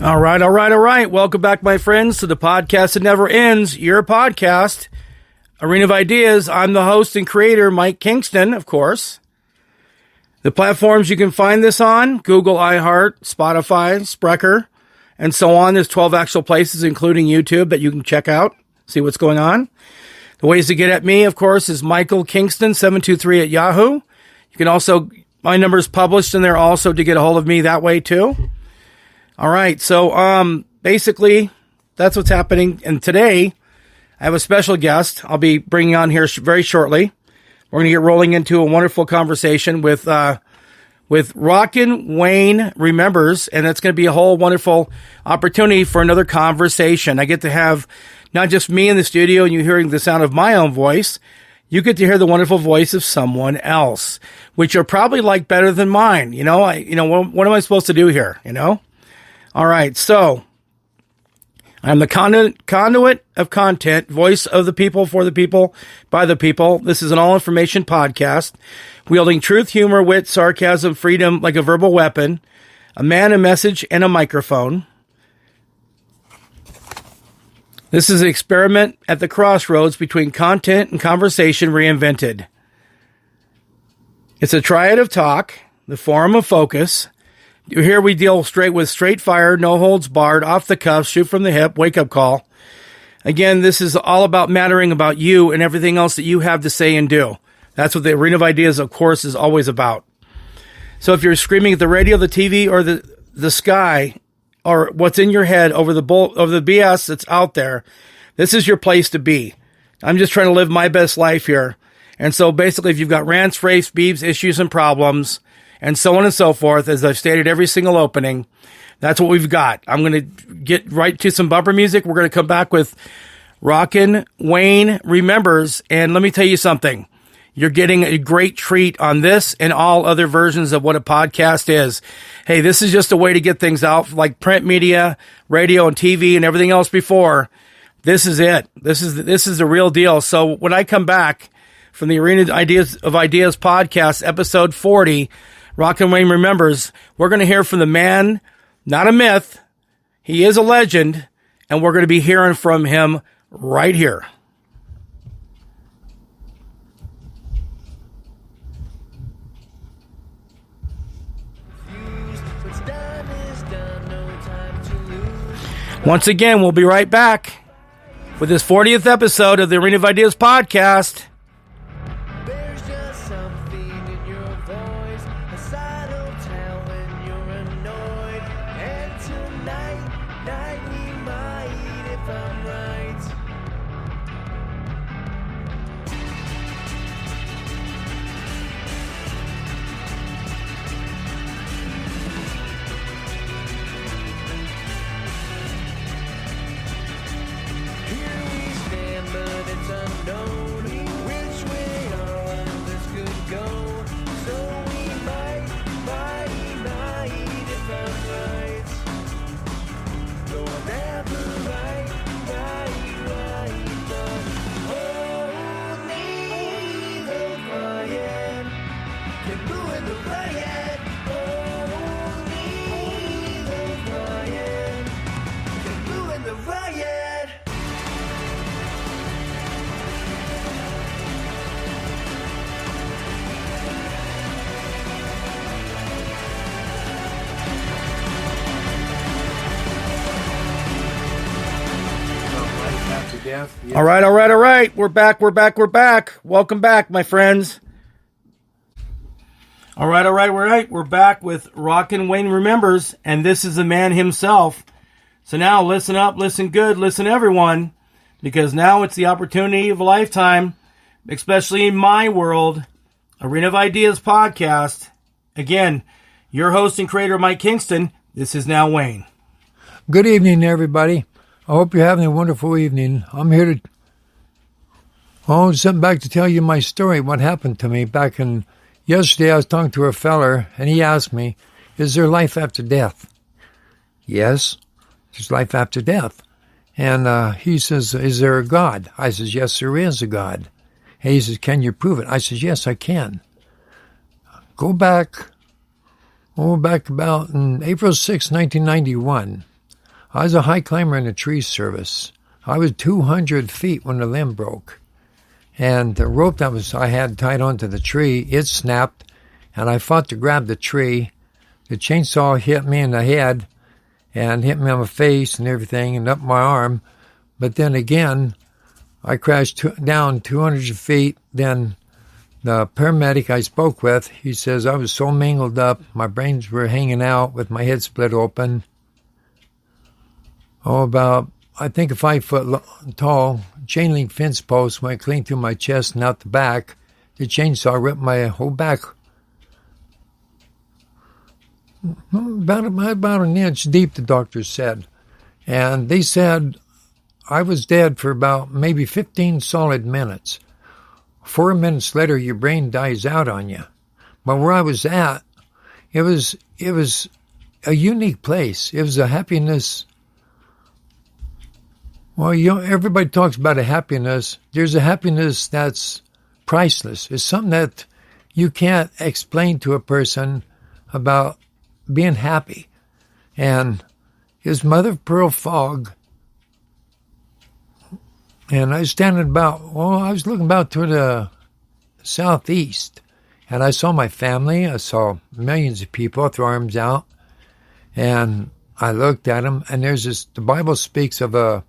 All right. Welcome back, my friends, to the podcast that never ends, your podcast, Arena of Ideas. I'm the host and creator, Mike Kingston, of course. The platforms you can find this on, Google, iHeart, Spotify, Spreaker, and so on. There's 12 actual places, including YouTube, that you can check out, see what's going on. The ways to get at me, of course, is Michael Kingston, 723 at Yahoo. You can also, my number is published in there also to get a hold of me that way, too. All right, so basically, that's what's happening. And today, I have a special guest I'll be bringing on here very shortly. We're going to get rolling into a wonderful conversation with Rockin Wayne Remembers, and that's going to be a whole wonderful opportunity for another conversation. I get to have not just me in the studio and you hearing the sound of my own voice, you get to hear the wonderful voice of someone else, which you'll probably like better than mine. What am I supposed to do here? All right, so I'm the conduit of content, voice of the people, for the people, by the people. This is an all-information podcast, wielding truth, humor, wit, sarcasm, freedom like a verbal weapon, a man, a message, and a microphone. This is an experiment at the crossroads between content and conversation reinvented. It's a triad of talk, the forum of focus. Here we deal straight fire, no holds barred, off the cuff, shoot from the hip, wake up call. Again, this is all about mattering about you and everything else that you have to say and do. That's what the Arena of Ideas, of course, is always about. So if you're screaming at the radio, the TV, or the sky, or what's in your head over the BS that's out there, this is your place to be. I'm just trying to live my best life here. And so basically, if you've got rants, raves, beeps, issues, and problems, and so on and so forth, as I've stated every single opening, that's what we've got. I'm going to get right to some bumper music. We're going to come back with Rockin Wayne Remembers. And let me tell you something. You're getting a great treat on this and all other versions of what a podcast is. Hey, this is just a way to get things out like print media, radio and TV and everything else before. This is it. This is the real deal. So when I come back from the Arena of Ideas podcast, episode 40, Rockin Wayne Remembers, we're going to hear from the man, not a myth. He is a legend, and we're going to be hearing from him right here. Once again, we'll be right back with this 40th episode of the Arena of Ideas podcast. Yes. All right. We're back. Welcome back, my friends. All right. We're back with Rockin Wayne Remembers, and this is the man himself. So now listen up, listen good, listen everyone, because now it's the opportunity of a lifetime, especially in my world, Arena of Ideas podcast. Again, your host and creator, Mike Kingston. This is now Wayne. Good evening, everybody. I hope you're having a wonderful evening. I'm here to send back to tell you my story, what happened to me back in yesterday. I was talking to a feller, and he asked me, is there life after death? Yes, there's life after death. And he says, is there a God? I says, yes, there is a God. And he says, can you prove it? I says, yes, I can. Go back about in April 6, 1991. I was a high climber in the tree service. I was 200 feet when the limb broke. And the rope that I had tied onto the tree, it snapped, and I fought to grab the tree. The chainsaw hit me in the head and hit me on my face and everything and up my arm. But then again, I crashed down 200 feet. Then the paramedic I spoke with, he says I was so mangled up, my brains were hanging out with my head split open. About, I think, a 5 foot tall chain link fence post went clean through my chest and out the back. The chainsaw ripped my whole back about an inch deep, the doctor said. And they said I was dead for about maybe 15 solid minutes. 4 minutes later, your brain dies out on you. But where I was at, it was a unique place. It was a happiness. Well, everybody talks about a happiness. There's a happiness that's priceless. It's something that you can't explain to a person about being happy. And his mother of pearl fog. And I was I was looking about to the southeast. And I saw my family. I saw millions of people with their arms out. And I looked at them. And the Bible speaks of a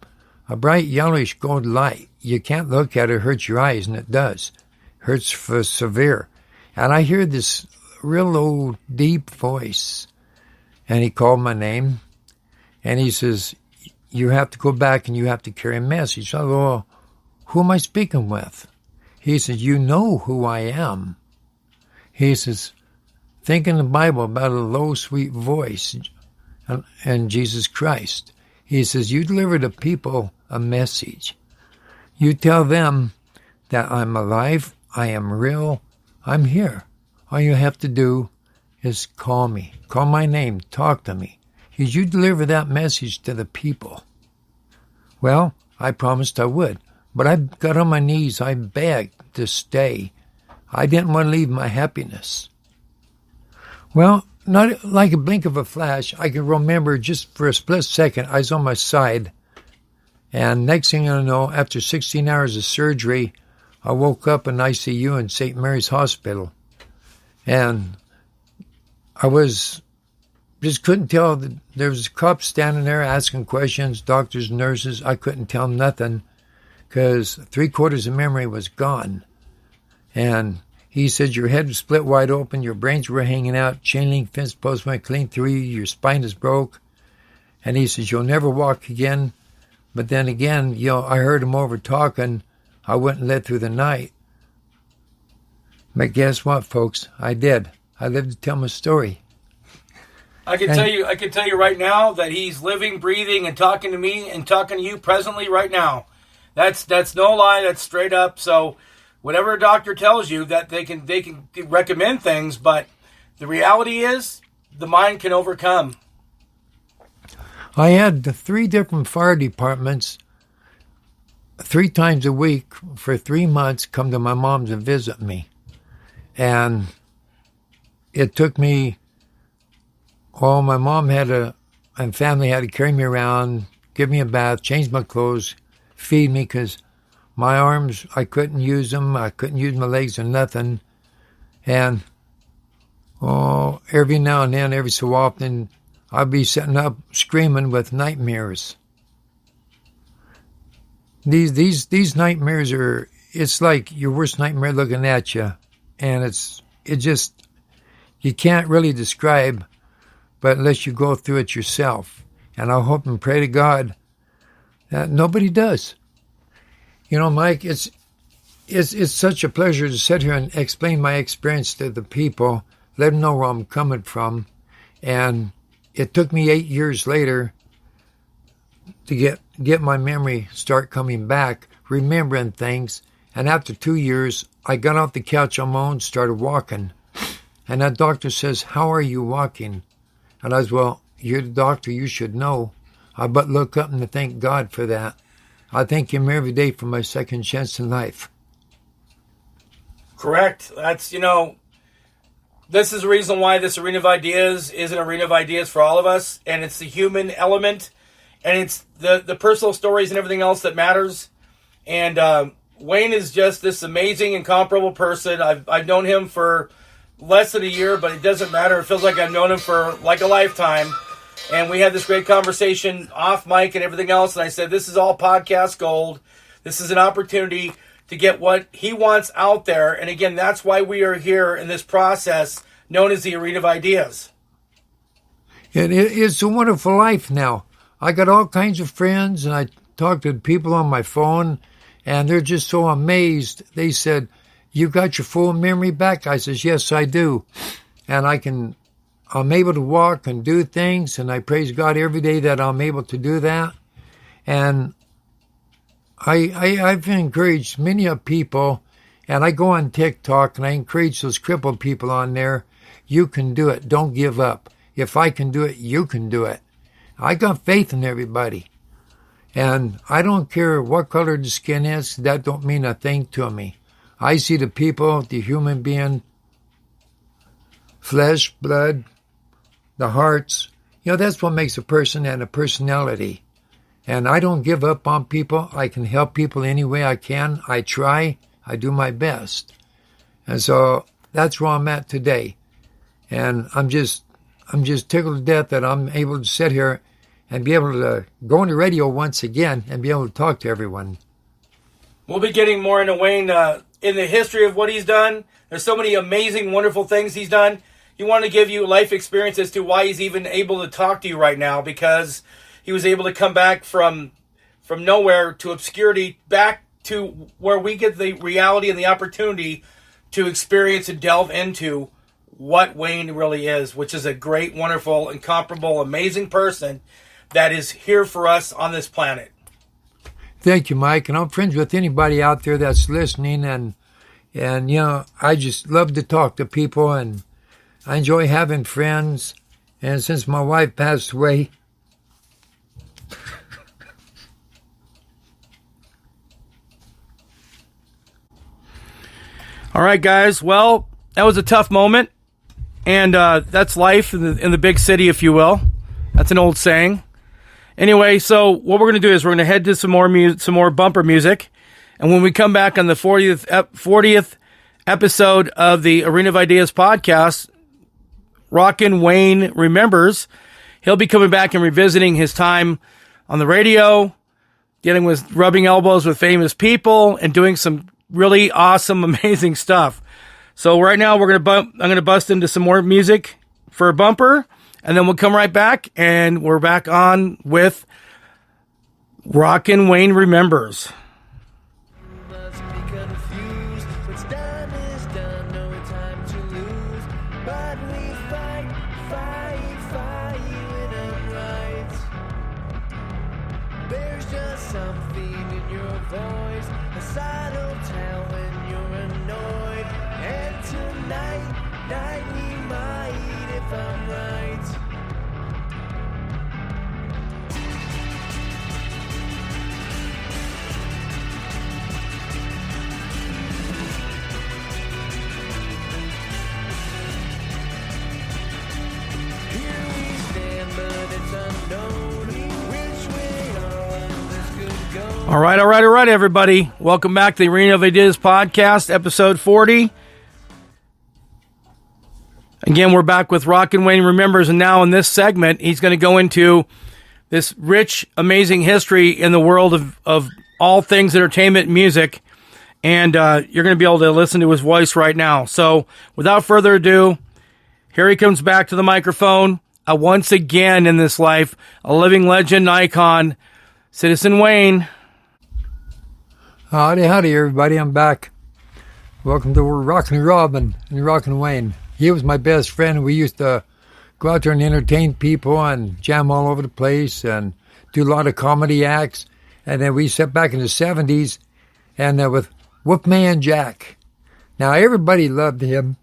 bright yellowish gold light. You can't look at it, it hurts your eyes, and it does. It hurts for severe. And I hear this real low, deep voice. And he called my name. And he says, you have to go back and you have to carry a message. I go, well, who am I speaking with? He says, you know who I am. He says, think in the Bible about a low, sweet voice and Jesus Christ. He says, you deliver to people a message. You tell them that I'm alive, I am real, I'm here. All you have to do is call me. Call my name, talk to me. He says, you deliver that message to the people. Well, I promised I would. But I got on my knees, I begged to stay. I didn't want to leave my happiness. Well, not like a blink of a flash, I can remember just for a split second, I was on my side. And next thing I know, after 16 hours of surgery, I woke up in ICU in St. Mary's Hospital. And I just couldn't tell. There was cops standing there asking questions, doctors, nurses. I couldn't tell them nothing because 3/4 of memory was gone. And he said, your head was split wide open, your brains were hanging out, chain link fence post went clean through you, your spine is broke. And he says, you'll never walk again. But then again, I heard him over talking. I went and led through the night. But guess what, folks? I did. I lived to tell my story. I can tell you right now that he's living, breathing, and talking to me and talking to you presently right now. That's no lie. That's straight up. So whatever a doctor tells you, that they can recommend things, but the reality is the mind can overcome. I had 3 different fire departments 3 times a week for 3 months come to my mom's and visit me. And it took me, my mom and family had to carry me around, give me a bath, change my clothes, feed me, because my arms, I couldn't use them. I couldn't use my legs or nothing. And, every now and then, every so often, I'd be sitting up screaming with nightmares. These nightmares it's like your worst nightmare looking at you. And you can't really describe, but unless you go through it yourself. And I hope and pray to God that nobody does. Mike, it's such a pleasure to sit here and explain my experience to the people, let them know where I'm coming from. And it took me 8 years later to get my memory start coming back, remembering things. And after 2 years, I got off the couch on my own, started walking. And that doctor says, how are you walking? And I was, well, you're the doctor, you should know. I but look up and thank God for that. I thank him every day for my second chance in life. Correct. That's, this is the reason why this Arena of Ideas is an Arena of Ideas for all of us. And it's the human element and it's the personal stories and everything else that matters. And Wayne is just this amazing, incomparable person. I've known him for less than a year, but it doesn't matter. It feels like I've known him for like a lifetime. And we had this great conversation off mic and everything else. And I said, this is all podcast gold. This is an opportunity to get what he wants out there. And again, that's why we are here in this process known as the Arena of Ideas. It's a wonderful life now. I got all kinds of friends, and I talk to people on my phone, and they're just so amazed. They said, "You got your full memory back?" I says, "Yes, I do." And I'm able to walk and do things, and I praise God every day that I'm able to do that. And I've encouraged many of people, and I go on TikTok, and I encourage those crippled people on there. You can do it. Don't give up. If I can do it, you can do it. I got faith in everybody. And I don't care what color the skin is. That don't mean a thing to me. I see the people, the human being, flesh, blood, the hearts. That's what makes a person and a personality. And I don't give up on people. I can help people any way I can. I try. I do my best. And so that's where I'm at today. And I'm just tickled to death that I'm able to sit here and be able to go on the radio once again and be able to talk to everyone. We'll be getting more into Wayne in the history of what he's done. There's so many amazing, wonderful things he's done. He wanted to give you life experience as to why he's even able to talk to you right now, because he was able to come back from nowhere to obscurity back to where we get the reality and the opportunity to experience and delve into what Wayne really is, which is a great, wonderful, incomparable, amazing person that is here for us on this planet. Thank you, Mike. And I'm friends with anybody out there that's listening. And I just love to talk to people, and I enjoy having friends. And since my wife passed away, all right, guys. Well, that was a tough moment. And that's life in the big city, if you will. That's an old saying. Anyway, so what we're going to do is we're going to head to some more bumper music. And when we come back on the 40th episode of the Arena of Ideas podcast, Rockin' Wayne Remembers, he'll be coming back and revisiting his time on the radio, rubbing elbows with famous people, and doing some really awesome, amazing stuff. So right now I'm going to bust into some more music for a bumper, and then we'll come right back, and we're back on with Rockin' Wayne Remembers. All right, everybody. Welcome back to the Arena of Ideas podcast, episode 40. Again, we're back with Rockin' Wayne Remembers, and now in this segment, he's going to go into this rich, amazing history in the world of all things entertainment and music, and you're going to be able to listen to his voice right now. So, without further ado, here he comes back to the microphone, once again in this life, a living legend icon, Citizen Wayne. Howdy, everybody. I'm back. Welcome to Rockin' Robin and Rockin' Wayne. He was my best friend. We used to go out there and entertain people and jam all over the place and do a lot of comedy acts. And then we sat back in the 70s and with Wolfman Jack. Now, everybody loved him.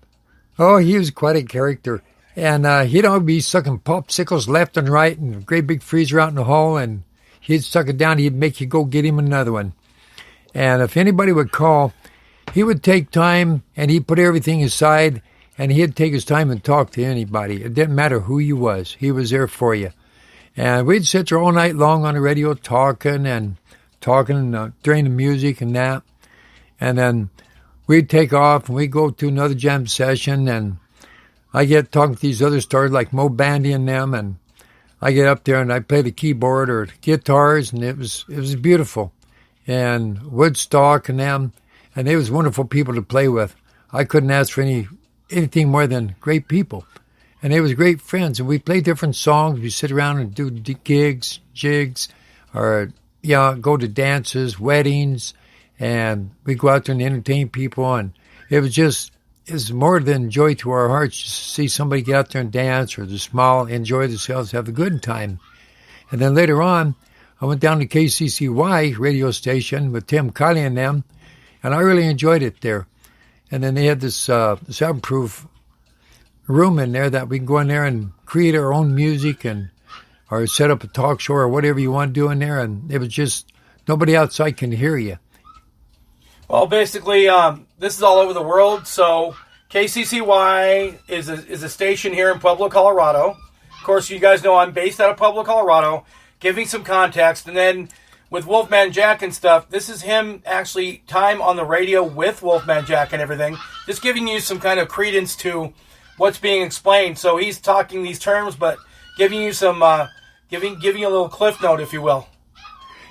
Oh, he was quite a character. And he'd always be sucking popsicles left and right and a great big freezer out in the hall. And he'd suck it down. He'd make you go get him another one. And if anybody would call, he would take time and he'd put everything aside and he'd take his time and talk to anybody. It didn't matter who you was. He was there for you. And we'd sit there all night long on the radio talking during the music and that. And then we'd take off and we'd go to another jam session. And I get talking to these other stars like Mo Bandy and them. And I get up there and I play the keyboard or the guitars. And it was beautiful. And Woodstock and them. And they was wonderful people to play with. I couldn't ask for anything more than great people. And they was great friends. And we played different songs. We sit around and do gigs, jigs, or go to dances, weddings, and we go out there and entertain people. And it's more than joy to our hearts just to see somebody get out there and dance or to smile, enjoy themselves, have a good time. And then later on, I went down to KCCY radio station with Tim Kiley and them, and I really enjoyed it there. And then they had this soundproof room in there that we can go in there and create our own music or set up a talk show or whatever you want to do in there. And it was just, nobody outside can hear you. Well, basically, this is all over the world. So KCCY is a station here in Pueblo, Colorado. Of course, you guys know I'm based out of Pueblo, Colorado. Giving some context, and then with Wolfman Jack and stuff, this is him actually time on the radio with Wolfman Jack and everything. Just giving you some kind of credence to what's being explained. So he's talking these terms, but giving you some, giving you a little cliff note, if you will.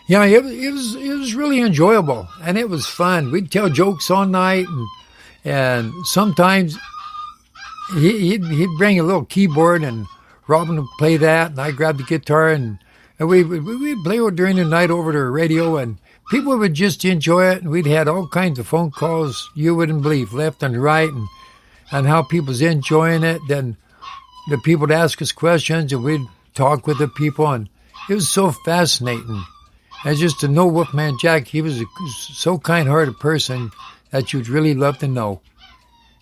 Yeah, it was really enjoyable, and it was fun. We'd tell jokes all night, and sometimes he'd bring a little keyboard, and Robin would play that, and I grabbed the guitar, and we'd play during the night over the radio, and people would just enjoy it, and we'd had all kinds of phone calls you wouldn't believe, left and right, and how people's enjoying it. Then the people would ask us questions, and we'd talk with the people, and it was so fascinating. And just to know Wolfman Jack, he was so kind-hearted person that you'd really love to know.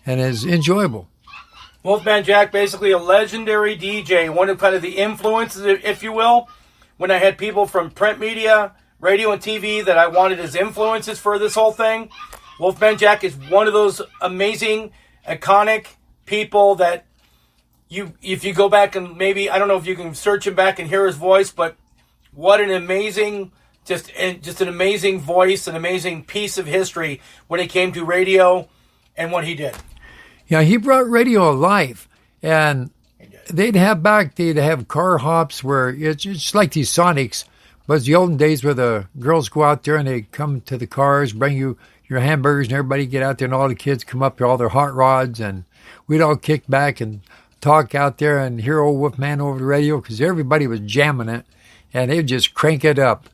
And it's enjoyable. Wolfman Jack, basically a legendary DJ, one of kind of the influences, if you will, when I had people from print media, radio, and TV that I wanted as influences for this whole thing. Wolfman Jack is one of those amazing, iconic people that if you go back and maybe, I don't know if you can search him back and hear his voice, but what an amazing, just an amazing voice, an amazing piece of history when it came to radio and what he did. Yeah, he brought radio alive, and they'd have car hops where it's just like these Sonics, but it's the olden days where the girls go out there and they come to the cars, bring you your hamburgers, and everybody get out there, and all the kids come up to all their hot rods, and we'd all kick back and talk out there and hear old Wolfman over the radio because everybody was jamming it, and they'd just crank it up.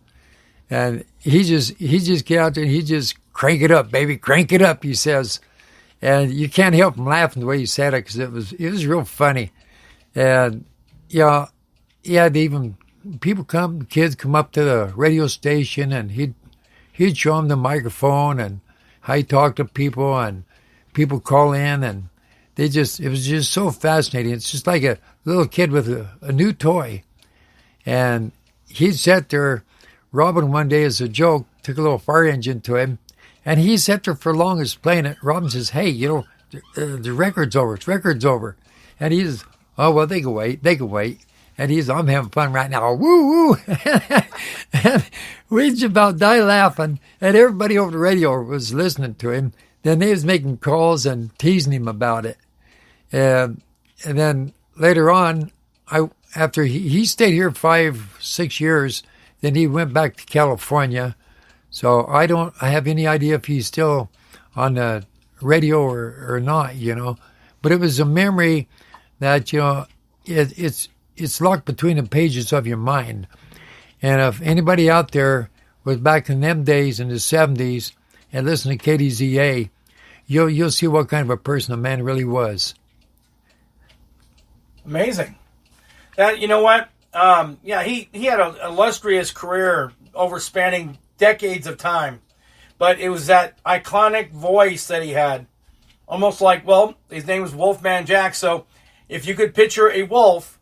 And he just get out there and he just crank it up, baby, crank it up, he says. And you can't help from laughing the way he said it because it was real funny. And yeah, kids come up to the radio station, and he'd show them the microphone and how he talked to people, and people call in, and it was just so fascinating. It's just like a little kid with a new toy. And he sat there, Robin one day as a joke, took a little fire engine to him, and he sat there for long as playing it. Robin says, hey, the record's over, it's record's over. And he says, oh, well, they can wait. And I'm having fun right now, woo, woo. And we just about die laughing, and everybody over the radio was listening to him. Then they was making calls and teasing him about it. And then later on, after he stayed here 5-6 years, then he went back to California. So I don't have any idea if he's still on the radio or not, But it was a memory that, it's locked between the pages of your mind. And if anybody out there was back in them days in the 70s and listened to KDZA, you'll see what kind of a person the man really was. Amazing. That, you know what? He had an illustrious career over spanning decades of time. But it was that iconic voice that he had. Almost like, well, his name was Wolfman Jack. So if you could picture a wolf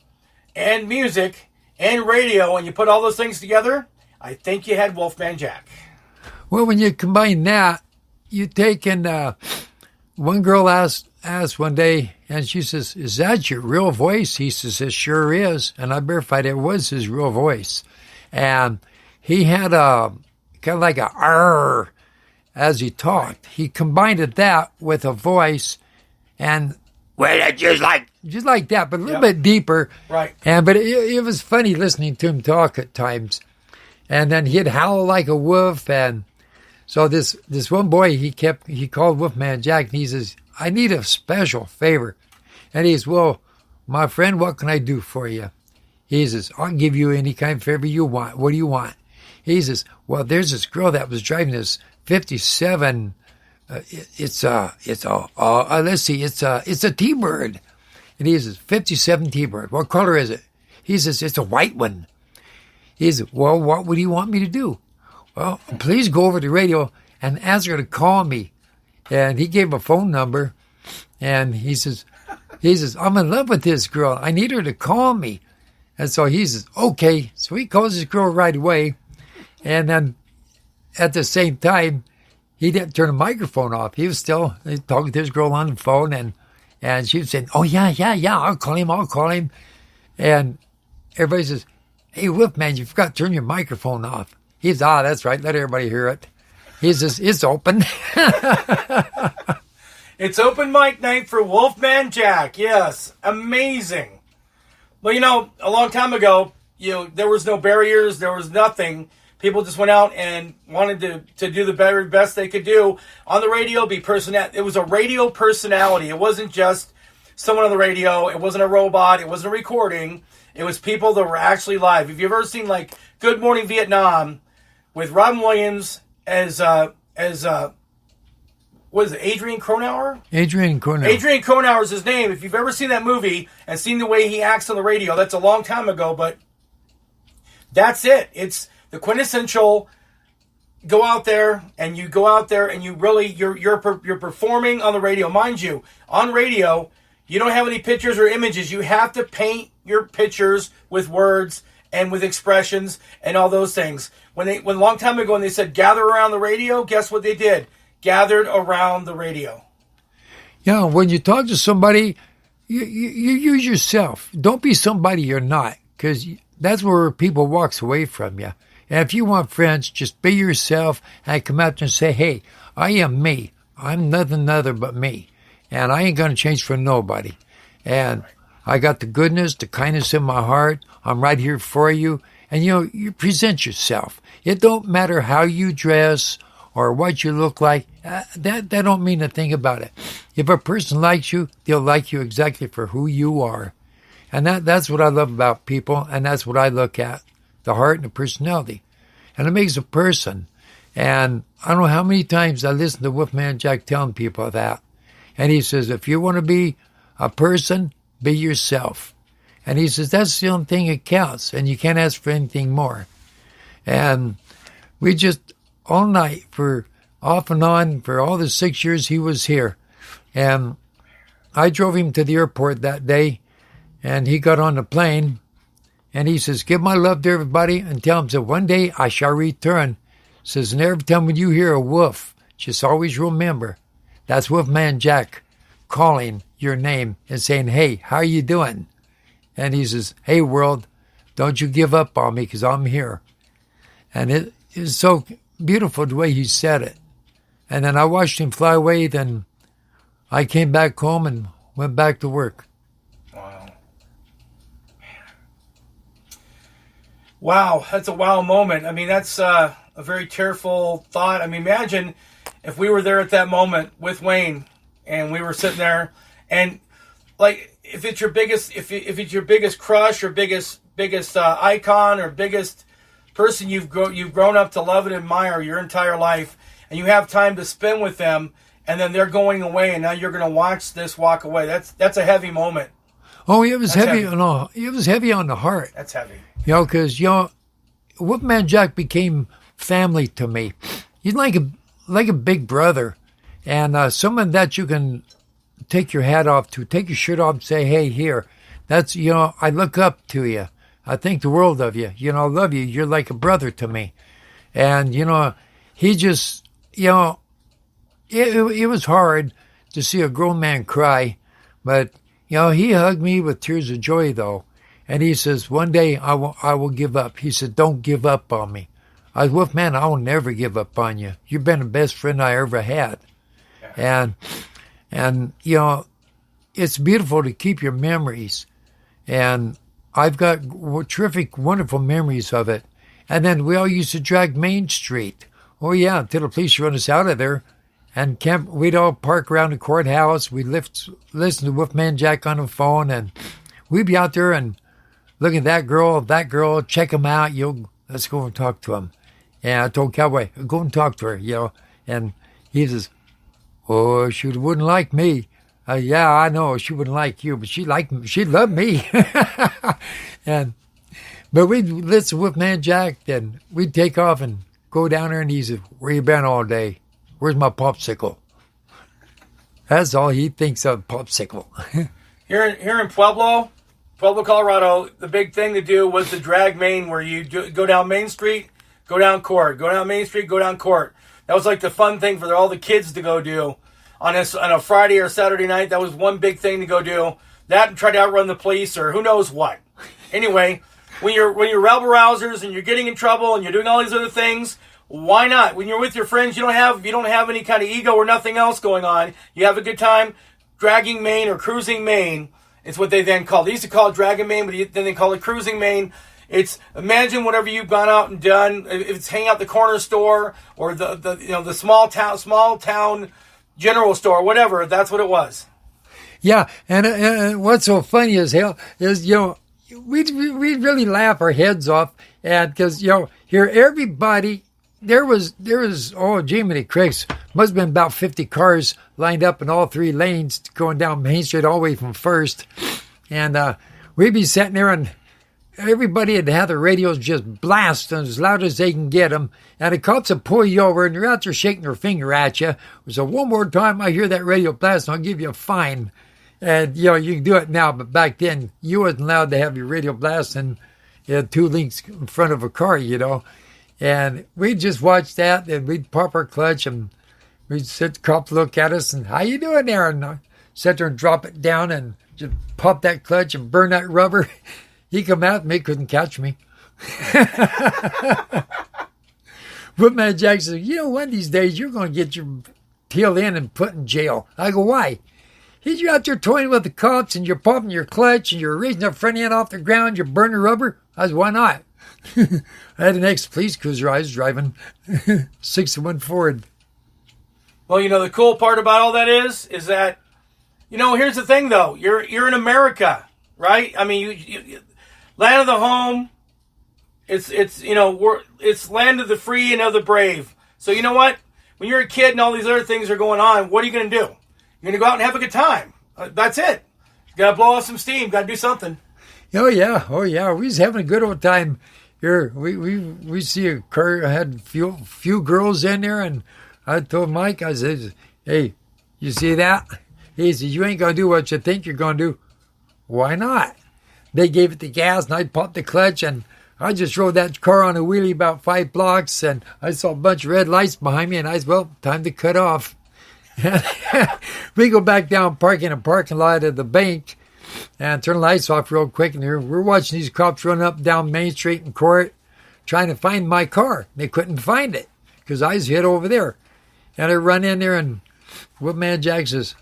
and music and radio and you put all those things together, I think you had Wolfman Jack. Well, when you combine that, you take and one girl asked asked one day, and she says, "Is that your real voice?" He says, "It sure is." And I verified it was his real voice. And he had a kind of like a R as he talked. He combined that with a voice, and well, just like that, but a little bit deeper. Right. But it was funny listening to him talk at times. And then he'd howl like a wolf. And so this one boy, he called Wolfman Jack, and he says, "I need a special favor." And he says, "Well, my friend, what can I do for you?" He says, "I'll give you any kind of favor you want. What do you want?" He says, "Well, there's this girl that was driving this 57. It's a T-Bird." And he says, 57 T-Bird. "What color is it?" He says, "It's a white one." He says, "Well, what would you want me to do?" "Well, please go over to the radio and ask her to call me." And he gave a phone number, and he says, "I'm in love with this girl. I need her to call me." And so he says, "Okay." So he calls this girl right away, and then at the same time, he didn't turn the microphone off. He was still talking to this girl on the phone, and she was saying, "Oh, yeah, I'll call him. And everybody says, "Hey, Wolfman, you forgot to turn your microphone off." He says, "That's right. Let everybody hear it." He says, "It's open." It's open mic night for Wolfman Jack. Yes. Amazing. Well, a long time ago, there was no barriers. There was nothing. People just went out and wanted to do the very best they could do on the radio, It was a radio personality. It wasn't just someone on the radio. It wasn't a robot. It wasn't a recording. It was people that were actually live. Have you ever seen like Good Morning Vietnam with Robin Williams as what is it, Adrian Cronauer? Adrian Cronauer is his name. If you've ever seen that movie and seen the way he acts on the radio, that's a long time ago, but that's it. It's the quintessential go out there and you really you're performing on the radio. Mind you, on radio, you don't have any pictures or images. You have to paint your pictures with words and with expressions and all those things. When a long time ago when they said gather around the radio, guess what they did? Gathered around the radio. Yeah, when you talk to somebody, you use yourself. Don't be somebody you're not, because that's where people walks away from you. And if you want friends, just be yourself and come out there and say, "Hey, I am me. I'm nothing other but me. And I ain't going to change for nobody. And I got the goodness, the kindness in my heart. I'm right here for you." And, you present yourself. It don't matter how you dress or what you look like. That don't mean a thing about it. If a person likes you, they'll like you exactly for who you are. And that's what I love about people, and that's what I look at, the heart and the personality. And it makes a person. And I don't know how many times I listen to Wolfman Jack telling people that. And he says, if you want to be a person, be yourself. And he says, that's the only thing that counts, and you can't ask for anything more. And we just, all night, for off and on, for all the 6 years he was here. And I drove him to the airport that day, and he got on the plane, and he says, "Give my love to everybody, and tell them that one day I shall return." Says, "And every time when you hear a wolf, just always remember, that's Wolfman Jack calling your name and saying, 'Hey, how are you doing?'" And he says, "Hey, world, don't you give up on me, because I'm here." And it is so beautiful the way he said it. And then I watched him fly away. Then I came back home and went back to work. Wow, that's a wow moment. I mean, that's a very tearful thought. I mean, imagine if we were there at that moment with Wayne, and we were sitting there, and like if it's your biggest, if it's your biggest crush or biggest icon or biggest person you've grown up to love and admire your entire life, and you have time to spend with them, and then they're going away, and now you're going to watch this walk away. That's a heavy moment. Oh, it was heavy. No, it was heavy on the heart. That's heavy. Because Wolfman Jack became family to me. He's like a big brother, and someone that you can take your hat off to, take your shirt off, and say, "Hey, here, that's I look up to you. I think the world of you. I love you. You're like a brother to me." And he just it was hard to see a grown man cry. But, he hugged me with tears of joy, though. And he says, one day I will give up. He said, don't give up on me. I was, Wolfman, I will never give up on you. You've been the best friend I ever had. Yeah. And it's beautiful to keep your memories. And I've got terrific, wonderful memories of it. And then we all used to drag Main Street. Oh, yeah, until the police run us out of there. And we'd all park around the courthouse. We'd listen to Wolfman Jack on the phone. And we'd be out there and look at that girl, check him out. Let's go and talk to him. And I told Cowboy, go and talk to her, And he says, oh, she wouldn't like me. Yeah, I know she wouldn't like you, but she loved me. But we'd listen to Wolfman Jack, and we'd take off and go down there, and he said, where you been all day? Where's my popsicle? That's all he thinks of, popsicle. Here in Pueblo, Colorado, the big thing to do was the drag Main, where you go down Main Street, go down Court, go down Main Street, go down Court. That was like the fun thing for all the kids to go do on a Friday or Saturday night. That was one big thing to go do. That and try to outrun the police or who knows what. Anyway, when you're rebel rousers and you're getting in trouble and you're doing all these other things, why not? When you're with your friends, you don't have any kind of ego or nothing else going on. You have a good time dragging Main or cruising Main. It's what they then call. They used to call it dragging Main, but then they call it cruising Main. It's imagine whatever you've gone out and done. If it's hanging out the corner store or the small town general store, whatever. That's what it was. Yeah, and what's so funny as hell is we really laugh our heads off, and because here everybody there was Jiminy Cricks must have been about 50 cars lined up in all three lanes going down Main Street all the way from First, and we'd be sitting there and everybody had had the radios just blasting as loud as they can get them, and the cops would pull you over, and you're out there shaking their finger at you. So one more time I hear that radio blast, and I'll give you a fine. And, you can do it now, but back then you wasn't allowed to have your radio blasting 2 links in front of a car, And we'd just watch that, and we'd pop our clutch, and we'd sit, the cops look at us, and how you doing there? And I'd sit there and drop it down and just pop that clutch and burn that rubber. He come out and he couldn't catch me. Wolfman Jack said, one of these days you're going to get your tail in and put in jail. I go, why? You're out there toying with the cops and you're popping your clutch and you're raising the front end off the ground, you're burning rubber. I said, why not? I had an ex-police cruiser I was driving, 61 Ford. Well, the cool part about all that is that, here's the thing though. You're in America, right? I mean, you land of the home, it's land of the free and of the brave. So you know what? When you're a kid and all these other things are going on, what are you going to do? You're going to go out and have a good time. That's it. You got to blow off some steam. Got to do something. Oh yeah. We was having a good old time here. We see a car had few girls in there, and I told Mike, I said, "Hey, you see that?" He said, "You ain't going to do what you think you're going to do." Why not? They gave it the gas, and I popped the clutch, and I just rode that car on a wheelie about 5 blocks, and I saw a bunch of red lights behind me, and I said, well, time to cut off. We go back down, park in a parking lot at the bank, and turn the lights off real quick, and we're watching these cops run up down Main Street in Court, trying to find my car. They couldn't find it, because I was hid over there. And I run in there, and Wolfman Jack says,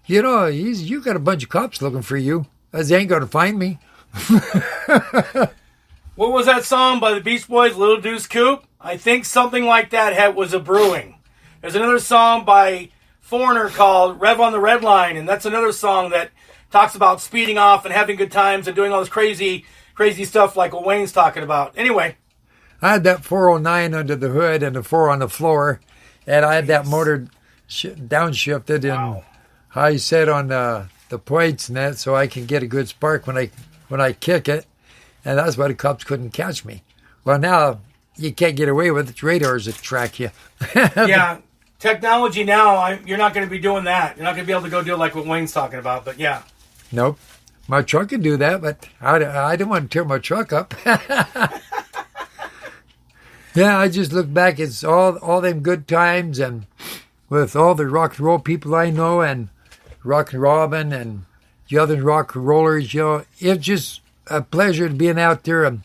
you got a bunch of cops looking for you. They ain't going to find me. What was that song by the Beach Boys, Little Deuce Coupe? I think something like that was a brewing. There's another song by Foreigner called Rev on the Red Line, and that's another song that talks about speeding off and having good times and doing all this crazy stuff like what Wayne's talking about. Anyway. I had that 409 under the hood and the 4 on the floor, and I had that motor downshifted and high set on the plates and that, so I can get a good spark when I kick it, and that's why the cops couldn't catch me. Well, now you can't get away with it. Radars that track you. Yeah, technology now, you're not going to be doing that. You're not going to be able to go do like what Wayne's talking about, but yeah. Nope. My truck can do that, but I don't want to tear my truck up. Yeah, I just look back. It's all them good times, and with all the rock and roll people I know, and Rockin' Robin and the other rock and rollers. It's just a pleasure to being out there and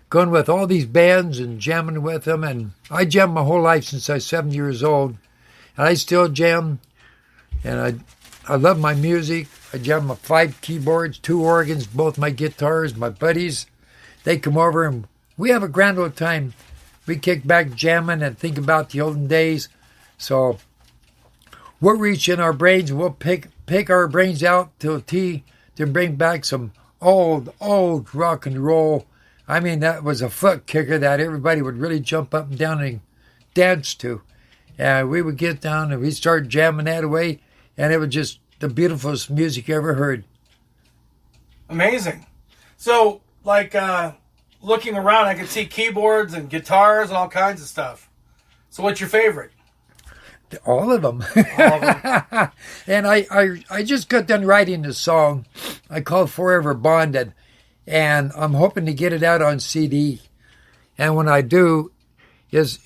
going with all these bands and jamming with them. And I jammed my whole life since I was 7 years old, and I still jam. And I love my music. I jam my 5 keyboards, 2 organs, both my guitars. My buddies, they come over and we have a grand old time. We kick back jamming and think about the olden days. So we'll reach in our brains and we'll pick our brains out to a T to bring back some old rock and roll. I mean, that was a foot kicker that everybody would really jump up and down and dance to. And we would get down and we'd start jamming that away, and it was just the beautifulest music you ever heard. Amazing. So, like, looking around, I could see keyboards and guitars and all kinds of stuff. So what's your favorite? All of them. All of them. And I just got done writing this song I call Forever Bonded, and I'm hoping to get it out on CD. And when I do, is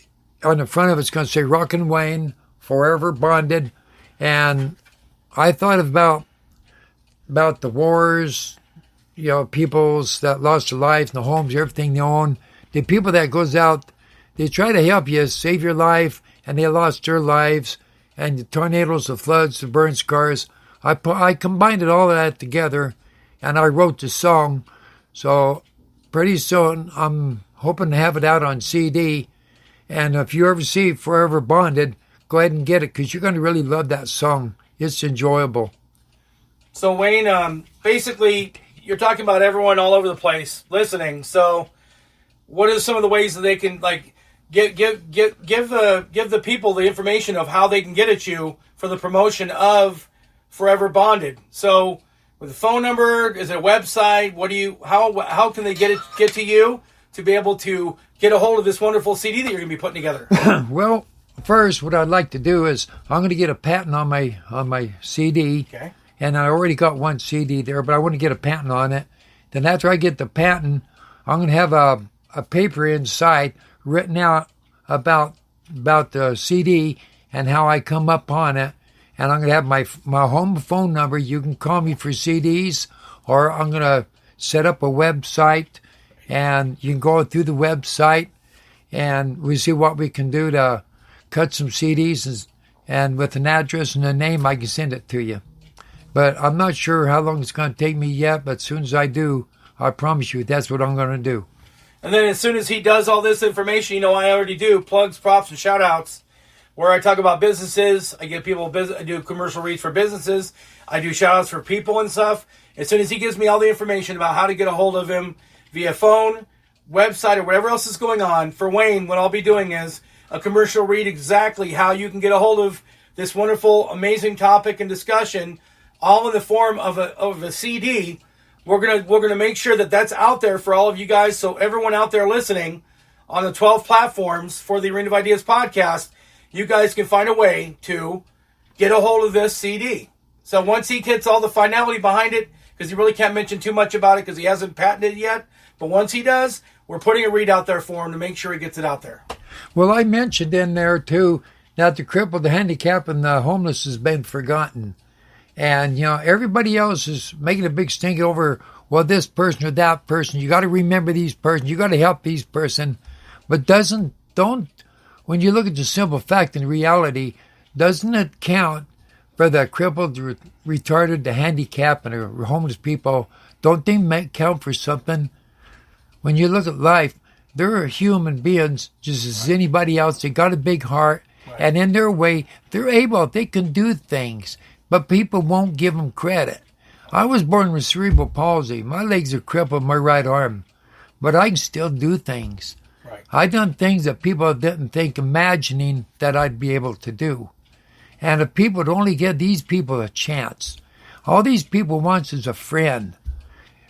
on the front of it's going to say Rockin' Wayne, Forever Bonded. And I thought about the wars, peoples that lost their lives, and the homes, everything they own. The people that goes out, they try to help you, save your life, and they lost their lives, and the tornadoes, the floods, the burn scars. I combined it all of that together, and I wrote the song. So pretty soon, I'm hoping to have it out on CD. And if you ever see Forever Bonded, go ahead and get it, because you're going to really love that song. It's enjoyable. So, Wayne, basically, you're talking about everyone all over the place listening. So, what are some of the ways that they can, like, give the people the information of how they can get at you for the promotion of Forever Bonded? So, with a phone number, is it a website? How can they get to you to be able to get a hold of this wonderful CD that you're going to be putting together? Well, first, what I'd like to do is I'm going to get a patent on my CD. Okay. And I already got one CD there, but I want to get a patent on it. Then after I get the patent, I'm going to have a paper inside written out about the CD and how I come up on it. And I'm going to have my home phone number. You can call me for CDs, or I'm going to set up a website, and you can go through the website, and we see what we can do to cut some CDs, and with an address and a name, I can send it to you. But I'm not sure how long it's going to take me yet, but as soon as I do, I promise you that's what I'm going to do. And then as soon as he does all this information, I already do plugs, props, and shout-outs, where I talk about businesses. I give people I do commercial reads for businesses. I do shout-outs for people and stuff. As soon as he gives me all the information about how to get a hold of him via phone, website, or whatever else is going on, for Wayne, what I'll be doing is a commercial read exactly how you can get a hold of this wonderful, amazing topic and discussion, all in the form of a CD. We're gonna make sure that that's out there for all of you guys, so everyone out there listening on the 12 platforms for the Arena of Ideas podcast, you guys can find a way to get a hold of this CD. So once he gets all the finality behind it, because he really can't mention too much about it because he hasn't patented it yet, but once he does, we're putting a read out there for him to make sure he gets it out there. Well, I mentioned in there, too, that the crippled, the handicapped, and the homeless has been forgotten. And, everybody else is making a big stink over, well, this person or that person. You got to remember these persons. You got to help these person. But when you look at the simple fact and reality, doesn't it count for the crippled, the retarded, the handicapped, and the homeless people? Don't they count for something? When you look at life, they're human beings just as anybody else. They got a big heart, right. And in their way, they can do things, but people won't give them credit. I was born with cerebral palsy. My legs are crippled, my right arm, but I can still do things. Right. I've done things that people didn't think, imagining that I'd be able to do. And if people would only give these people a chance, all these people want is a friend.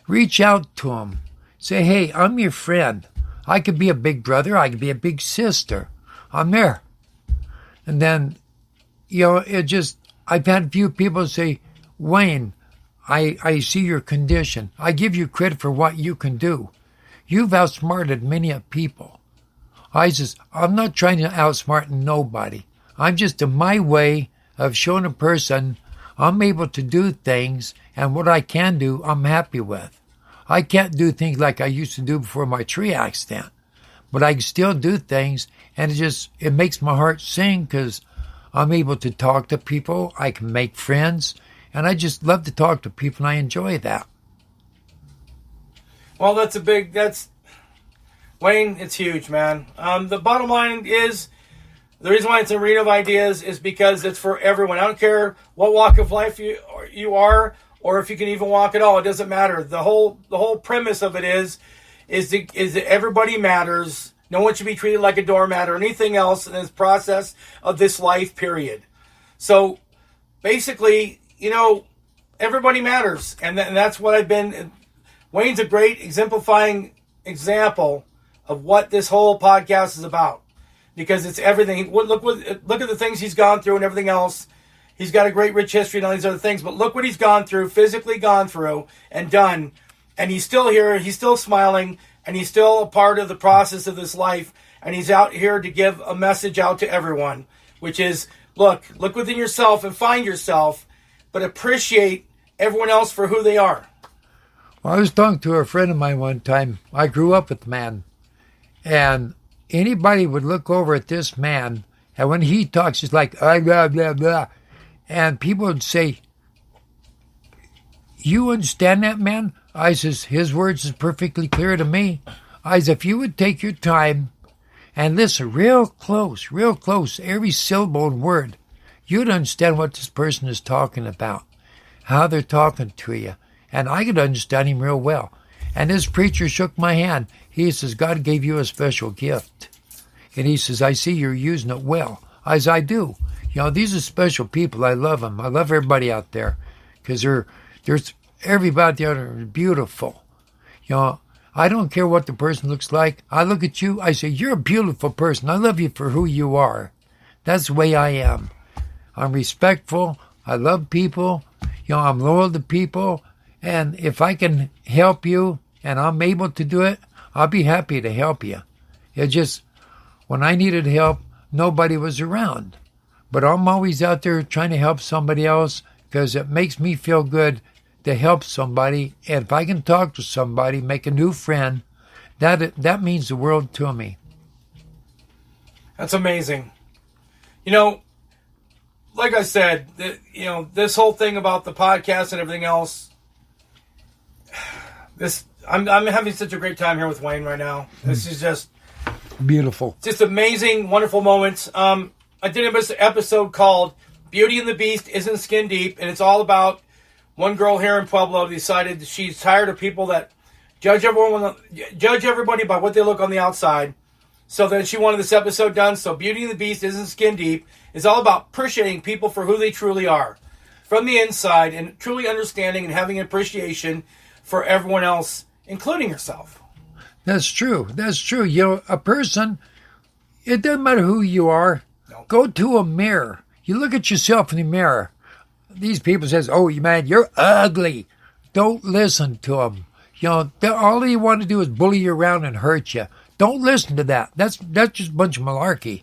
Reach out to them. Say, hey, I'm your friend. I could be a big brother. I could be a big sister. I'm there. And then, I've had a few people say, Wayne, I see your condition. I give you credit for what you can do. You've outsmarted many people. I says, I'm not trying to outsmart nobody. I'm just in my way of showing a person I'm able to do things, and what I can do, I'm happy with. I can't do things like I used to do before my tree accident, but I can still do things, and it makes my heart sing because I'm able to talk to people. I can make friends, and I just love to talk to people, and I enjoy that. Well, Wayne, it's huge, man. The bottom line is, the reason why it's Arena of Ideas is because it's for everyone. I don't care what walk of life you are, or if you can even walk at all. It doesn't matter. The whole premise of it is that everybody matters. No one should be treated like a doormat or anything else in this process of this life, period. So basically, everybody matters. And that's what I've been. Wayne's a great exemplifying example of what this whole podcast is about. Because it's everything. Look at the things he's gone through and everything else. He's got a great rich history and all these other things. But look what he's gone through, physically gone through and done. And he's still here. He's still smiling. And he's still a part of the process of this life. And he's out here to give a message out to everyone. Which is, look within yourself and find yourself. But appreciate everyone else for who they are. Well, I was talking to a friend of mine one time. I grew up with the man. And anybody would look over at this man, and when he talks, it's like, blah, blah, blah. And people would say, you understand that, man? I says, his words is perfectly clear to me. I says, if you would take your time and listen real close, every syllable and word, you'd understand what this person is talking about, how they're talking to you. And I could understand him real well. And this preacher shook my hand. He says, God gave you a special gift. And he says, I see you're using it well. As I do. These are special people. I love them. I love everybody out there. Because there's everybody out there is beautiful. I don't care what the person looks like. I look at you. I say, you're a beautiful person. I love you for who you are. That's the way I am. I'm respectful. I love people. I'm loyal to people. And if I can help you and I'm able to do it, I'll be happy to help you. It just, when I needed help, nobody was around. But I'm always out there trying to help somebody else because it makes me feel good to help somebody. And if I can talk to somebody, make a new friend, that means the world to me. That's amazing. Like I said, this whole thing about the podcast and everything else, I'm having such a great time here with Wayne right now. This is just beautiful. Just amazing, wonderful moments. I did an episode called Beauty and the Beast Isn't Skin Deep, and it's all about one girl here in Pueblo decided she's tired of people that judge everybody by what they look on the outside. So then she wanted this episode done. So Beauty and the Beast Isn't Skin Deep is all about appreciating people for who they truly are from the inside and truly understanding and having appreciation for everyone else, including yourself. That's true. A person, it doesn't matter who you are. No. Go to a mirror. You look at yourself in the mirror. These people says, oh, man, you're ugly. Don't listen to them. All they want to do is bully you around and hurt you. Don't listen to that. That's just a bunch of malarkey.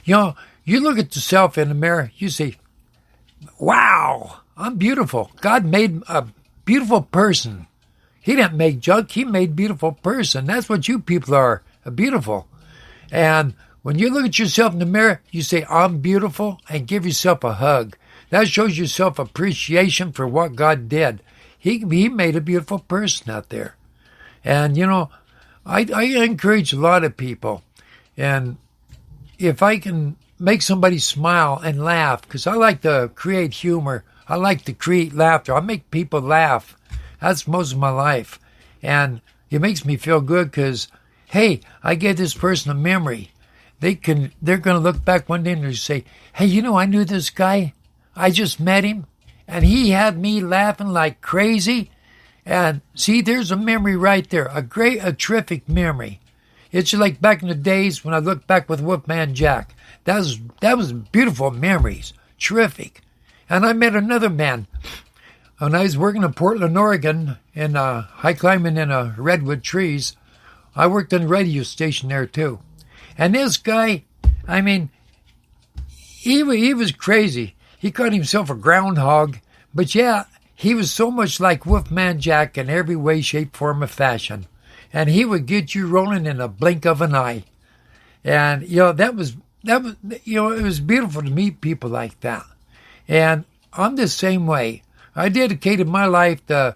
You look at yourself in the mirror, you say, wow, I'm beautiful. God made a beautiful person. He didn't make junk. He made beautiful person. That's what you people are, beautiful. And when you look at yourself in the mirror, you say, I'm beautiful, and give yourself a hug. That shows yourself appreciation for what God did. He made a beautiful person out there. And, I encourage a lot of people. And if I can make somebody smile and laugh, because I like to create humor. I like to create laughter. I make people laugh. That's most of my life. And it makes me feel good because, hey, I gave this person a memory. They're going to look back one day and they say, hey, I knew this guy. I just met him. And he had me laughing like crazy. And see, there's a memory right there. A terrific memory. It's like back in the days when I look back with Wolfman Jack. That was beautiful memories. Terrific. And I met another man. When I was working in Portland, Oregon, in high climbing in redwood trees, I worked on a radio station there too. And this guy, he was crazy. He called himself a groundhog. But yeah, he was so much like Wolfman Jack in every way, shape, form, or fashion. And he would get you rolling in a blink of an eye. And, that was, it was beautiful to meet people like that. And I'm the same way. I dedicated my life to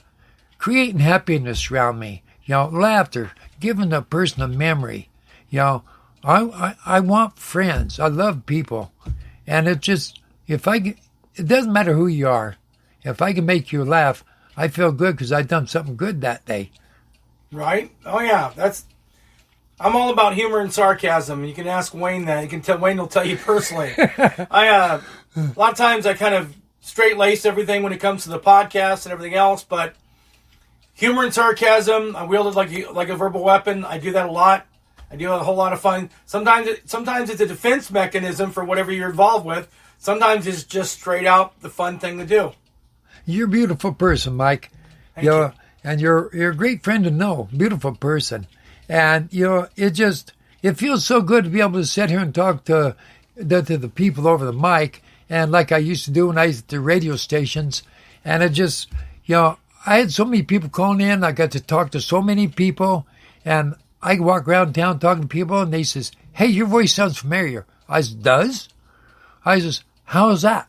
creating happiness around me. Laughter, giving a person a memory. I want friends. I love people. And it doesn't matter who you are. If I can make you laugh, I feel good because I've done something good that day. Right? Oh, yeah. I'm all about humor and sarcasm. You can ask Wayne that. Wayne will tell you personally. A lot of times I kind of straight-lace everything when it comes to the podcast and everything else, but humor and sarcasm, I wield it like a verbal weapon. I do that a lot. I do a whole lot of fun. Sometimes it's a defense mechanism for whatever you're involved with. Sometimes it's just straight out the fun thing to do. You're a beautiful person, Mike. Thank you. And you're a great friend to know. Beautiful person. And, it feels so good to be able to sit here and talk to the people over the mic. And like I used to do when I was at the radio stations. And it just, I had so many people calling in. I got to talk to so many people. And I walk around town talking to people. And they says, hey, your voice sounds familiar. I says, does? I says, how's that?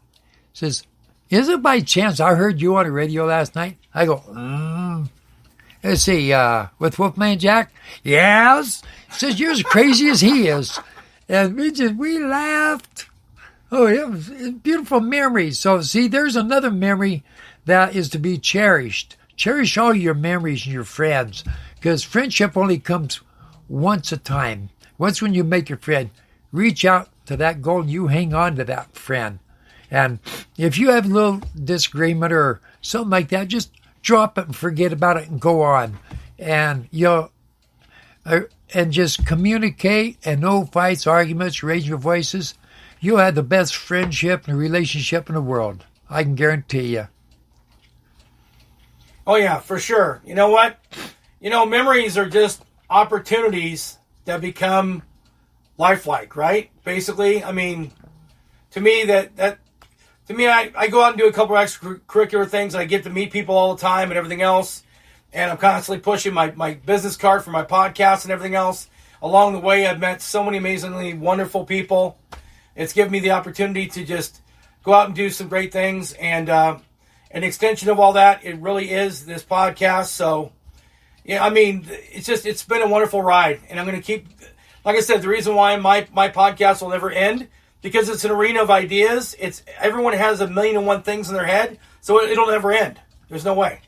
Says, is it by chance I heard you on the radio last night? I go, Let's see, with Wolfman Jack? Yes. Says, you're as crazy as he is. And we laughed. Oh, it was beautiful memories. So, see, there's another memory that is to be cherished. Cherish all your memories and your friends. Because friendship only comes once a time. Once when you make your friend, reach out to that goal and you hang on to that friend. And if you have a little disagreement or something like that, just drop it and forget about it and go on. And and just communicate and no fights, arguments, raise your voices. You'll have the best friendship and relationship in the world. I can guarantee you. Oh, yeah, for sure. You know what? Memories are just opportunities that become lifelike, right? Basically, I mean, to me, I go out and do a couple of extracurricular things. I get to meet people all the time and everything else. And I'm constantly pushing my business card for my podcast and everything else. Along the way, I've met so many amazingly wonderful people. It's given me the opportunity to just go out and do some great things. And an extension of all that, it really is this podcast. So, yeah, I mean, it's been a wonderful ride. And I'm going to keep, like I said, the reason why my podcast will never end, because it's an arena of ideas. Everyone has 1,000,001 things in their head, so it'll never end. There's no way.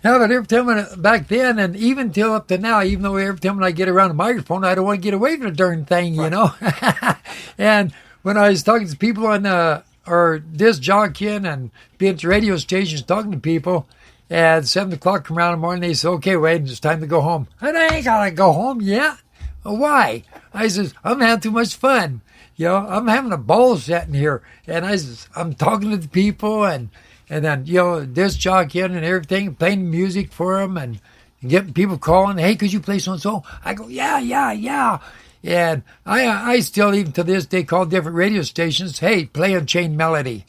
Yeah, but every time back then, and even till up to now, even though every time when I get around the microphone, I don't want to get away from the darn thing, right. And when I was talking to people on or disc jockeying and being at the radio stations talking to people, at 7 o'clock come around in the morning, they say, okay, Wade, it's time to go home. And I ain't got to go home yet. Why? I says, I'm having too much fun. I'm having a ball sitting here. And I'm talking to the people and then, disc jockeying and everything, playing music for them and getting people calling, hey, could you play so-and-so? I go, yeah. And I still, even to this day, call different radio stations, hey, play Unchained Melody.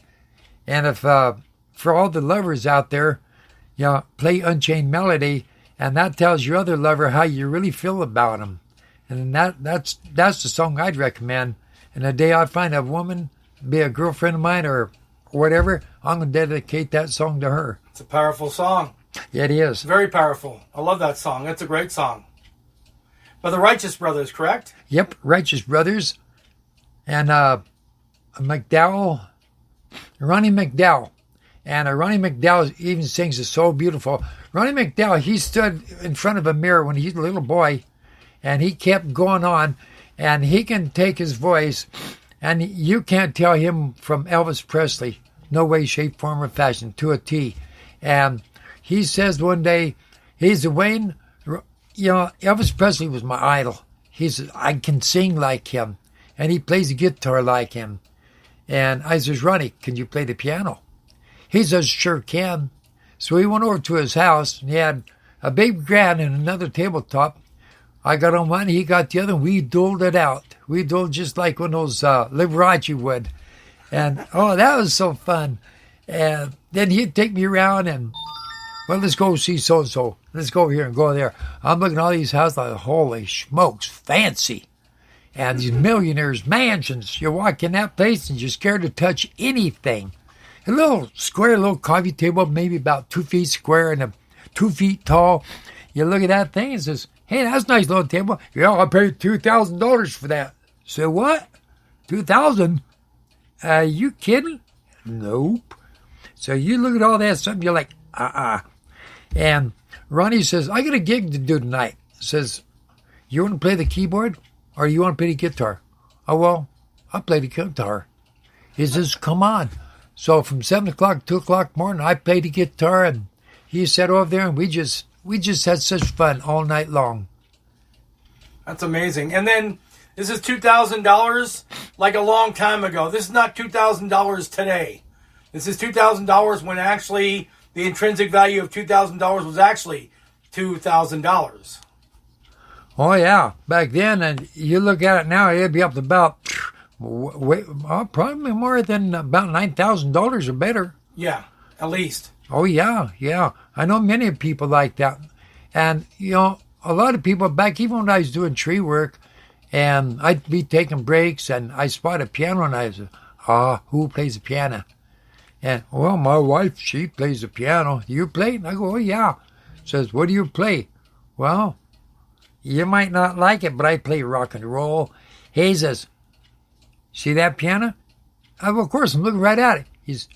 And if, for all the lovers out there, play Unchained Melody, and that tells your other lover how you really feel about them. And that's the song I'd recommend. And the day I find a woman, be a girlfriend of mine or whatever, I'm going to dedicate that song to her. It's a powerful song. It is. Very powerful. I love that song. That's a great song. By the Righteous Brothers, correct? Yep, Righteous Brothers. And McDowell, Ronnie McDowell. And Ronnie McDowell even sings it so beautiful. Ronnie McDowell, he stood in front of a mirror when he was a little boy, and he kept going on, and he can take his voice, and you can't tell him from Elvis Presley, no way, shape, form, or fashion, to a T. And he says one day, he said, Wayne, Elvis Presley was my idol. He says, I can sing like him, and he plays the guitar like him. And I says, Ronnie, can you play the piano? He says, sure can. So we went over to his house, and he had a big grand and another tabletop. I got on one, he got the other, and we dueled it out. We do just like one of those Liberace would. And, that was so fun. And then he'd take me around and, well, let's go see so-and-so. Let's go here and go there. I'm looking at all these houses like, holy smokes, fancy. And these millionaires' mansions. You walk in that place and you're scared to touch anything. A little square, little coffee table, maybe about 2 feet square and 2 feet tall. You look at that thing and says, hey, that's a nice little table. Yeah, I paid $2,000 for that. Say, what? $2,000? You kidding? Nope. So you look at all that stuff, you're like, And Ronnie says, I got a gig to do tonight. Says, you want to play the keyboard or you want to play the guitar? Oh, well, I'll play the guitar. He says, come on. So from 7 o'clock, 2 o'clock morning, I played the guitar and he sat over there and we just had such fun all night long. That's amazing. And then this is $2,000 like a long time ago. This is not $2,000 today. This is $2,000 when actually the intrinsic value of $2,000 was actually $2,000. Oh, yeah. Back then, and you look at it now, it'd be up to about, probably more than about $9,000 or better. Yeah, at least. Oh, yeah. I know many people like that. And, a lot of people back, even when I was doing tree work, and I'd be taking breaks, and I spot a piano, and I said, who plays the piano? And, well, my wife, she plays the piano. You play? And I go, oh, yeah. Says, what do you play? Well, you might not like it, but I play rock and roll. He says, see that piano? I go, of course, I'm looking right at it. He's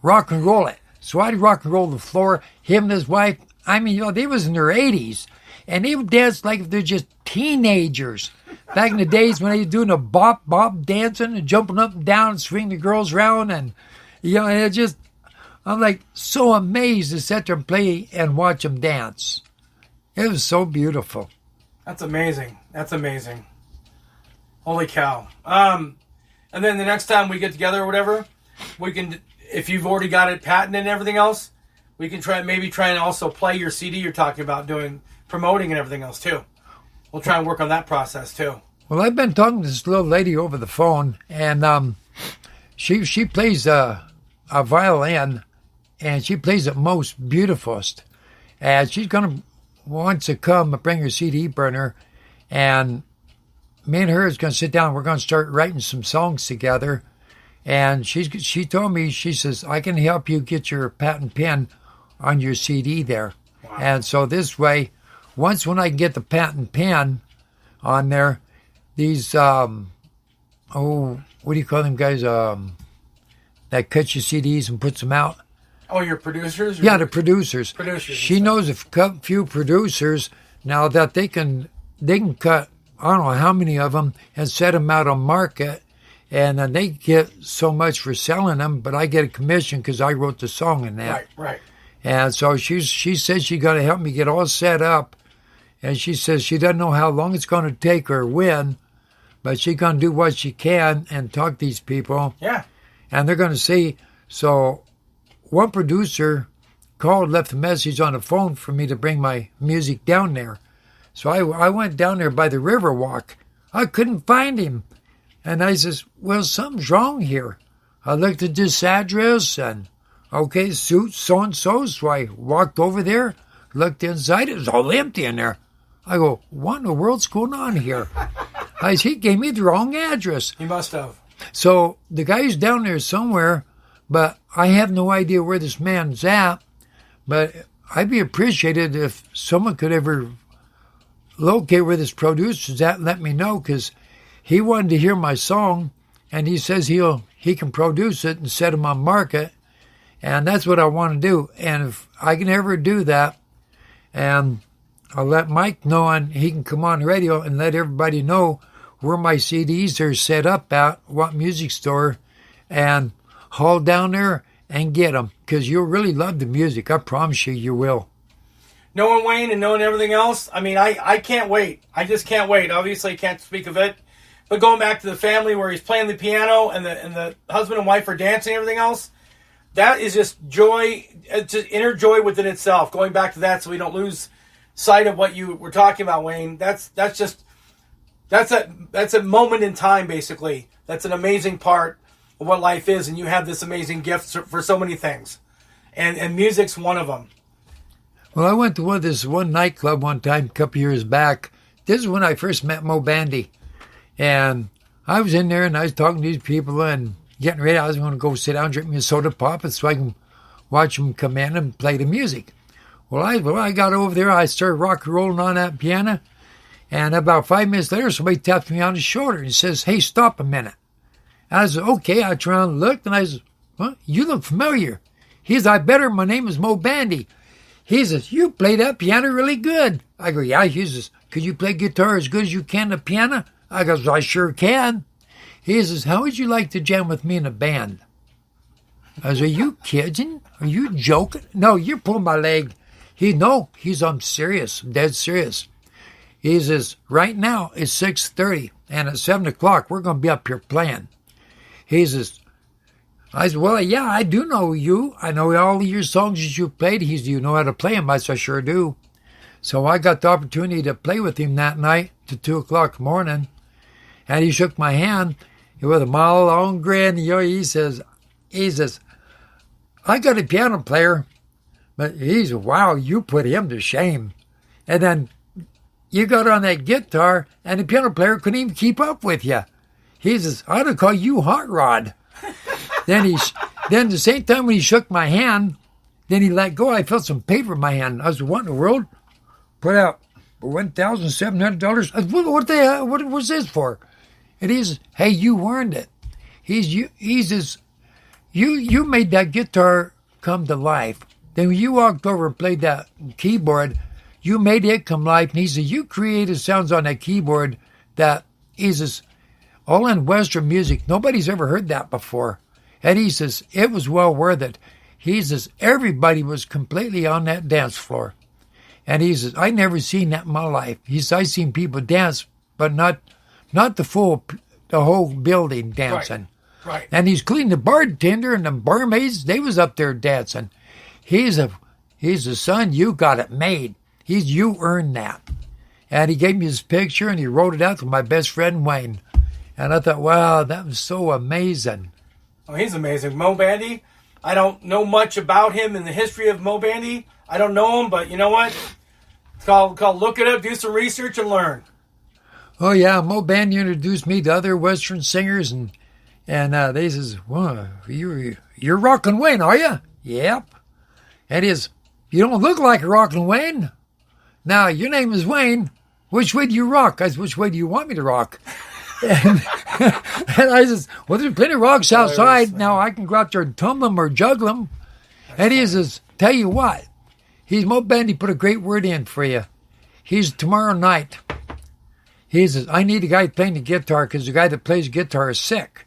rock and roll it. So I'd rock and roll the floor. Him and his wife, I mean, they was in their 80s. And they would dance like if they're just teenagers. Back in the days when they were doing a bop dancing and jumping up and down and swinging the girls around. And, and it just, I'm like so amazed to sit there and play and watch them dance. It was so beautiful. That's amazing. Holy cow. And then the next time we get together or whatever, we can, if you've already got it patented and everything else, we can try and also play your CD you're talking about doing promoting and everything else too. We'll try and work on that process too. Well, I've been talking to this little lady over the phone, and she plays a violin, and she plays it most beautifulest. And she's wants to come bring her CD burner, and me and her is going to sit down. We're going to start writing some songs together. And she told me, she says, I can help you get your patent pen on your CD there. Wow. And so this way, when I can get the patent pen on there, these, what do you call them guys, that cuts your CDs and puts them out? Oh, your producers? Yeah, the producers. She knows a few producers now that they can cut, I don't know how many of them, and set them out on market. And then they get so much for selling them, but I get a commission because I wrote the song in that. Right. And so she says she's going to help me get all set up. And she says she doesn't know how long it's going to take or when, but she's going to do what she can and talk to these people. Yeah. And they're going to see. So one producer called, left a message on the phone for me to bring my music down there. So I went down there by the Riverwalk. I couldn't find him. And I says, well, something's wrong here. I looked at this address and, okay, suit so-and-so. So I walked over there, looked inside. It was all empty in there. I go, what in the world's going on here? He gave me the wrong address. He must have. So the guy's down there somewhere, but I have no idea where this man's at. But I'd be appreciated if someone could ever locate where this producer's at and let me know, because he wanted to hear my song, and he says he can produce it and set them on market, and that's what I want to do. And if I can ever do that, and I'll let Mike know, and he can come on the radio and let everybody know where my CDs are set up at, what music store, and haul down there and get them, because you'll really love the music. I promise you will. Knowing Wayne and knowing everything else, I mean, I can't wait. I just can't wait. Obviously, I can't speak of it. But going back to the family where he's playing the piano and the husband and wife are dancing and everything else, that is just joy, just inner joy within itself. Going back to that so we don't lose sight of what you were talking about, Wayne. That's just That's a moment in time, basically. That's an amazing part of what life is, and you have this amazing gift for so many things, and music's one of them. Well, I went to this one nightclub one time a couple years back. This is when I first met Mo Bandy. And I was in there and I was talking to these people and getting ready. I was going to go sit down and drink me a soda pop so I can watch them come in and play the music. Well, I got over there. I started rock and rolling on that piano. And about 5 minutes later, somebody tapped me on the shoulder and says, "Hey, stop a minute." And I said, "Okay." I turned around and looked and I said, "Well, you look familiar." He says, "I better. My name is Mo Bandy." He says, "You play that piano really good." I go, "Yeah." He says, "Could you play guitar as good as you can the piano?" I goes, "I sure can." He says, "How would you like to jam with me in a band?" I said, "Are you kidding? Are you joking?" "No, you're pulling my leg." I'm serious. I'm dead serious. He says, "Right now it's 6:30, and at 7 o'clock we're going to be up here playing." He says, I said, "Well, yeah, I do know you. I know all of your songs that you played." He said, "Do you know how to play them?" I said, "I sure do." So I got the opportunity to play with him that night to 2 o'clock in the morning. And he shook my hand with a mile-long grin. He says, "I got a piano player." But he said, "Wow, you put him to shame." And then you got on that guitar, and the piano player couldn't even keep up with you. He says, "I ought to call you Hot Rod." Then the same time when he shook my hand, then he let go. I felt some paper in my hand. I was, "What in the world?" Put out $1,700. I said, what was this for? And he says, "Hey, you earned it." He says, you made that guitar come to life. Then when you walked over and played that keyboard, you made it come life. And he says, "You created sounds on that keyboard that," he says, "all in Western music. Nobody's ever heard that before." And he says, "It was well worth it." He says, "Everybody was completely on that dance floor." And he says, "I never seen that in my life." He says, "I seen people dance, but not the whole building dancing." Right. And he's clean the bartender and the barmaids, they was up there dancing. He's a "Son, you got it made." You earned that. And he gave me his picture and he wrote it out to my best friend Wayne. And I thought, wow, that was so amazing. Oh, he's amazing. Mo Bandy, I don't know much about him in the history of Mo Bandy. I don't know him, but you know what? It's called look it up, do some research, and learn. Oh, yeah, Mo Bandy introduced me to other Western singers, and they says, "Well, you're Rockin' Wayne, are you?" "Yep." And he says, "You don't look like a Rockin' Wayne. Now, your name is Wayne. Which way do you rock?" I said, "Which way do you want me to rock?" And I says, "Well, there's plenty of rocks outside. Now I can go out there and tumble them or juggle them." And he says, "Tell you what, Mo Bandy put a great word in for you. He's tomorrow night. He says, I need a guy playing the guitar because the guy that plays guitar is sick."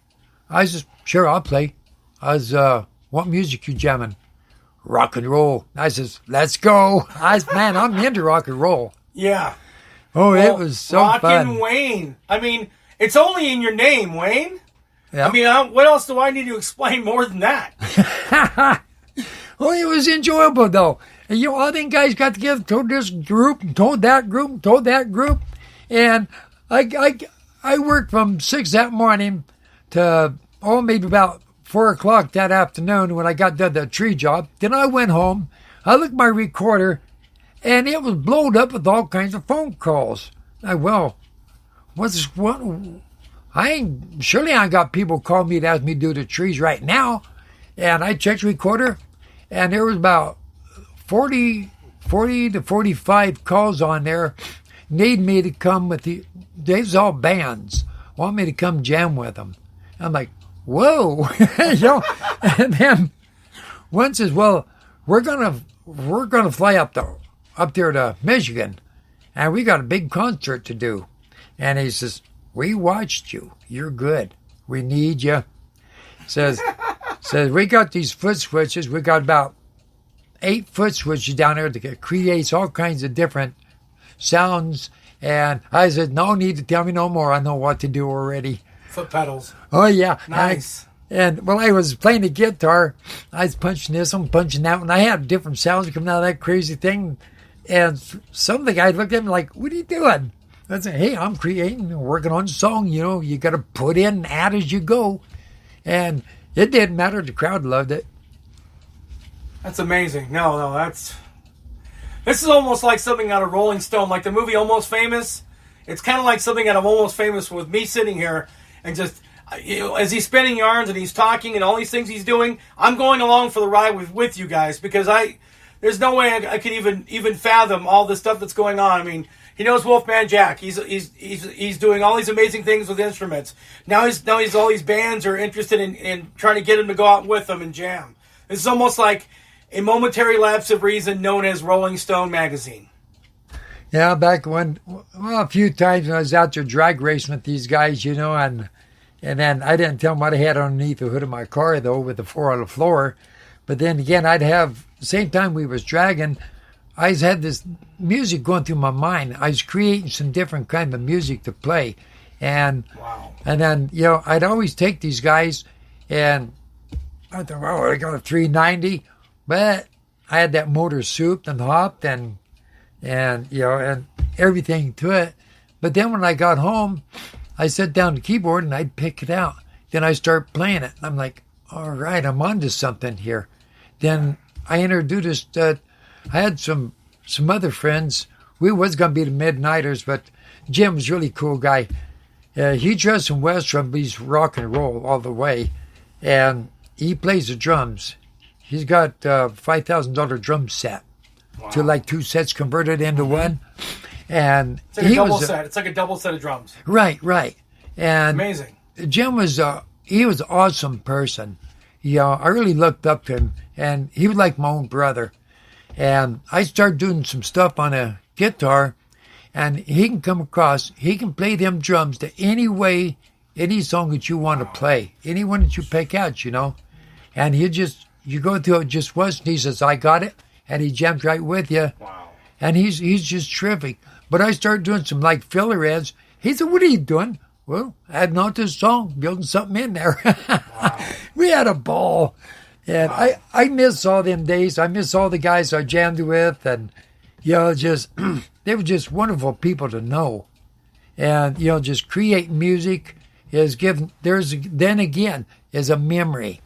I says, "Sure, I'll play." I says, "What music you jamming?" "Rock and roll." I says, "Let's go." I says, "Man, I'm into rock and roll." Yeah. Oh, well, it was so Rockin' fun. Wayne. I mean, it's only in your name, Wayne. Yep. I mean, what else do I need to explain more than that? Oh, it was enjoyable, though. And, all them guys got together, told this group, and told that group, and told that group. And I worked from 6 that morning to, maybe about 4 o'clock that afternoon when I got done the tree job. Then I went home. I looked at my recorder, and it was blowed up with all kinds of phone calls. What? Surely I got people calling me to ask me to do the trees right now. And I checked the recorder, and there was about 40 to 45 calls on there. Need me to come with these all bands. Want me to come jam with them. I'm like, whoa. And then one says, "Well, we're gonna fly up there to Michigan, and we got a big concert to do." And he says, "We watched you. You're good. We need you." Says, "We got these foot switches. We got about 8 foot switches down there that creates all kinds of different sounds." And I said, "No need to tell me no more. I know what to do already." Foot pedals. Oh, yeah. Nice. And while I was playing the guitar, I was punching this one, punching that one. I had different sounds coming out of that crazy thing. And some of the guys looked at me like, "What are you doing?" I say, hey, I'm creating and working on a song. You know, you got to put in and add as you go. And it didn't matter. The crowd loved it. That's amazing. No, this is almost like something out of Rolling Stone, like the movie Almost Famous. It's kind of like something out of Almost Famous with me sitting here and just, as he's spinning yarns and he's talking and all these things he's doing, I'm going along for the ride with you guys because there's no way I could even fathom all the stuff that's going on. I mean, he knows Wolfman Jack. He's doing all these amazing things with instruments. Now he's all these bands are interested in trying to get him to go out with them and jam. This is almost like a momentary lapse of reason known as Rolling Stone magazine. Yeah, back when, well, a few times when I was out there drag racing with these guys, you know, and then I didn't tell them what I had underneath the hood of my car, though, with the floor on the floor. But then again, I'd have, same time we was dragging, I just had this music going through my mind. I was creating some different kind of music to play. And And then, you know, I'd always take these guys and I thought, well, I got a 390. But I had that motor souped and hopped and you know, and everything to it. But then when I got home, I set down the keyboard and I'd pick it out. Then I start playing it. I'm like, all right, I'm onto something here. Then I introduced, I had some other friends. We was going to be the Midnighters, but Jim was a really cool guy. He dressed in Western, but he's rock and roll all the way. And he plays the drums. He's got a $5,000 drum set. Wow. To like two sets converted into one. And it's like a double set. It's like a double set of drums. Right. And amazing. Jim was he was an awesome person. You know, I really looked up to him, and he was like my own brother. And I started doing some stuff on a guitar, and he can come across, he can play them drums to any way, any song that you want to play, any one that you pick out, you know. And you go through it just once, and he says, I got it. And he jumps right with you. Wow. And he's just terrific. But I started doing some like filler ads. He said, what are you doing? Well, adding on to the song, building something in there. Wow. We had a ball. And wow. I miss all them days. I miss all the guys I jammed with. And, you know, just, they were just wonderful people to know. And, you know, just create music is given, then again, is a memory.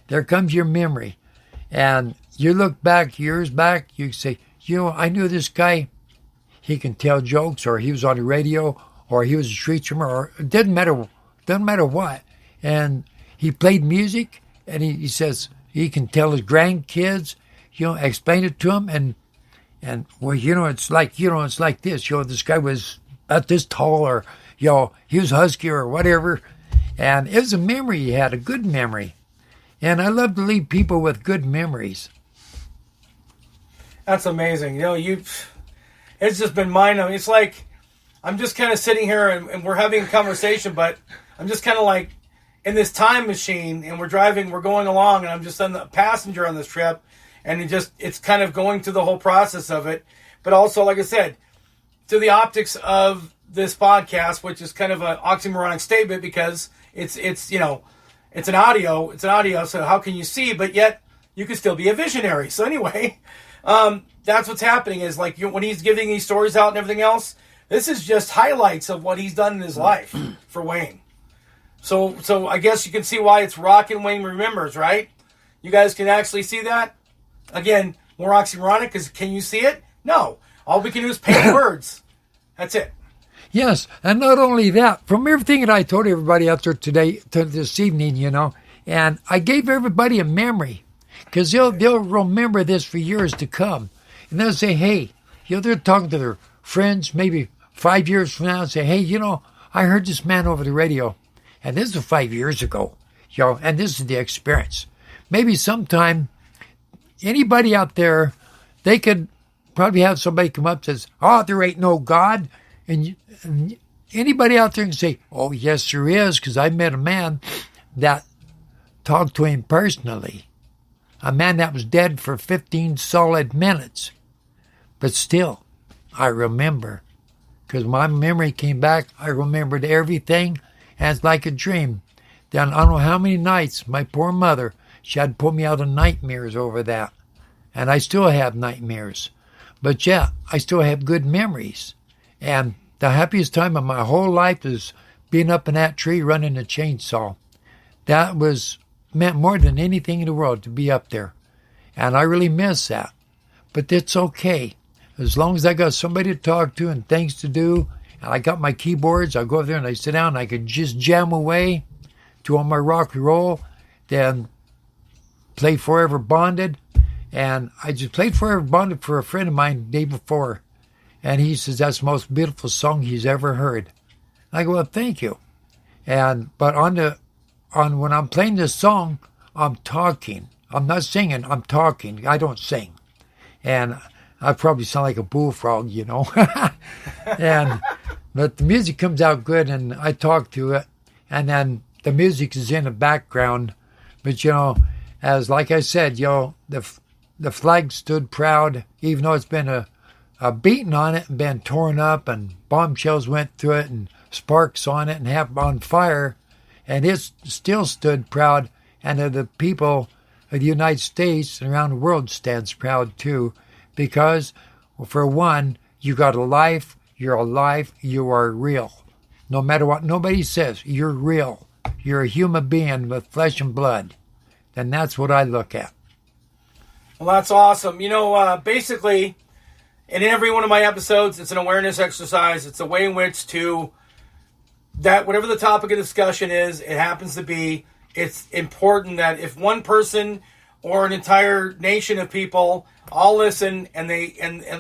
There comes your memory. And you look back, years back, you say, you know, I knew this guy, he can tell jokes, or he was on the radio, or he was a street drummer, or it doesn't matter what. And he played music, and he says he can tell his grandkids, you know, explain it to them, and well, you know, it's like this, you know, this guy was about this tall, or, you know, he was husky or whatever. And it was a memory he had, a good memory. And I love to leave people with good memories. That's amazing. You know, it's just been mind-numbing. It's like I'm just kind of sitting here and we're having a conversation, but I'm just kind of like in this time machine, and we're going along, and I'm just on the passenger on this trip, and it's kind of going through the whole process of it. But also, like I said, to the optics of this podcast, which is kind of an oxymoronic statement because it's you know, it's an audio, so how can you see, but yet you can still be a visionary. So anyway, that's what's happening is like when he's giving these stories out and everything else, this is just highlights of what he's done in his life for Wayne. So I guess you can see why it's Rockin' Wayne Remembers, right? You guys can actually see that. Again, more oxymoronic, because can you see it? No. All we can do is paint words. That's it. Yes, and not only that, from everything that I told everybody out there today, to this evening, you know, and I gave everybody a memory, because they'll remember this for years to come. And they'll say, hey, you know, they're talking to their friends maybe 5 years from now and say, hey, you know, I heard this man over the radio, and this is 5 years ago, you know, and this is the experience. Maybe sometime, anybody out there, they could probably have somebody come up and says, oh, there ain't no God. And anybody out there can say, oh, yes, there is, because I met a man that talked to him personally. A man that was dead for 15 solid minutes. But still, I remember. Because my memory came back, I remembered everything, and it's like a dream. Then I don't know how many nights, my poor mother, she had to pull me out of nightmares over that. And I still have nightmares. But yeah, I still have good memories. And the happiest time of my whole life is being up in that tree running a chainsaw. That meant more than anything in the world to be up there. And I really miss that. But it's okay. As long as I got somebody to talk to and things to do, and I got my keyboards, I go up there and I sit down and I can just jam away to all my rock and roll, then play Forever Bonded. And I just played Forever Bonded for a friend of mine the day before. And he says that's the most beautiful song he's ever heard. I go, well, thank you. But when I'm playing this song, I'm talking. I'm not singing, I'm talking. I don't sing. And I probably sound like a bullfrog, you know. But the music comes out good and I talk to it. And then the music is in the background. But, as like I said, the flag stood proud, even though it's been a beating on it and been torn up and bombshells went through it and sparks on it and half on fire. And it still stood proud. And the people of the United States and around the world stands proud too. Because, for one, you got a life, you're alive, you are real. No matter what nobody says, you're real. You're a human being with flesh and blood. And that's what I look at. Well, that's awesome. Basically, in every one of my episodes, it's an awareness exercise. It's a way in which that whatever the topic of discussion is, it happens to be, it's important that if one person or an entire nation of people all listen and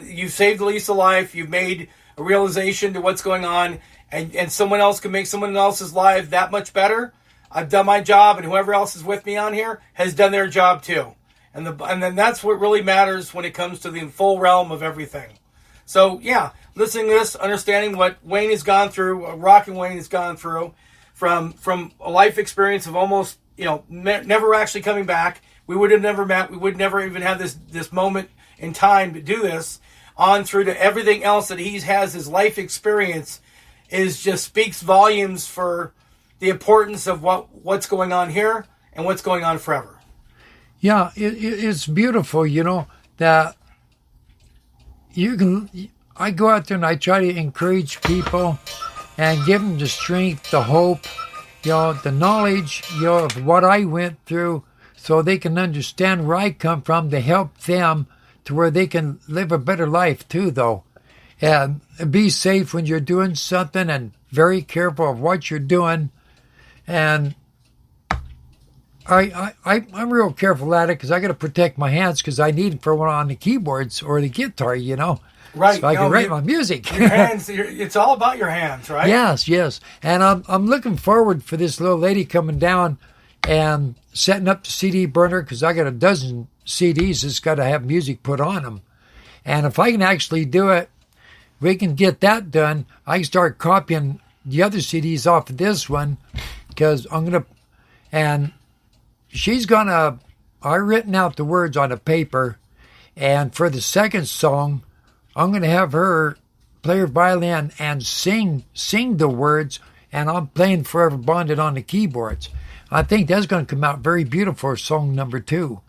you've saved at least a life, you've made a realization to what's going on, and someone else can make someone else's life that much better, I've done my job, and whoever else is with me on here has done their job too. And then that's what really matters when it comes to the full realm of everything. So yeah, listening to this, understanding what Wayne has gone through, Rockin' Wayne has gone through, from a life experience of almost, never actually coming back. We would have never met. We would never even have this moment in time to do this. On through to everything else that he has, his life experience just speaks volumes for the importance of what's going on here and what's going on forever. Yeah, it's beautiful, that I go out there and I try to encourage people and give them the strength, the hope, the knowledge, of what I went through, so they can understand where I come from, to help them to where they can live a better life too, though. And be safe when you're doing something and very careful of what you're doing. And I'm real careful at it because I got to protect my hands because I need it for one on the keyboards or the guitar, Right. So I can write my music. Your hands, it's all about your hands, right? Yes. And I'm looking forward for this little lady coming down and setting up the CD burner because I got a dozen CDs that's got to have music put on them. And if I can actually do it, we can get that done. I can start copying the other CDs off of this one because and she's I've written out the words on a paper, and for the second song, I'm going to have her play her violin and sing the words, and I'm playing Forever Bonded on the keyboards. I think that's going to come out very beautiful for song number 2.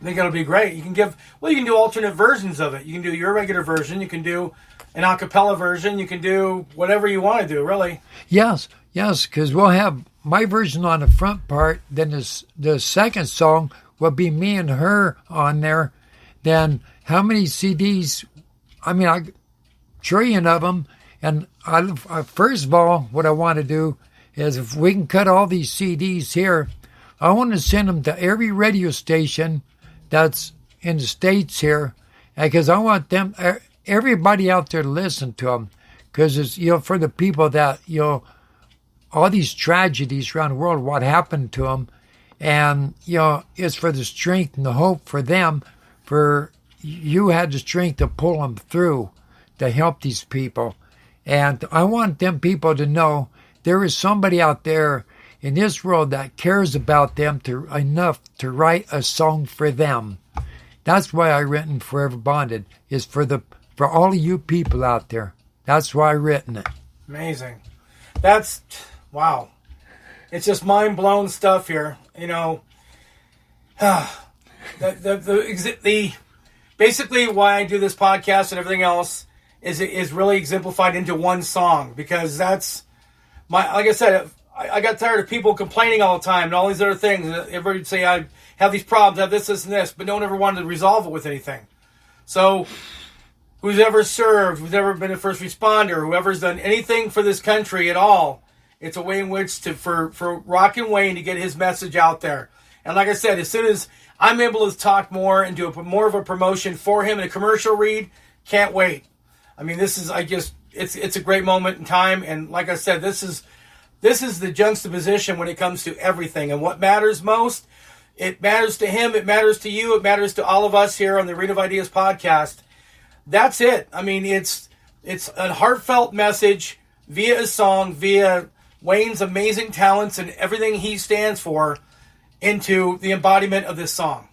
I think it'll be great. You can do alternate versions of it. You can do your regular version. You can do an a cappella version. You can do whatever you want to do, really. Yes, because we'll have my version on the front part. Then the second song will be me and her on there. Then how many CDs? I mean, a trillion of them. And I first of all, what I want to do is if we can cut all these CDs here, I want to send them to every radio station that's in the States here, because I want everybody out there to listen to them, because it's, for the people that, all these tragedies around the world, what happened to them, and, it's for the strength and the hope for them, for you had the strength to pull them through, to help these people. And I want them people to know there is somebody out there in this world that cares about them enough to write a song for them. That's why I written Forever Bonded, is for all of you people out there. That's why I written it. Amazing. Wow. It's just mind-blown stuff here. Basically why I do this podcast and everything else is really exemplified into one song, because that's like I said, I got tired of people complaining all the time and all these other things. Everybody would say, I have these problems, I have this, and this, but no one ever wanted to resolve it with anything. So who's ever served, who's ever been a first responder, whoever's done anything for this country at all, it's a way in which for Rockin' Wayne to get his message out there. And like I said, as soon as I'm able to talk more and do more of a promotion for him in a commercial read, can't wait. I mean, it's a great moment in time. And like I said, this is the juxtaposition when it comes to everything. And what matters most, it matters to him, it matters to you, it matters to all of us here on the Arena of Ideas podcast. That's it. I mean, it's a heartfelt message via a song, via Wayne's amazing talents and everything he stands for, into the embodiment of this song.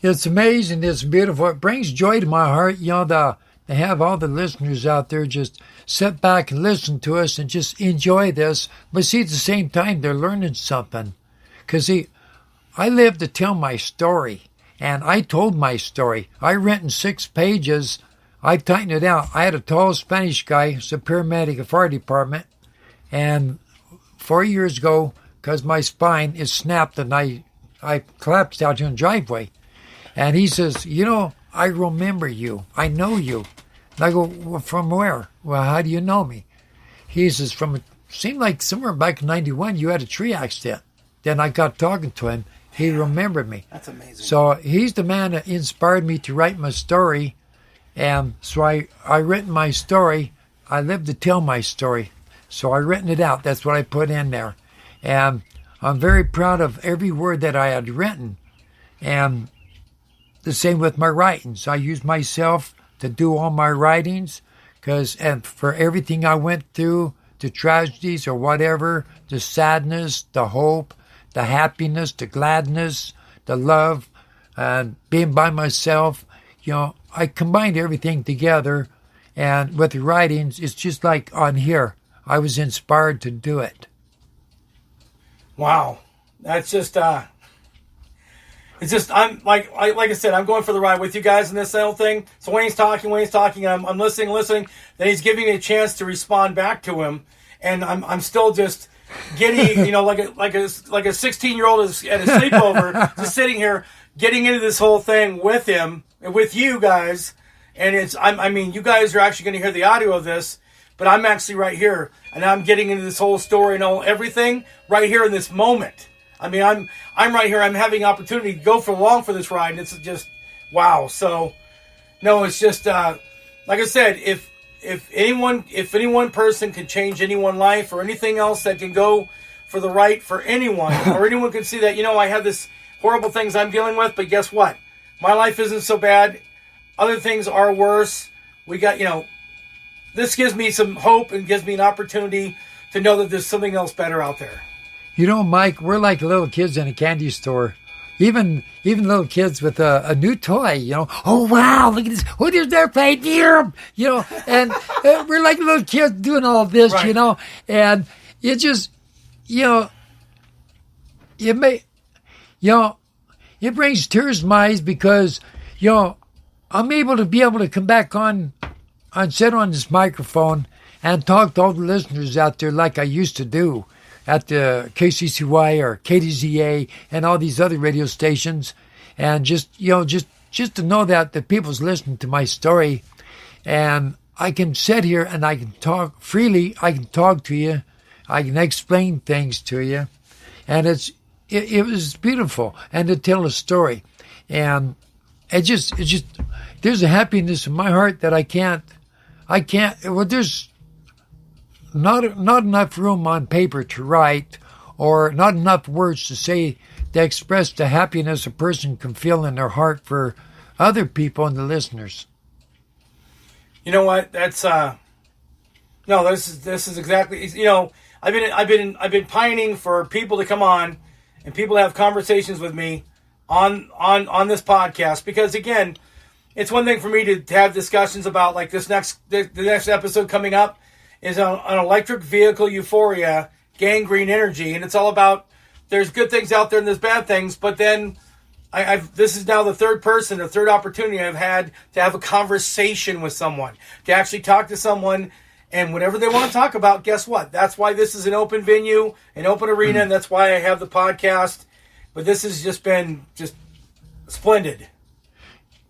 It's amazing. It's beautiful. It brings joy to my heart. To have all the listeners out there just sit back and listen to us and just enjoy this. But see, at the same time, they're learning something. Because, I live to tell my story. And I told my story. I written 6 pages. I tightened it out. I had a tall Spanish guy, who's a paramedic at fire department. And 4 years ago, because my spine is snapped and I collapsed out in the driveway. And he says, I remember you. I know you. And I go, well, from where? Well, how do you know me? He says, seemed like somewhere back in 91, you had a tree accident. Then I got talking to him. He remembered me. That's amazing. So he's the man that inspired me to write my story. And so I written my story. I live to tell my story. So I written it out. That's what I put in there. And I'm very proud of every word that I had written. And the same with my writings. I use myself to do all my writings, and for everything I went through, the tragedies or whatever, the sadness, the hope, the happiness, the gladness, the love, and being by myself, I combined everything together. And with the writings, it's just like on here, I was inspired to do it. Wow. That's just, it's just, I'm like I said, I'm going for the ride with you guys in this whole thing. So Wayne's talking, I'm listening. Then he's giving me a chance to respond back to him. And I'm still just giddy, like a 16-year-old at a sleepover, just sitting here, getting into this whole thing with him and with you guys. And you guys are actually going to hear the audio of this, but I'm actually right here, and I'm getting into this whole story and everything right here in this moment. I mean, I'm right here. I'm having opportunity to go along for this ride, and it's just wow. So, no, it's just like I said, if any one person can change anyone's life or anything else that can go for the right for anyone, or anyone can see that I have this horrible things I'm dealing with, but guess what? My life isn't so bad. Other things are worse. We got this gives me some hope and gives me an opportunity to know that there's something else better out there. Mike, we're like little kids in a candy store. Even little kids with a new toy, Oh, wow, look at this. Oh, there's their plate here, and we're like little kids doing all this, right. And it just, it brings tears to my eyes because, I'm able to come back on sit on this microphone and talk to all the listeners out there like I used to do at the KCCY or KDZA and all these other radio stations, and just to know that the people's listening to my story, and I can sit here and I can talk freely. I can talk to you. I can explain things to you, and it was beautiful, and to tell a story, and it just there's a happiness in my heart that I can't. Well, there's not enough room on paper to write, or not enough words to say to express the happiness a person can feel in their heart for other people and the listeners. You know what? That's no. This is exactly. I've been pining for people to come on and people to have conversations with me on this podcast, because again, it's one thing for me to have discussions about like the next episode coming up is on electric vehicle euphoria, gangrene energy, and it's all about there's good things out there and there's bad things, but then this is now the third person, the third opportunity I've had to have a conversation with someone, to actually talk to someone, and whatever they want to talk about, guess what? That's why this is an open venue, an open arena, and that's why I have the podcast. But this has just been splendid.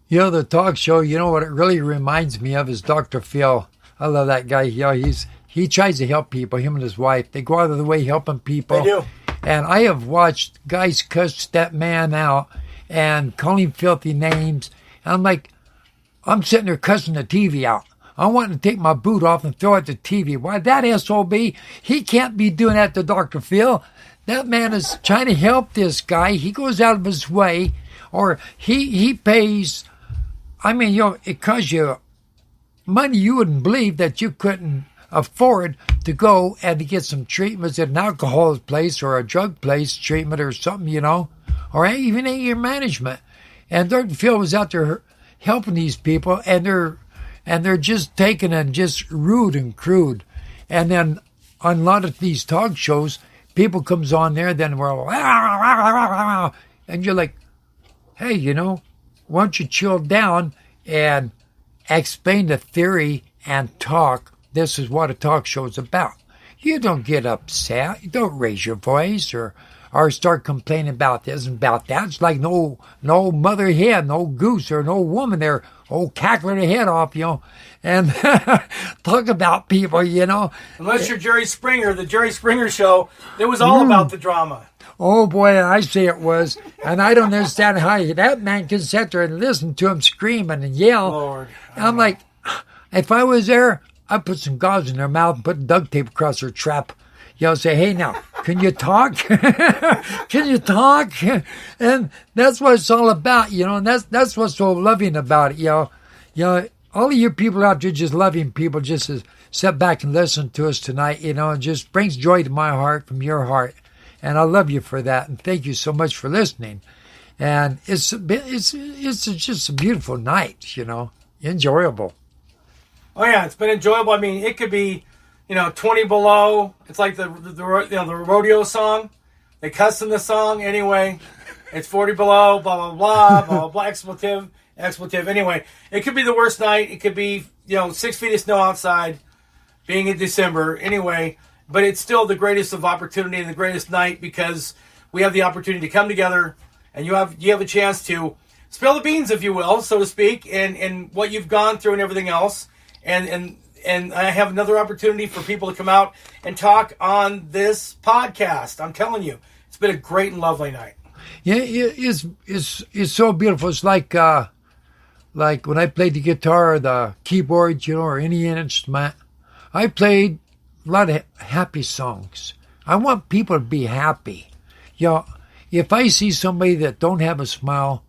You know, the talk show, you know what it really reminds me of is Dr. Phil. I love that guy. You know, he tries to help people, him and his wife. They go out of the way helping people. They do. And I have watched guys cuss that man out and call him filthy names. And I'm like, I'm sitting there cussing the TV out. I want to take my boot off and throw it at the TV. Why, that SOB, he can't be doing that to Dr. Phil. That man is trying to help this guy. He goes out of his way, or he pays. I mean, you know, it costs you money you wouldn't believe that you couldn't afford to go and to get some treatments at an alcohol place or a drug place treatment or something, you know, or even anger management. And Dr. Phil was out there helping these people, and they're just taken and just rude and crude. And then on a lot of these talk shows, people comes on there, then we're all, and you're like, hey, you know, why don't you chill down and explain the theory and talk? This is what a talk show is about. You don't get upset. You don't raise your voice or start complaining about this and about that. It's like no mother hen, no goose, or no woman there, cackling her head off, you know, and talk about people, you know. Unless you're Jerry Springer, the Jerry Springer show, it was all about the drama. Oh, boy, I say it was. And I don't understand how that man can sit there and listen to him screaming and yell. Lord. I'm like, if I was there, I'd put some gauze in their mouth and put duct tape across their trap. You know, say, hey, now, can you talk? Can you talk? And that's what it's all about, you know, and that's what's so loving about it, you know. You know, all of you people out there just loving people just to sit back and listen to us tonight, you know, it just brings joy to my heart from your heart. And I love you for that, and thank you so much for listening. And it's just a beautiful night, you know, enjoyable. Oh yeah, it's been enjoyable. I mean, it could be, you know, 20 below. It's like the rodeo song. They cuss in the song anyway. It's 40 below. Blah blah blah blah blah. Expletive. Anyway, it could be the worst night. It could be, you know, 6 feet of snow outside, being in December. Anyway. But it's still the greatest of opportunity and the greatest night because we have the opportunity to come together, and you have a chance to spill the beans, if you will, so to speak, and what you've gone through and everything else. And I have another opportunity for people to come out and talk on this podcast. I'm telling you, it's been a great and lovely night. Yeah, it's so beautiful. It's like when I played the guitar or the keyboard, you know, or any instrument, I played a lot of happy songs. I want people to be happy. You know, if I see somebody that don't have a smile,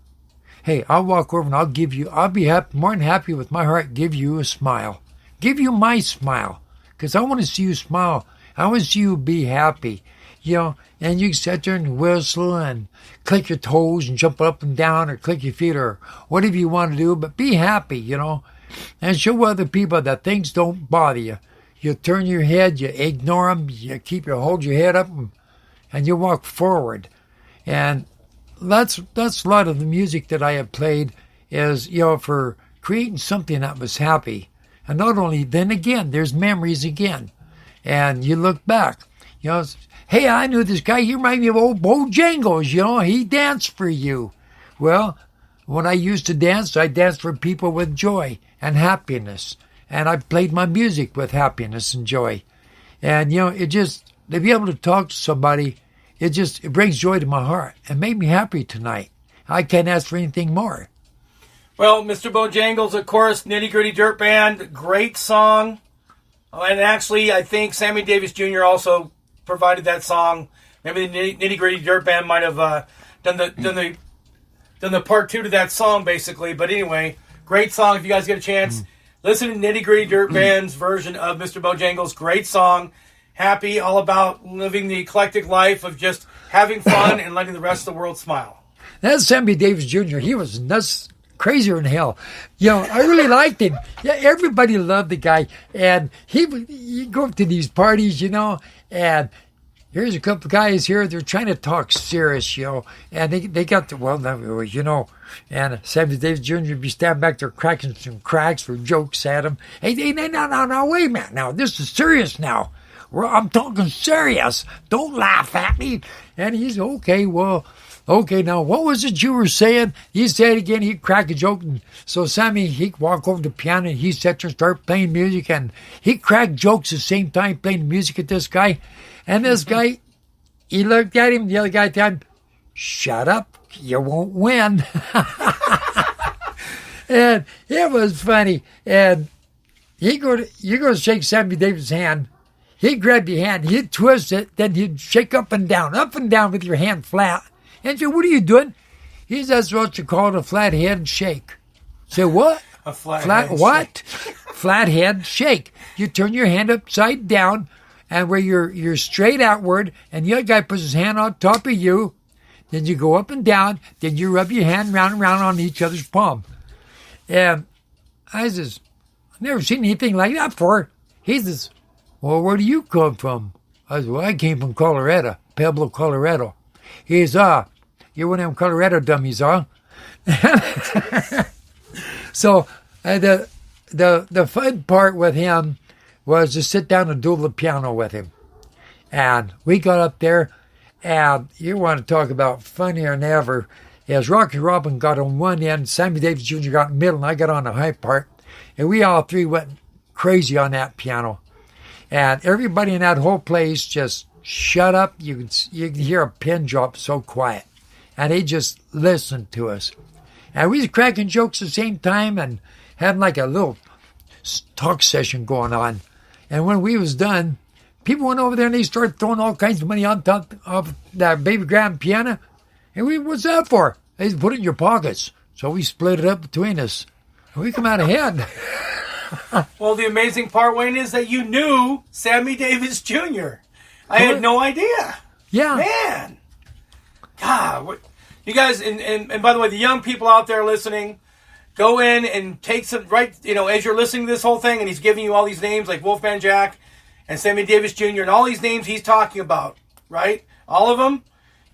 hey, I'll walk over and I'll be happy, more than happy with my heart, give you a smile. Give you my smile. Because I want to see you smile. I want to see you be happy. You know, and you can sit there and whistle and click your toes and jump up and down or click your feet or whatever you want to do, but be happy, you know, and show other people that things don't bother you. You turn your head, you ignore them, hold your head up, and you walk forward. And that's a lot of the music that I have played is, you know, for creating something that was happy. And not only, then again, there's memories again. And you look back, you know, hey, I knew this guy, he reminded me of old Bojangles, you know, he danced for you. Well, when I used to dance, I danced for people with joy and happiness. And I played my music with happiness and joy. And, you know, to be able to talk to somebody, it brings joy to my heart and made me happy tonight. I can't ask for anything more. Well, Mr. Bojangles, of course, Nitty Gritty Dirt Band, great song. And actually, I think Sammy Davis Jr. also provided that song. Maybe the Nitty Gritty Dirt Band might have done the part two to that song, basically. But anyway, great song. If you guys get a chance, listen to Nitty Gritty Dirt Band's version of Mr. Bojangles. Great song. Happy, all about living the eclectic life of just having fun and letting the rest of the world smile. That's Sammy Davis Jr. He was nuts, crazier than hell. You know, I really liked him. Yeah, everybody loved the guy. And he'd go up to these parties, you know, and here's a couple of guys here. They're trying to talk serious, and they got and Sammy Davis Jr. would be standing back there cracking some cracks for jokes at him. Hey, no, wait a minute now. This is serious now. I'm talking serious. Don't laugh at me. And he's, okay, now what was it you were saying? He said it again, he'd crack a joke. And so Sammy, he'd walk over to the piano and he'd sit there and start playing music. And he'd crack jokes at the same time playing music at this guy. And this guy, he looked at him, the other guy told him, shut up, you won't win. And it was funny. And you go to shake Sammy Davis' hand. He'd grab your hand, he'd twist it, then he'd shake up and down with your hand flat. And say, what are you doing? He says, that's what you call a flat head shake. Say, what? A flat head what? Flat head shake. You turn your hand upside down, and where you're straight outward, and the other guy puts his hand on top of you, then you go up and down, then you rub your hand round and round on each other's palm. And I says, I've never seen anything like that before. He says, well, where do you come from? I said, well, I came from Colorado, Pueblo, Colorado. He says, you're one of them Colorado dummies, huh? So the fun part with him was to sit down and duel the piano with him. And we got up there, and you want to talk about funnier than ever, is Rocky Robin got on one end, Sammy Davis Jr. got in the middle, and I got on the high part. And we all three went crazy on that piano. And everybody in that whole place just shut up. You can hear a pin drop, so quiet. And they just listened to us. And we was cracking jokes at the same time and having like a little talk session going on. And when we was done, people went over there and they started throwing all kinds of money on top of that baby grand piano. And what's that for? They put it in your pockets. So we split it up between us. And we come out ahead. Well, the amazing part, Wayne, is that you knew Sammy Davis Jr. I had no idea. Yeah. Man. God. You guys, and by the way, the young people out there listening, go in and take some, as you're listening to this whole thing, and he's giving you all these names like Wolfman Jack and Sammy Davis Jr. and all these names he's talking about, right? All of them.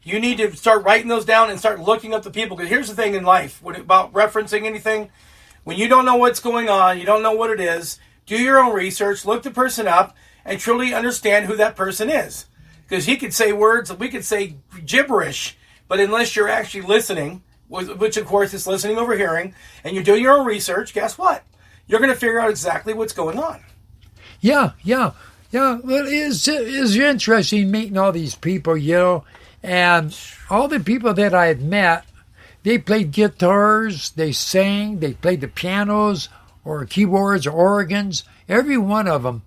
You need to start writing those down and start looking up the people. Because here's the thing in life, about referencing anything. When you don't know what's going on, you don't know what it is, do your own research, look the person up, and truly understand who that person is. Because he could say words, we could say gibberish, but unless you're actually listening, which of course is listening over hearing, and you're doing your own research, guess what? You're going to figure out exactly what's going on. Yeah. Well, it's interesting meeting all these people, and all the people that I had met, they played guitars, they sang, they played the pianos or keyboards or organs, every one of them.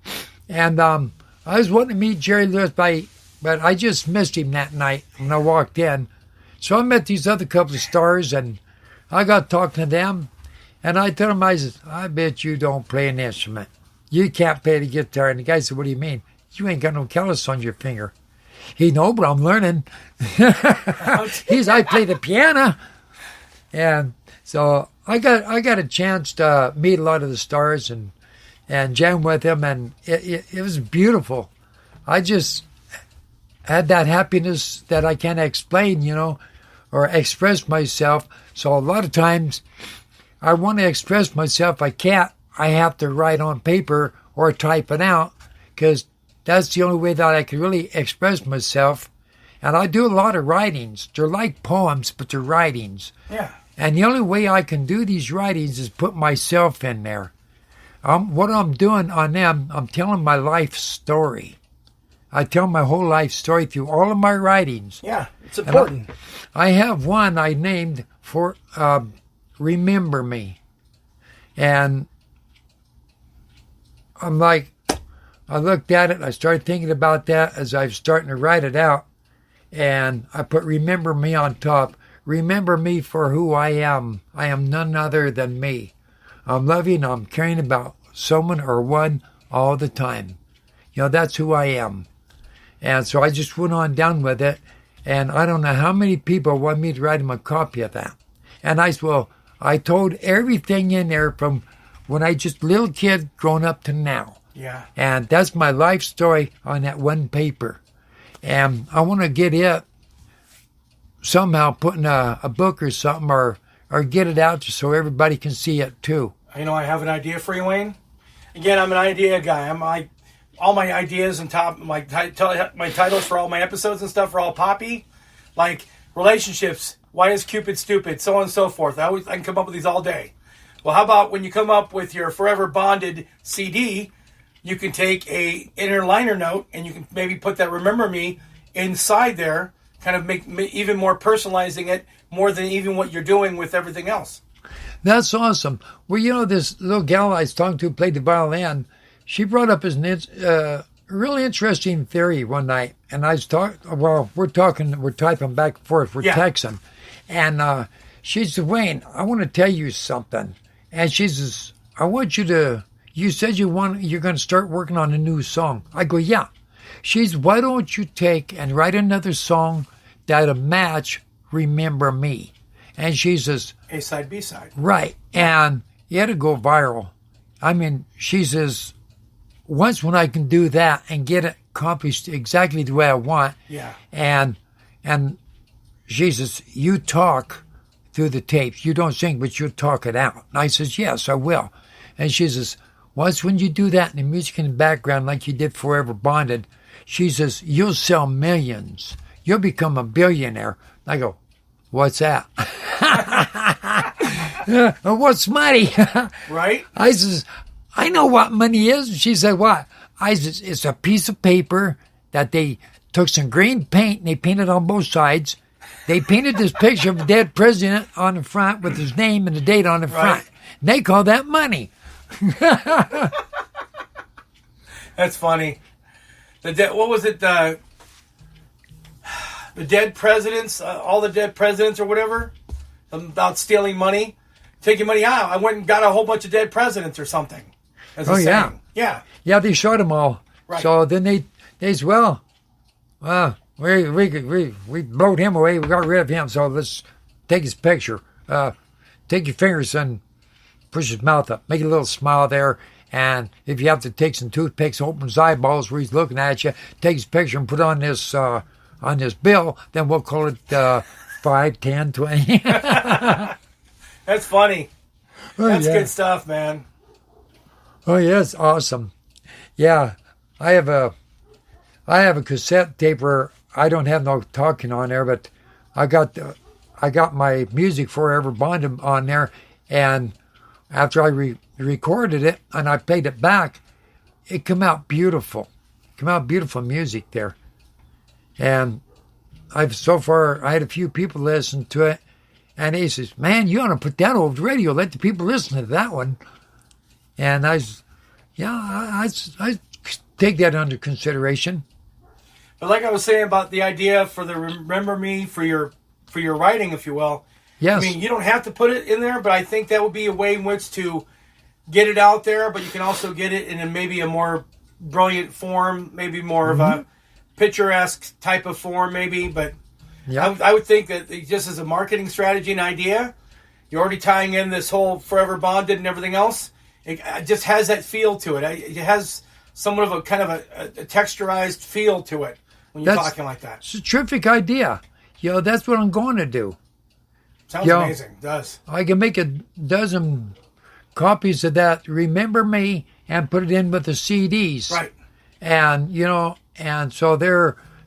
And I was wanting to meet Jerry Lewis, but I just missed him that night when I walked in. So I met these other couple of stars, and I got talking to them, and I told them, I said, I bet you don't play an instrument. You can't play the guitar. And the guy said, what do you mean? You ain't got no callus on your finger. He know, but I'm learning. I play the piano. And so I got a chance to meet a lot of the stars and jam with them, and it was beautiful. I just had that happiness that I can't explain, or express myself. So a lot of times I want to express myself. I can't. I have to write on paper or type it out, because that's the only way that I can really express myself. And I do a lot of writings. They're like poems, but they're writings. Yeah. And the only way I can do these writings is put myself in there. What I'm doing on them, I'm telling my life story. I tell my whole life story through all of my writings. Yeah, it's important. I have one I named for Remember Me. And I'm like, I looked at it, I started thinking about that as I was starting to write it out. And I put Remember Me on top. Remember me for who I am. I am none other than me. I'm loving, I'm caring about someone or one all the time. That's who I am. And so I just went on down with it. And I don't know how many people want me to write them a copy of that. And I said, well, I told everything in there from when I just little kid growing up to now. Yeah. And that's my life story on that one paper. And I want to get it somehow put in a book or something, or get it out so everybody can see it too. You know, I have an idea for you, Wayne. Again, I'm an idea guy. All my ideas and my titles for all my episodes and stuff are all poppy, like relationships. Why is Cupid stupid? So on and so forth. I can come up with these all day. Well, how about when you come up with your Forever Bonded CD, you can take a inner liner note and you can maybe put that "Remember Me" inside there, kind of make even more personalizing it more than even what you're doing with everything else. That's awesome. Well, you know, this little gal I was talking to who played the violin, she brought up a really interesting theory one night. And I was we're typing back and forth, we're texting. And she said, Wayne, I want to tell you something. And she says, I want you said you're going to start working on a new song. I go, yeah. She says, why don't you take and write another song that'll match Remember Me? And she says, A-side, B-side. Right. And it had to go viral. I mean, she says, once when I can do that and get it accomplished exactly the way I want. Yeah. And she says, you talk through the tapes. You don't sing, but you talk it out. And I says, yes, I will. And she says, once when you do that and the music in the background like you did Forever Bonded, she says, you'll sell millions. You'll become a billionaire. I go, what's that? What's money? Right? I says, I know what money is. She said, what? I says, it's a piece of paper that they took some green paint and they painted on both sides. They painted this picture of a dead president on the front with his name and the date on the front. And they call that money. That's funny. What was it? The dead presidents, all the dead presidents or whatever, about stealing money, taking money out. I went and got a whole bunch of dead presidents or something. Yeah. Yeah. Yeah, they shot them all. Right. So then they said, well, we blowed him away. We got rid of him. So let's take his picture. Take your fingers and push his mouth up. Make a little smile there. And if you have to take some toothpicks, open his eyeballs where he's looking at you, take his picture and put it on this bill, then we'll call it 5, 10, 20. That's funny. That's yeah. good stuff, man. Oh, yeah, it's awesome. Yeah, I have a cassette tape where I don't have no talking on there, but I got my music Forever Bonded on there, and after I recorded it and I played it back, it came out beautiful. Beautiful music there. And I had a few people listen to it, and he says, man, you ought to put that over the radio. Let the people listen to that one. And I take that under consideration. But like I was saying about the idea for the Remember Me, for your writing, if you will. Yes. I mean, you don't have to put it in there, but I think that would be a way in which to get it out there, but you can also get it in maybe a more brilliant form, maybe more of a picturesque type of form, maybe. But I would think that just as a marketing strategy and idea, you're already tying in this whole Forever Bonded and everything else. It just has that feel to it. It has somewhat of a kind of a texturized feel to it when you're talking like that. It's a terrific idea. That's what I'm going to do. Sounds amazing. It does. I can make a dozen copies of that Remember Me and put it in with the CDs. Right. And, and so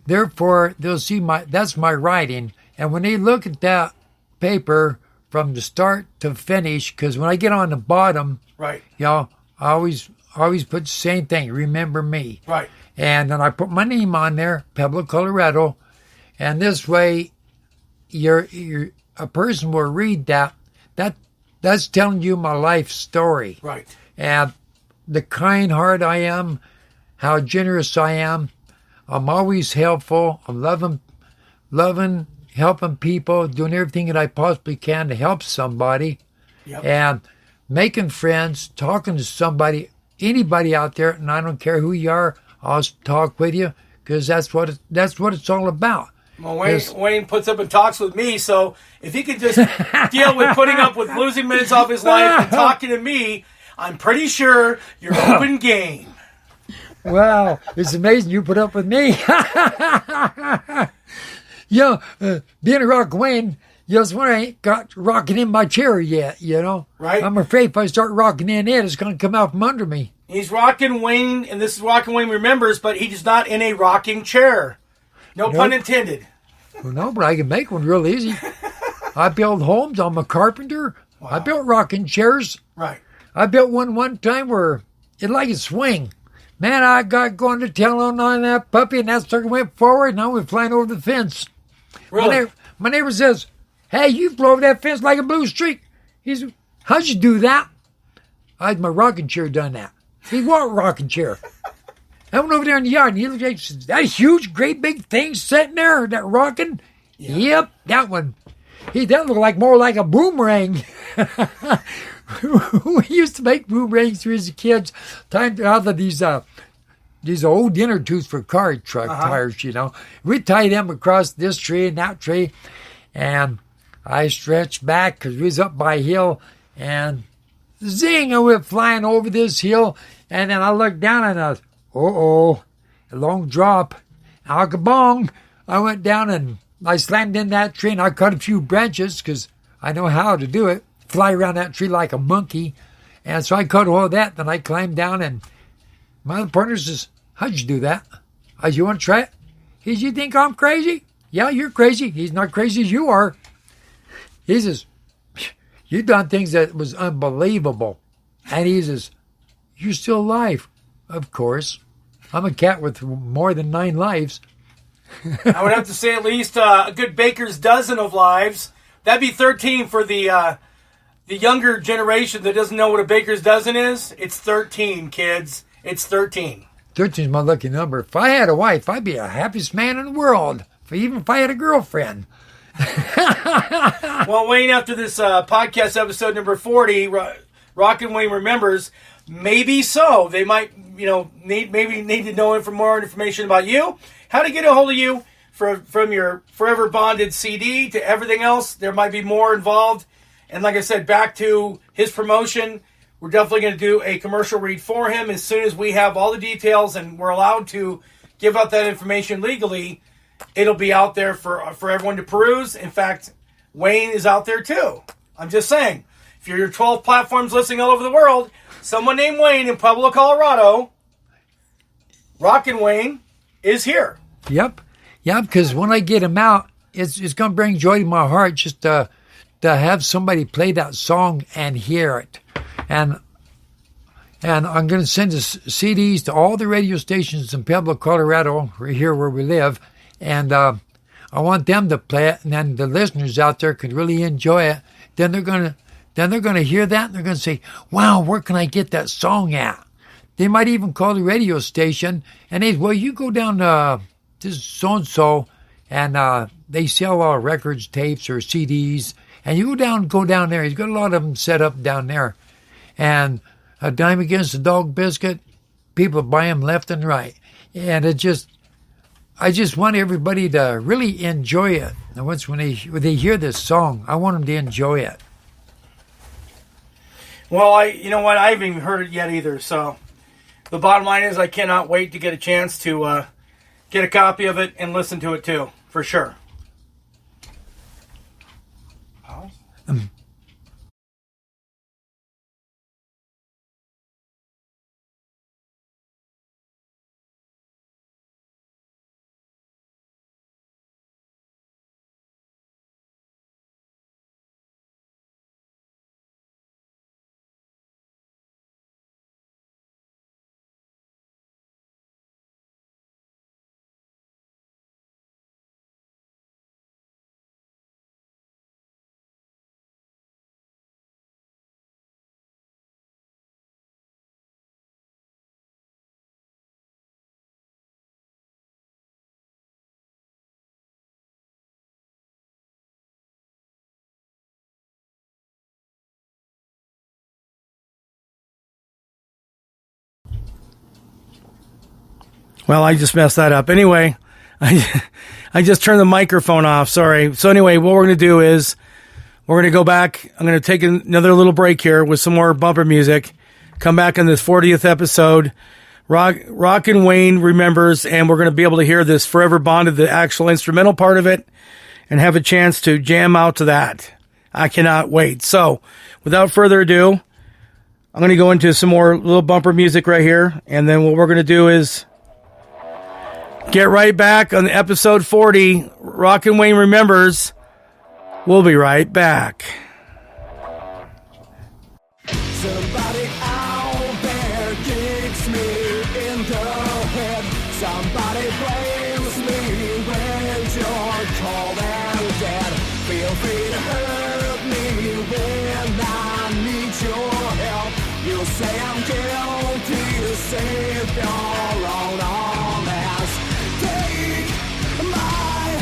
therefore they'll see that's my writing. And when they look at that paper from the start to finish, because when I get on the bottom, right. I always put the same thing, Remember Me. Right. And then I put my name on there, Pueblo, Colorado. And this way, a person will read that. That's telling you my life story. Right. And the kind heart I am, how generous I am. I'm always helpful. I'm loving, helping people, doing everything that I possibly can to help somebody. Yep. And making friends, talking to somebody, anybody out there, and I don't care who you are, I'll talk with you, because that's what it's all about. Well, Wayne puts up and talks with me, so if he could just deal with putting up with losing minutes off his life and talking to me, I'm pretty sure you're open game. Wow, it's amazing you put up with me. Being a rock Wayne, just when I ain't got rocking in my chair yet, Right. I'm afraid if I start rocking in it, it's going to come out from under me. He's rocking Wayne, and this is Rockin' Wayne Remembers, but he's not in a rocking chair. No pun intended. Well, no, but I can make one real easy. I build homes. I'm a carpenter. Wow. I built rocking chairs. Right. I built one time where it like a swing. Man, I got going to town on that puppy, and that sucker went forward, and I went flying over the fence. Really? My neighbor says, "Hey, you flew over that fence like a blue streak." He said, "How'd you do that?" I had my rocking chair done that. He what rocking chair? I went over there in the yard, and he looked like that huge, great big thing sitting there, that rocking. Yeah. Yep, that one. That looked like more like a boomerang. We used to make boomerangs as kids, timed out of these old inner tubes for car truck tires, We'd tie them across this tree and that tree, and I stretched back because we was up by a hill, and zing, I went flying over this hill, and then I looked down and I was, a long drop, alkabong. I went down and I slammed in that tree, and I cut a few branches because I know how to do it. Fly around that tree like a monkey. And so I cut all that, then I climbed down, and my partner says, "How'd you do that?" I said, "You want to try it?" He says, "You think I'm crazy?" "Yeah, you're crazy." He's not crazy as you are. He says, "You done things that was unbelievable." And he says, "You're still alive." Of course. I'm a cat with more than 9 lives. I would have to say at least a good baker's dozen of lives. That'd be 13 for the younger generation that doesn't know what a baker's dozen is. It's 13, kids. It's 13. 13 is my lucky number. If I had a wife, I'd be the happiest man in the world. Even if I had a girlfriend. Well, Wayne, after this podcast episode number 40, Rockin' Wayne Remembers, maybe so. They might, need to know more information about you, how to get a hold of you from your Forever Bonded CD to everything else. There might be more involved. And like I said, back to his promotion, we're definitely going to do a commercial read for him as soon as we have all the details and we're allowed to give out that information legally. It'll be out there for everyone to peruse. In fact, Wayne is out there too. I'm just saying, if you're your 12 platforms listening all over the world, someone named Wayne in Pueblo, Colorado, Rockin' Wayne is here. Yep. Yeah, because when I get him out, it's going to bring joy to my heart just to have somebody play that song and hear it. And I'm going to send the CDs to all the radio stations in Pueblo, Colorado, here where we live. And I want them to play it, and then the listeners out there could really enjoy it. Then they're going to hear that, and they're going to say, "Wow, where can I get that song at?" They might even call the radio station, and they say, "Well, you go down to this so-and-so, and they sell records, tapes, or CDs, and you go down there. He's got a lot of them set up down there. And a dime against a dog biscuit, people buy them left and right. And I just want everybody to really enjoy it. And when they hear this song, I want them to enjoy it. Well, I haven't even heard it yet either. So the bottom line is I cannot wait to get a chance to get a copy of it and listen to it too, for sure. Well, I just messed that up. Anyway, I just turned the microphone off. Sorry. So anyway, what we're going to do is we're going to go back. I'm going to take another little break here with some more bumper music. Come back on this 40th episode. Rockin' Wayne remembers, and we're going to be able to hear this Forever Bonded, the actual instrumental part of it, and have a chance to jam out to that. I cannot wait. So, without further ado, I'm going to go into some more little bumper music right here, and then what we're going to do is get right back on episode 40, Rockin' Wayne Remembers. We'll be right back. Somebody out there kicks me in the head. Somebody blames me when you're cold and dead. Feel free to hurt me when I need your help. You say I'm guilty to save your own honest. Take my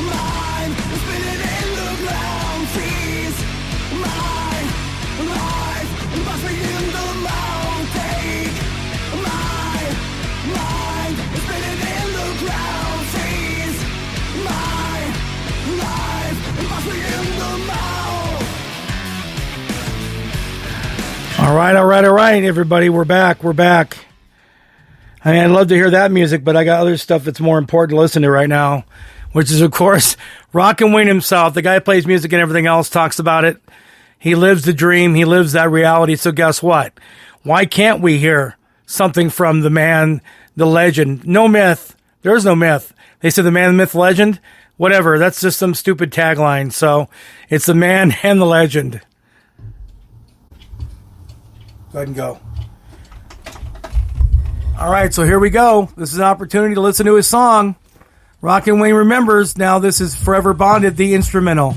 mind, spin it in the ground, freeze my life, must be in the mouth. Take my mind, spin it in the ground, freeze my life, must be in the mouth. All right, everybody. We're back. I mean, I'd love to hear that music, but I got other stuff that's more important to listen to right now, which is, of course, Rockin' Wayne himself. The guy who plays music and everything else talks about it. He lives the dream. He lives that reality. So guess what? Why can't we hear something from the man, the legend? No myth. There's no myth. They said the man, the myth, legend. Whatever. That's just some stupid tagline. So it's the man and the legend. Go ahead and go. All right, so here we go. This is an opportunity to listen to his song. Rockin' Wayne Remembers. Now this is Forever Bonded, the instrumental.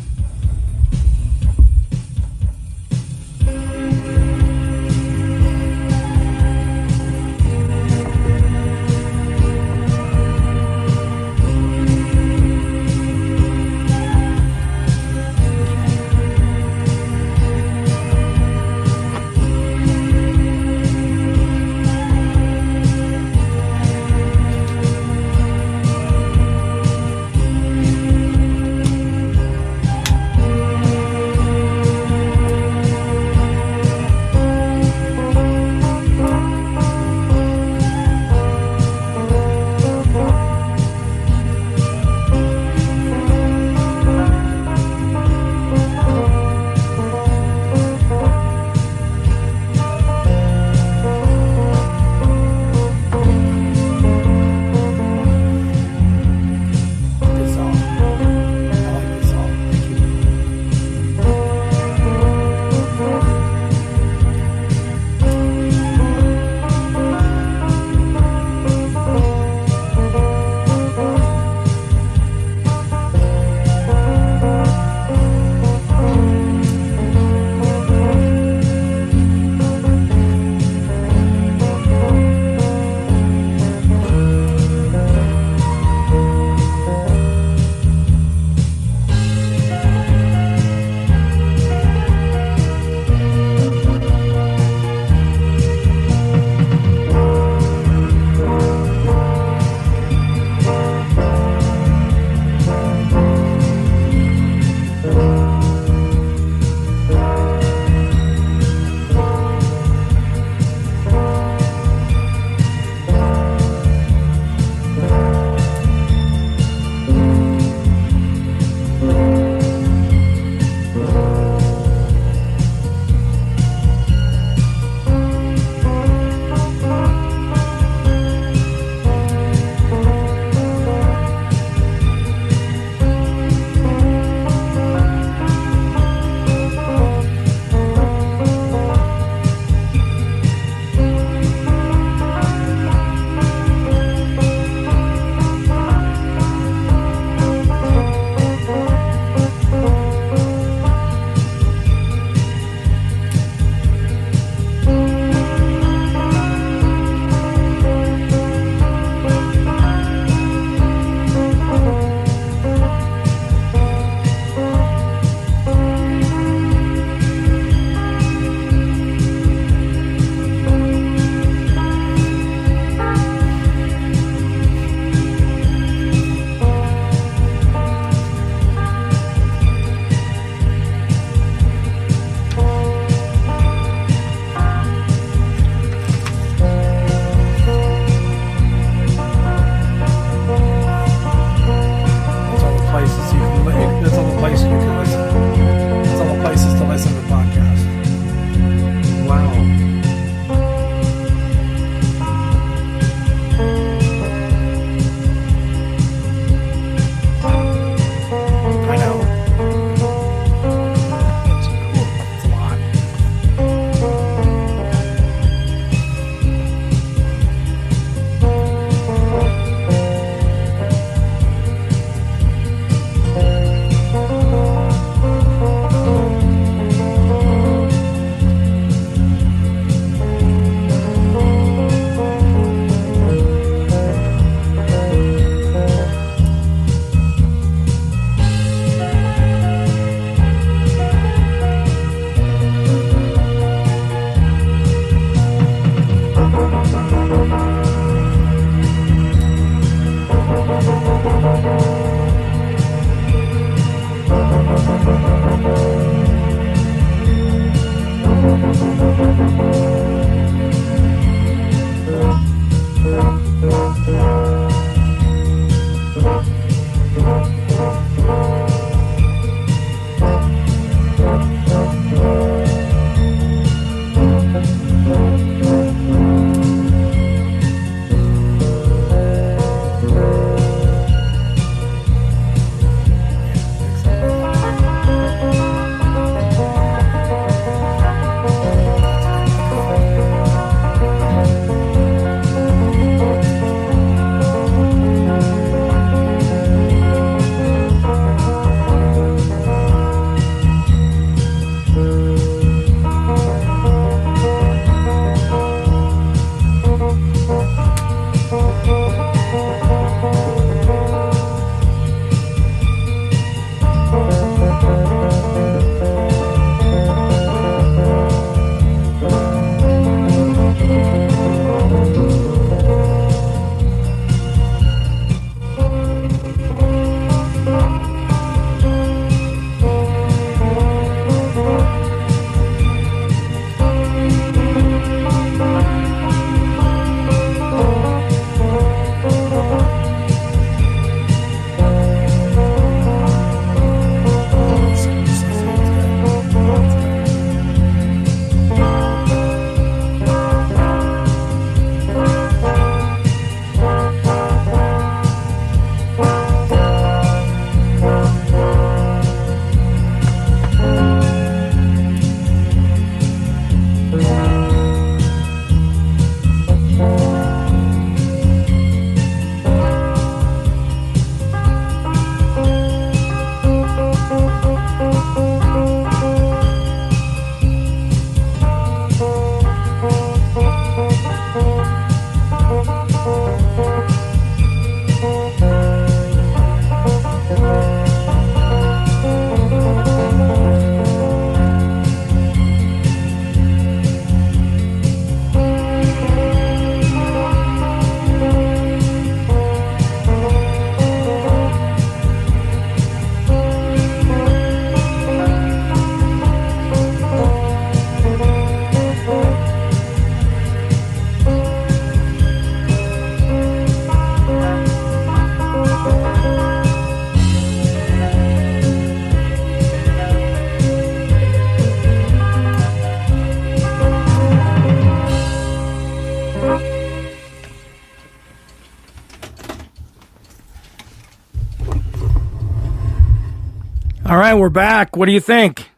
All right, we're back. What do you think?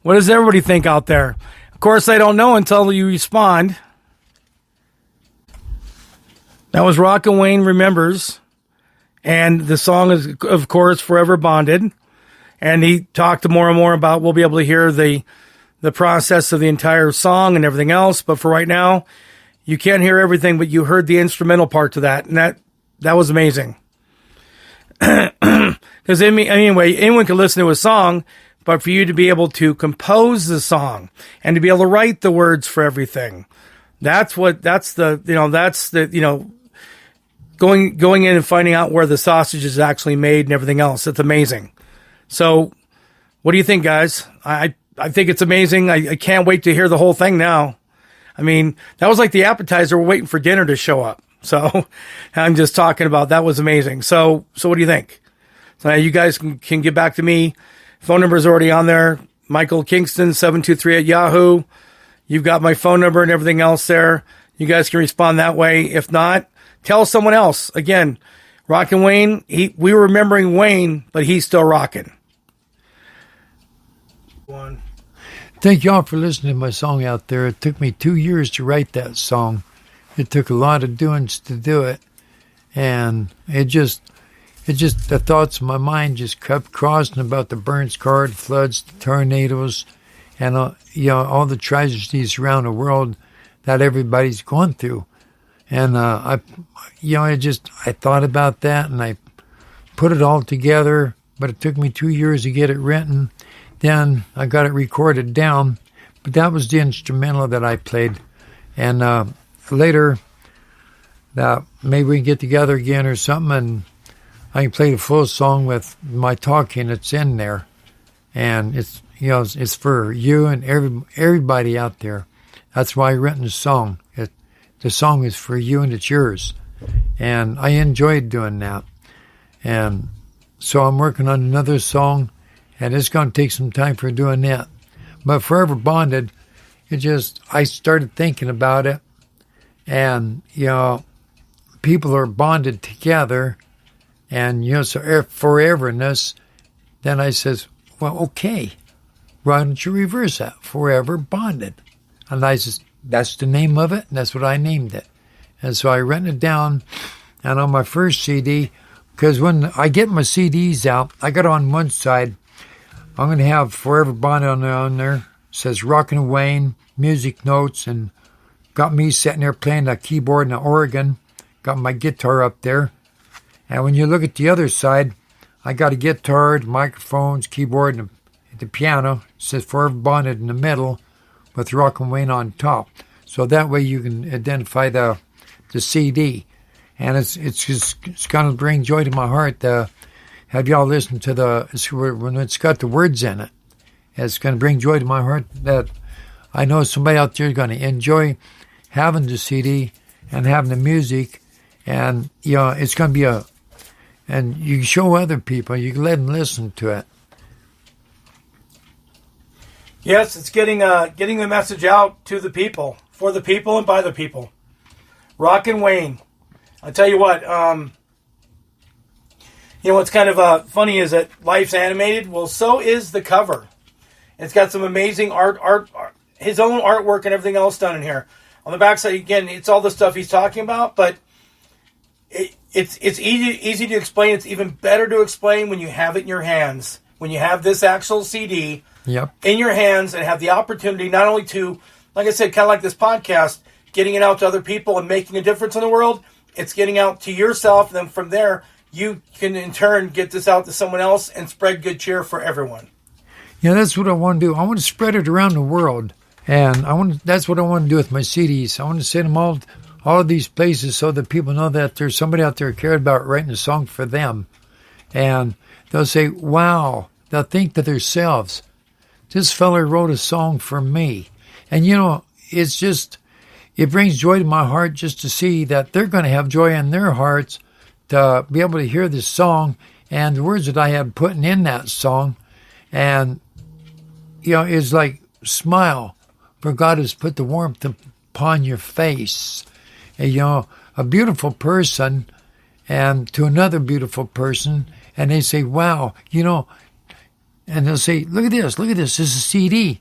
What does everybody think out there? Of course, I don't know until you respond. That was Rockin' Wayne Remembers. And the song is, of course, Forever Bonded. And he talked more and more about, we'll be able to hear the process of the entire song and everything else. But for right now, you can't hear everything, but you heard the instrumental part to that. And that was amazing. Because anyway, anyone can listen to a song, but for you to be able to compose the song and to be able to write the words for everything, that's the going in and finding out where the sausage is actually made and everything else. It's amazing. So what do you think, guys? I think it's amazing. I can't wait to hear the whole thing now. I mean, that was like the appetizer. We're waiting for dinner to show up. So I'm just talking about that was amazing. So what do you think? So you guys can get back to me. Phone number is already on there. Michael Kingston, 723 at Yahoo. You've got my phone number and everything else there. You guys can respond that way. If not, tell someone else. Again, Rockin' Wayne, we were remembering Wayne, but he's still rocking. Thank y'all for listening to my song out there. It took me 2 years to write that song. It took a lot of doings to do it. And the thoughts in my mind just kept crossing about the burn scarred, floods, the tornadoes, and all the tragedies around the world that everybody's going through. And I thought about that and I put it all together, but it took me 2 years to get it written. Then I got it recorded down, but that was the instrumental that I played. And later, maybe we can get together again or something, and I can play the full song with my talking that's in there. And it's for you and everybody out there. That's why I written the song. The song is for you and it's yours. And I enjoyed doing that. And so I'm working on another song, and it's going to take some time for doing that. But Forever Bonded, I started thinking about it. And, people are bonded together. And, so foreverness. Then I says, well, okay, why don't you reverse that? Forever Bonded. And I says, that's the name of it, and that's what I named it. And so I written it down, and on my first CD, because when I get my CDs out, I got on one side, I'm going to have Forever Bonded on there. It says Rockin' Wayne, music notes, and got me sitting there playing the keyboard and the organ, got my guitar up there. And when you look at the other side, I got a guitar, microphones, keyboard, and the piano. It says Forever Bonded in the middle, with Rockin' Wayne on top. So that way you can identify the CD. And it's going to bring joy to my heart to have y'all listen to when it's got the words in it. It's going to bring joy to my heart that I know somebody out there is going to enjoy having the CD and having the music. And, it's going to be and you can show other people, you can let them listen to it. Yes, it's getting the message out to the people, for the people, and by the people. Rockin' Wayne. I'll tell you what, what's kind of funny is that Life's animated. Well, so is the cover. It's got some amazing art, his own artwork and everything else done in here. On the backside, again, it's all the stuff he's talking about, but it's easy to explain. It's even better to explain when you have it in your hands. When you have this actual CD in your hands and have the opportunity not only to, like I said, kind of like this podcast, getting it out to other people and making a difference in the world, it's getting out to yourself. And then from there, you can in turn get this out to someone else and spread good cheer for everyone. Yeah, that's what I want to do. I want to spread it around the world. And that's what I want to do with my CDs. I want to send them all of these places so that people know that there's somebody out there who cared about writing a song for them. And they'll say, wow, they'll think to themselves, this fella wrote a song for me. And, it brings joy to my heart just to see that they're going to have joy in their hearts to be able to hear this song and the words that I have put in that song. And, it's like, smile, for God has put the warmth upon your face. And, a beautiful person and to another beautiful person, and they say, wow, And they'll say, look at this, this is a CD.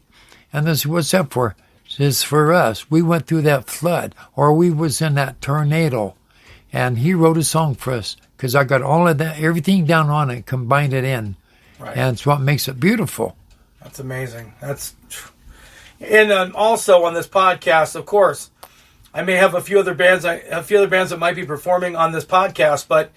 And they'll say, what's that for? It's for us. We went through that flood, or we was in that tornado. And he wrote a song for us because I got all of that, everything down on it, combined it in. Right. And it's what makes it beautiful. That's amazing. And also on this podcast, of course, I may have a few other bands that might be performing on this podcast, but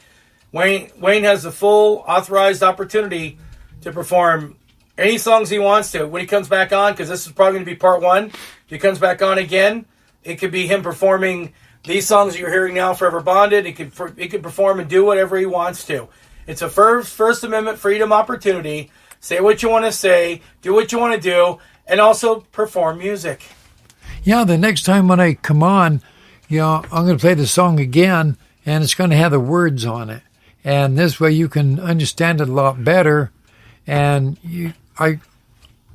Wayne has the full authorized opportunity to perform any songs he wants to when he comes back on, because this is probably going to be part one. If he comes back on again, it could be him performing these songs that you're hearing now, Forever Bonded. He could perform and do whatever he wants to. It's a First Amendment freedom opportunity. Say what you want to say, do what you want to do, and also perform music. Yeah, the next time when I come on, I'm going to play the song again, and it's going to have the words on it. And this way you can understand it a lot better. And a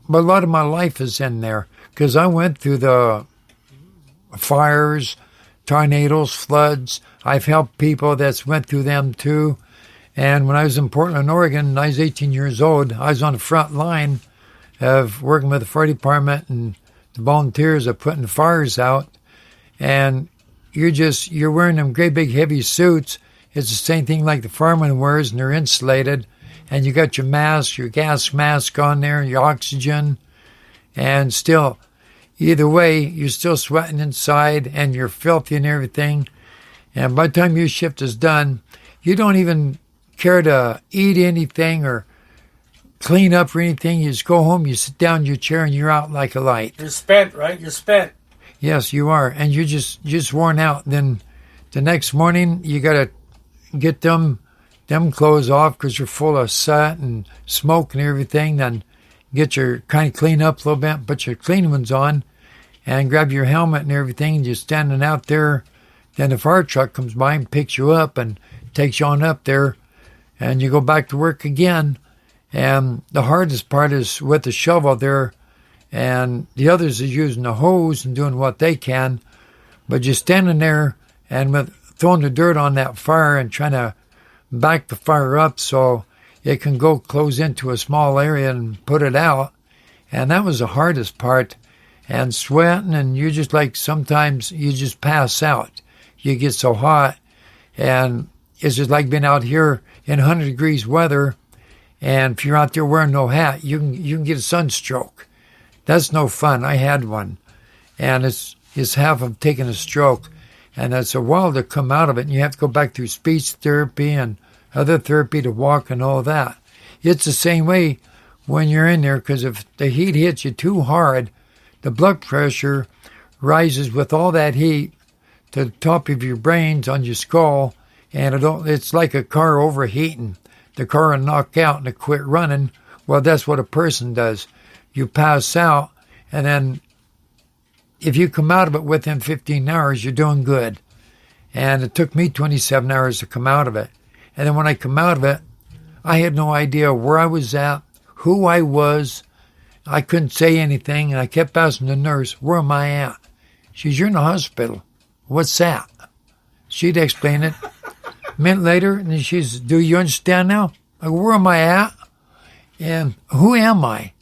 lot of my life is in there because I went through the fires, tornadoes, floods. I've helped people that's went through them too. And when I was in Portland, Oregon, I was 18 years old. I was on the front line of working with the fire department and the volunteers of putting the fires out. And you're wearing them great big heavy suits. It's the same thing like the fireman wears, and they're insulated. And you got your mask, your gas mask on there, your oxygen. And still, either way, you're still sweating inside and you're filthy and everything. And by the time your shift is done, you don't even care to eat anything or clean up or anything. You just go home, you sit down in your chair, and you're out like a light. You're spent, right? You're spent. Yes, you are. And you're just worn out. Then the next morning, you got to get them clothes off because you're full of soot and smoke and everything. Then get your kind of clean up a little bit, put your clean ones on, and grab your helmet and everything. And you're standing out there. Then the fire truck comes by and picks you up and takes you on up there. And you go back to work again. And the hardest part is with the shovel there. And the others is using the hose and doing what they can. But you're standing there and with throwing the dirt on that fire and trying to back the fire up so it can go close into a small area and put it out. And that was the hardest part. And sweating, and you just like sometimes you just pass out. You get so hot. And it's just like being out here in 100 degrees weather. And if you're out there wearing no hat, you can get a sunstroke. That's no fun. I had one. And it's half of taking a stroke. And it's a while to come out of it. And you have to go back through speech therapy and other therapy to walk and all that. It's the same way when you're in there, because if the heat hits you too hard, the blood pressure rises with all that heat to the top of your brains on your skull. And it's like a car overheating. The car will knock out and it quit running. Well, that's what a person does. You pass out, and then if you come out of it within 15 hours, you're doing good. And it took me 27 hours to come out of it. And then when I come out of it, I had no idea where I was at, who I was. I couldn't say anything, and I kept asking the nurse, where am I at? She says, you're in the hospital. What's that? She'd explain it. A minute later, and she says, do you understand now? I go, where am I at? And who am I?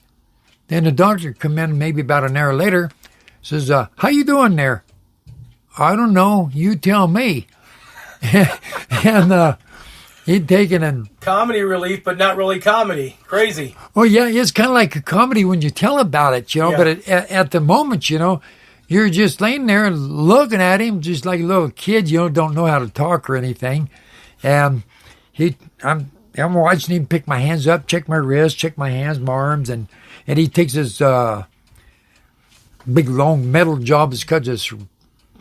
Then the doctor come in maybe about an hour later, says, how you doing there? I don't know. You tell me. And he'd taken and... Comedy relief, but not really comedy. Crazy. Oh, yeah, it's kind of like a comedy when you tell about it, Yeah. But at the moment, you're just laying there looking at him just like a little kid, don't know how to talk or anything. And I'm watching him pick my hands up, check my wrist, check my hands, my arms, and he takes his big long metal job that's got this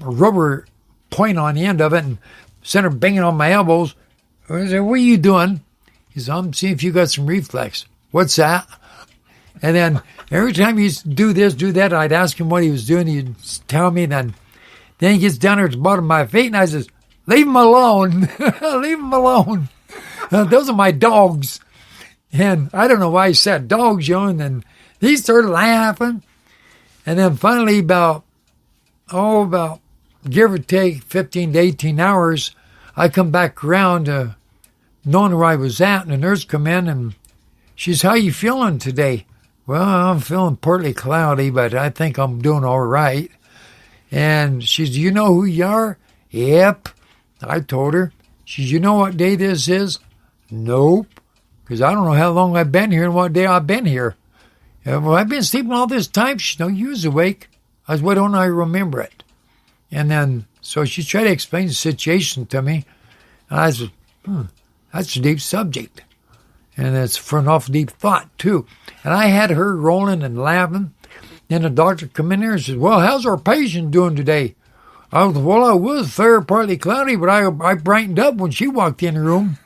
rubber point on the end of it and center banging on my elbows. I said, what are you doing? He said, I'm seeing if you got some reflex. What's that? And then every time he'd do this, do that, I'd ask him what he was doing. He'd tell me. Then he gets down there at the bottom of my feet, and I says, leave him alone. Leave him alone. Those are my dogs. And I don't know why he said dogs, and then he started laughing. And then finally, about give or take 15 to 18 hours, I come back around to knowing where I was at, and the nurse come in, and She says, how you feeling today? Well, I'm feeling partly cloudy, but I think I'm doing all right. And she says, do you know who you are? Yep. I told her. She says, you know what day this is? Nope. Because I don't know how long I've been here and what day I've been here. Well, I've been sleeping all this time. She said, no, you was awake. I said, why don't I remember it? And then, so she tried to explain the situation to me. And I said, that's a deep subject. And it's for an awful deep thought, too. And I had her rolling and laughing. Then the doctor come in there and says, well, how's our patient doing today? I was, well, I was fair, partly cloudy, but I brightened up when she walked in the room.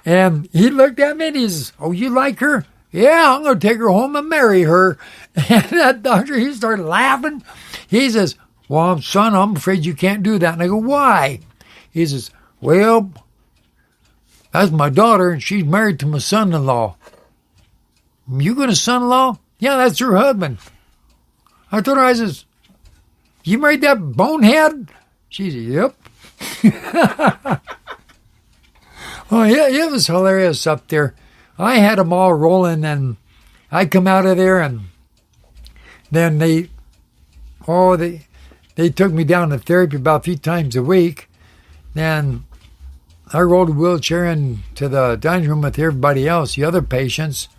And he looked at me and he says, oh, you like her? Yeah, I'm going to take her home and marry her. And that doctor, he started laughing. He says, well, son, I'm afraid you can't do that. And I go, why? He says, well, that's my daughter, and she's married to my son-in-law. You got a son-in-law? Yeah, that's her husband. I told her, I says, you married that bonehead? She said, yep. Oh, yeah, it was hilarious up there. I had them all rolling, and I come out of there, and then they took me down to therapy about 3 times a week. Then I rolled a wheelchair into the dining room with everybody else, the other patients.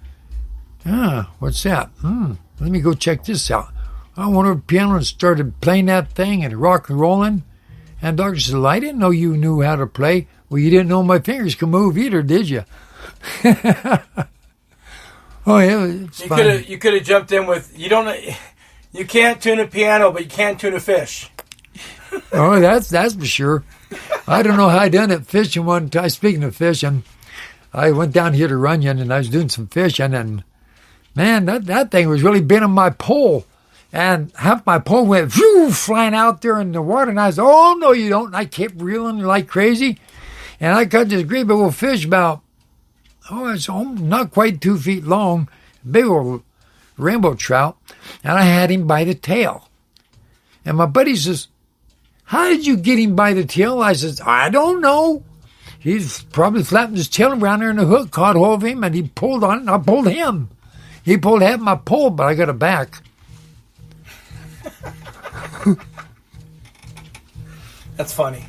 What's that? Let me go check this out. I went over to the piano and started playing that thing and rock and rolling. And the doctor said, well, I didn't know you knew how to play. Well, you didn't know my fingers could move either, did you? Oh, yeah, it's fun. You could have jumped in with, you can't tune a piano, but you can tune a fish. Oh, that's for sure. I don't know how I done it fishing one time. Speaking of fishing, I went down here to Runyon and I was doing some fishing, and man, that thing was really bending my pole. And half my pole went flying out there in the water, and I said, oh, no, you don't. And I kept reeling like crazy. And I caught this great big old fish about, it's not quite 2 feet long, big old rainbow trout, and I had him by the tail. And my buddy says, how did you get him by the tail? I says, I don't know. He's probably flapping his tail around there, and the hook caught hold of him, and he pulled on it, and I pulled him. He pulled half my pole, but I got it back. That's funny.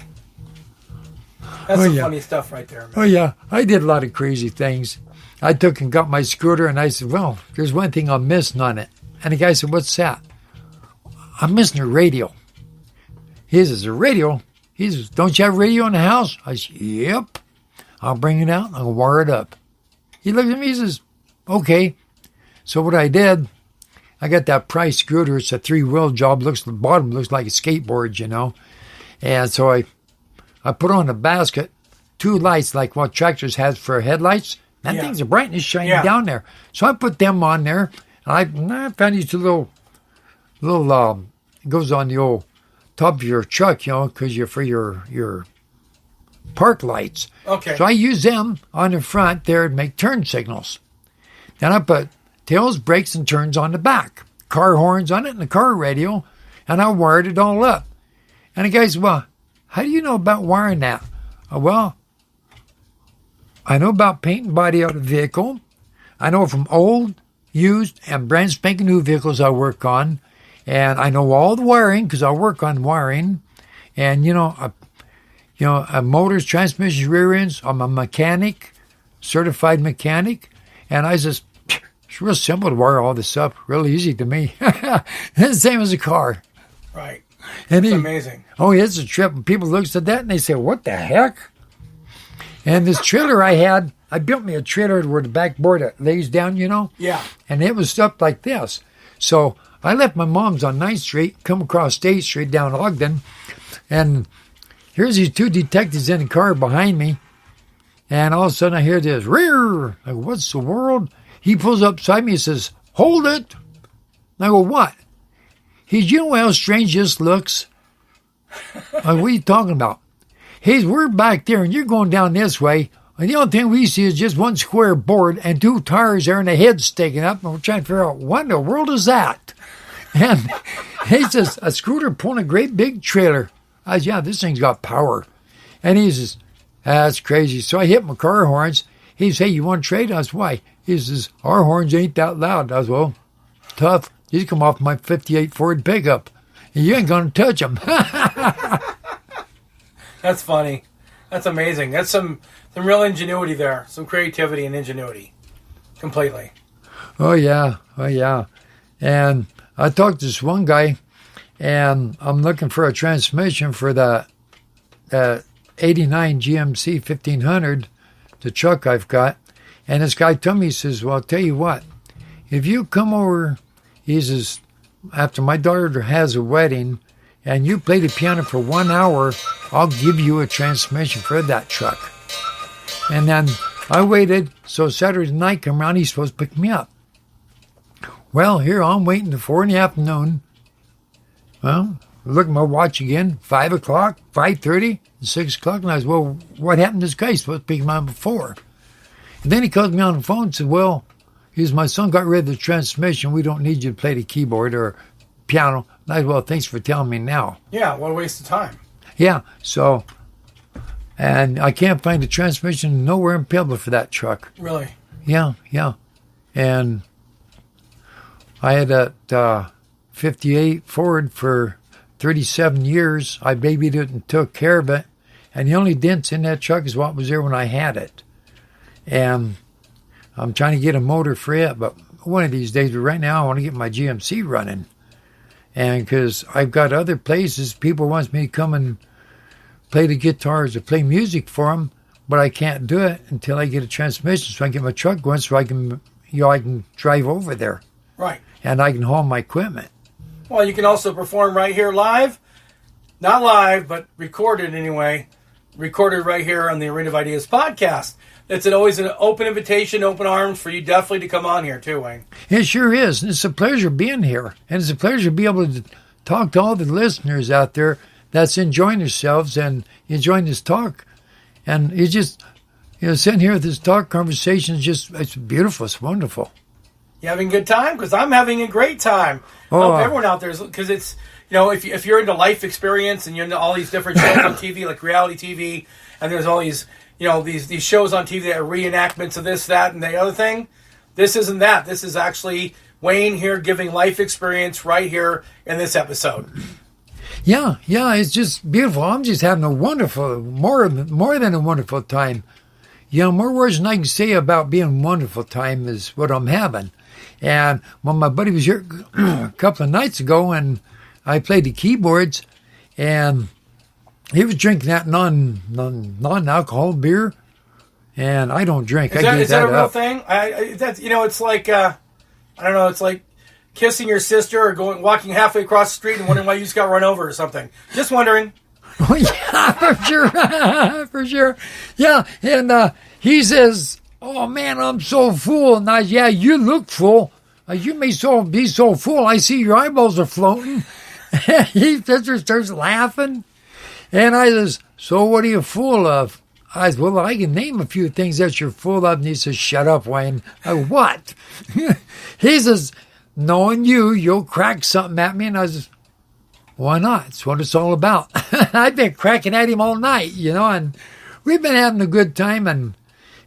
That's some funny stuff right there, man. Oh, yeah. I did a lot of crazy things. I took and got my scooter, and I said, well, there's one thing I'm missing on it. And the guy said, what's that? I'm missing a radio. He says, a radio? He says, don't you have a radio in the house? I said, yep. I'll bring it out, and I'll wire it up. He looked at me, he says, okay. So what I did, I got that Price scooter. It's a 3-wheel job. The bottom looks like a skateboard, you know. And so I put on a basket 2 lights like what tractors has for headlights. That thing's bright and it's shining down there. So I put them on there. And I found these little it goes on the old top of your truck, you know, because you're for your park lights. Okay. So I use them on the front there to make turn signals. Then I put tails, brakes, and turns on the back. Car horns on it and the car radio. And I wired it all up. And the guy said, well, how do you know about wiring that? Well, I know about paint and body out of a vehicle. I know from old, used, and brand spanking new vehicles I work on. And I know all the wiring because I work on wiring. And, motors, transmissions, rear ends. I'm a mechanic, certified mechanic. And I just, it's real simple to wire all this up. Real easy to me. It's the same as a car. Right. And it's amazing. Oh, it's a trip. And people look at that and they say, what the heck? And this trailer I built me a trailer where the backboard lays down, you know? Yeah. And it was up like this. So I left my mom's on 9th Street, come across State Street down Ogden, and here's these 2 detectives in the car behind me. And all of a sudden I hear this, rear. I go, what's the world? He pulls up beside me and says, hold it. And I go, what? He says, you know how strange this looks? Like, what are you talking about? He says, we're back there and you're going down this way. And the only thing we see is just one square board and 2 tires there and a head sticking up. And we're trying to figure out, what in the world is that? And he says, a scooter pulling a great big trailer. I said, yeah, this thing's got power. And he says, that's crazy. So I hit my car horns. He says, hey, you want to trade? I was, why? He says, our horns ain't that loud. I was, well, tough. These come off my 58 Ford pickup. And you ain't going to touch them. That's funny. That's amazing. That's some real ingenuity there. Some creativity and ingenuity. Completely. Oh, yeah. Oh, yeah. And I talked to this one guy, and I'm looking for a transmission for the 89 GMC 1500, the truck I've got. And this guy told me, he says, well, I'll tell you what. If you come over, he says, after my daughter has a wedding, and you play the piano for 1 hour, I'll give you a transmission for that truck. And then I waited, so Saturday night come around, he's supposed to pick me up. Well, here I'm waiting till 4 in the afternoon. Well, look at my watch again, 5 o'clock, 5:30, 6 o'clock, and I was, well, what happened to this guy? He's supposed to pick him up before. And then he calls me on the phone and said, well, my son got rid of the transmission. We don't need you to play the keyboard or piano. And I said, well, thanks for telling me now. Yeah, what a waste of time. Yeah, so, and I can't find the transmission nowhere in Pueblo for that truck. Really? Yeah. And I had that 58 Ford for 37 years. I babied it and took care of it. And the only dents in that truck is what was there when I had it. And I'm trying to get a motor for it, but one of these days, but right now I want to get my GMC running. And because I've got other places, people want me to come and play the guitars or play music for them, but I can't do it until I get a transmission so I can get my truck going so I can drive over there. Right. And I can haul my equipment. Well, you can also perform right here live. Not live, but recorded anyway. Recorded right here on the Arena of Ideas podcast. It's always an open invitation, open arms for you definitely to come on here too, Wayne. It sure is. And it's a pleasure being here. And it's a pleasure to be able to talk to all the listeners out there that's enjoying themselves and enjoying this talk. And it's just, sitting here with this talk conversation is just, it's beautiful. It's wonderful. You having a good time? Because I'm having a great time. I hope everyone out there is, because it's, if you're into life experience and you're into all these different shows on TV, like reality TV, and there's all these, these shows on TV that are reenactments of this, that, and the other thing. This isn't that. This is actually Wayne here giving life experience right here in this episode. Yeah, it's just beautiful. I'm just having a wonderful, more than a wonderful time. More words than I can say about being a wonderful time is what I'm having. And when my buddy was here a couple of nights ago and I played the keyboards, and he was drinking that non-alcohol beer, and I don't drink. Is that a real thing? It's like I don't know. It's like kissing your sister or walking halfway across the street and wondering why you just got run over or something. Just wondering. Oh yeah, for sure, for sure. Yeah, and he says, "Oh man, I'm so full." And I, yeah, you look full. You may be so full. I see your eyeballs are floating. He starts laughing. And I says, so what are you full of? I said, well, I can name a few things that you're full of. And he says, shut up, Wayne. What? He says, knowing you'll crack something at me. And I says, why not? It's what it's all about. I've been cracking at him all night, and we've been having a good time.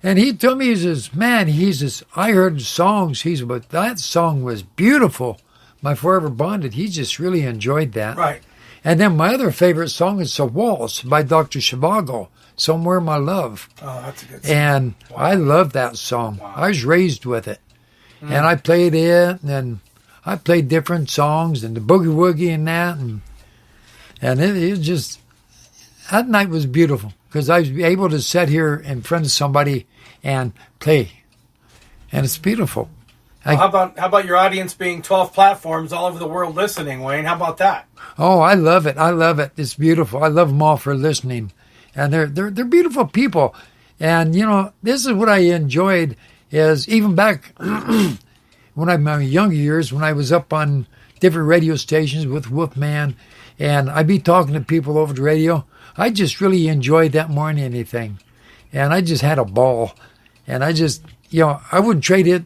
And he told me, he says, I heard songs. He said, but that song was beautiful. My Forever Bonded. He just really enjoyed that. Right. And then my other favorite song is The Waltz by Dr. Zhivago, Somewhere My Love. Oh, that's a good song. And wow. I love that song. Wow. I was raised with it. And I played it, and I played different songs, and the Boogie Woogie and that. And it just, that night was beautiful, because I was able to sit here in front of somebody and play. And it's beautiful. How about your audience being 12 platforms all over the world listening, Wayne? How about that? Oh, I love it. It's beautiful. I love them all for listening. And they're beautiful people. And, this is what I enjoyed is even back when I'm in my younger years, when I was up on different radio stations with Wolfman, and I'd be talking to people over the radio. I just really enjoyed that more than anything. And I just had a ball. And I just... I wouldn't trade it.